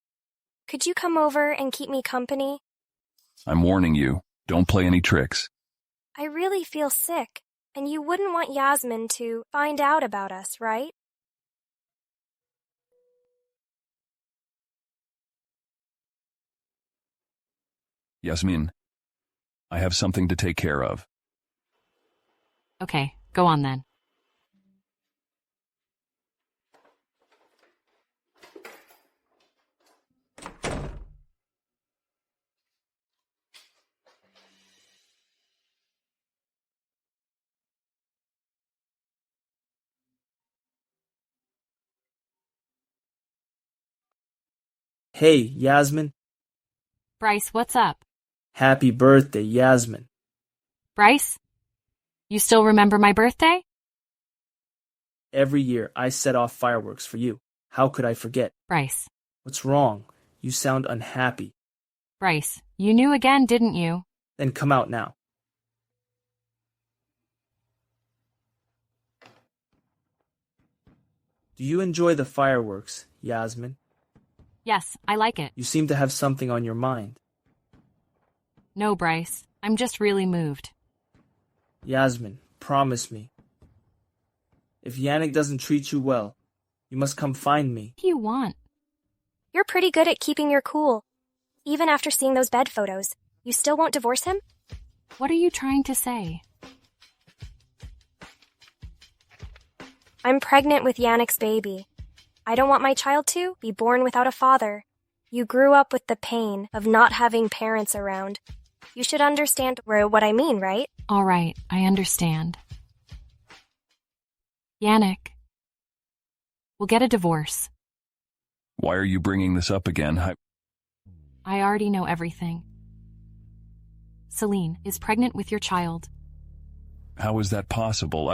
S9: Could you come over and keep me company?
S6: I'm warning you, don't play any tricks.
S9: I really feel sick, and you wouldn't want Yasmin to find out about us, right?
S6: Yasmin, I have something to take care of.
S3: Okay, go on then.
S12: Hey, Yasmin.
S3: Bryce, what's up?
S12: Happy birthday, Yasmin.
S3: Bryce? You still remember my birthday?
S12: Every year I set off fireworks for you. How could I forget?
S3: Bryce.
S12: What's wrong? You sound unhappy.
S3: Bryce, you knew again, didn't you?
S12: Then come out now. Do you enjoy the fireworks, Yasmin?
S3: Yes, I like it.
S12: You seem to have something on your mind.
S3: No, Bryce. I'm just really moved.
S12: Yasmin, promise me. If Yanik doesn't treat you well, you must come find me.
S3: What do you want?
S9: You're pretty good at keeping your cool. Even after seeing those bed photos, you still won't divorce him?
S3: What are you trying to say?
S9: I'm pregnant with Yanik's baby. I don't want my child to be born without a father. You grew up with the pain of not having parents around. You should understand what I mean, right?
S3: All right, I understand. Yanik, we'll get a divorce.
S6: Why are you bringing this up again?
S3: I already know everything. Seline is pregnant with your child.
S6: How is that possible?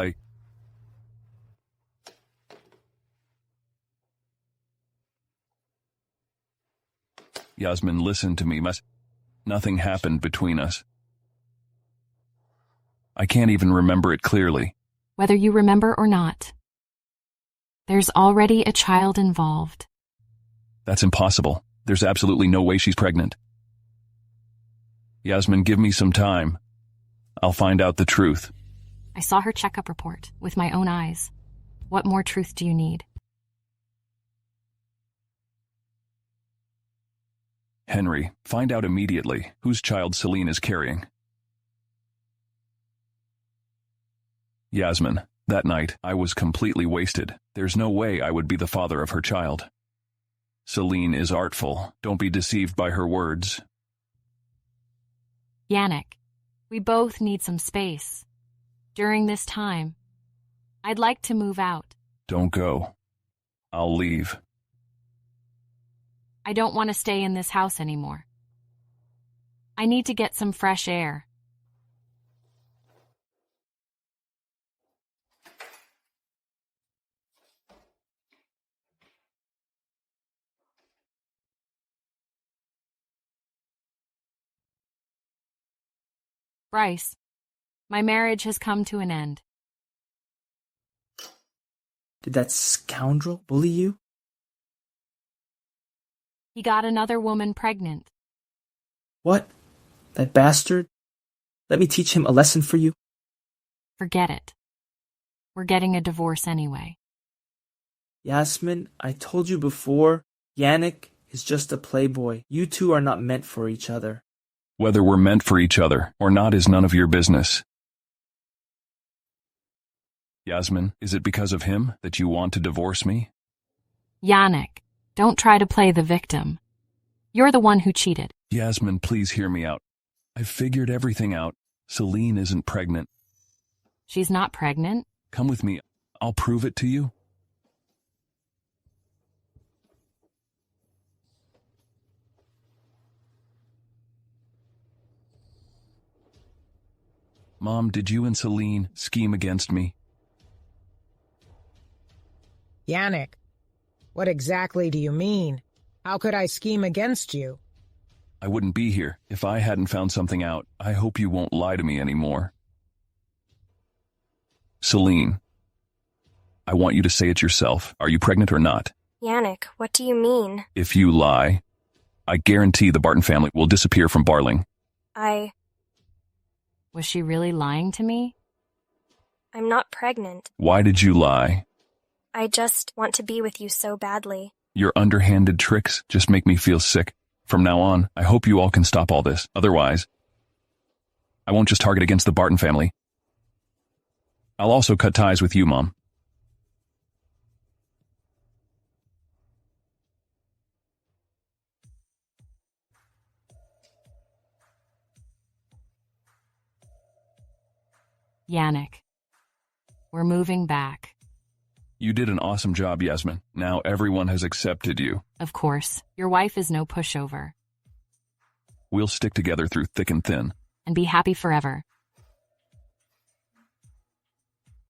S6: Yasmin, listen to me. Nothing happened between us. I can't even remember it clearly.
S3: Whether you remember or not, there's already a child involved.
S6: That's impossible. There's absolutely no way she's pregnant. Yasmin, give me some time. I'll find out the truth.
S3: I saw her checkup report with my own eyes. What more truth do you need?
S6: Henry, find out immediately whose child Seline is carrying. Yasmin, that night, I was completely wasted. There's no way I would be the father of her child. Seline is artful. Don't be deceived by her words.
S3: Yanik, we both need some space. During this time, I'd like to move out.
S6: Don't go. I'll leave.
S3: I don't want to stay in this house anymore. I need to get some fresh air. Bryce, my marriage has come to an end.
S12: Did that scoundrel bully you?
S3: He got another woman pregnant.
S12: What? That bastard? Let me teach him a lesson for you.
S3: Forget it. We're getting a divorce anyway.
S12: Yasmin, I told you before, Yanik is just a playboy. You two are not meant for each other.
S6: Whether we're meant for each other or not is none of your business. Yasmin, is it because of him that you want to divorce me?
S3: Yanik, don't try to play the victim. You're the one who cheated.
S6: Yasmin, please hear me out. I've figured everything out. Seline isn't pregnant.
S3: She's not pregnant?
S6: Come with me. I'll prove it to you. Mom, did you and Seline scheme against me?
S2: Yanik, what exactly do you mean? How could I scheme against you?
S6: I wouldn't be here if I hadn't found something out. I hope you won't lie to me anymore. Seline, I want you to say it yourself. Are you pregnant or not?
S9: Yanik, what do you mean?
S6: If you lie, I guarantee the Barton family will disappear from Barling.
S3: Was she really lying to me?
S9: I'm not pregnant.
S6: Why did you lie?
S9: I just want to be with you so badly.
S6: Your underhanded tricks just make me feel sick. From now on, I hope you all can stop all this. Otherwise, I won't just target against the Barton family. I'll also cut ties with you, Mom.
S3: Yanik. We're moving back.
S6: You did an awesome job, Yasmin. Now everyone has accepted you.
S3: Of course. Your wife is no pushover.
S6: We'll stick together through thick and thin.
S3: And be happy forever.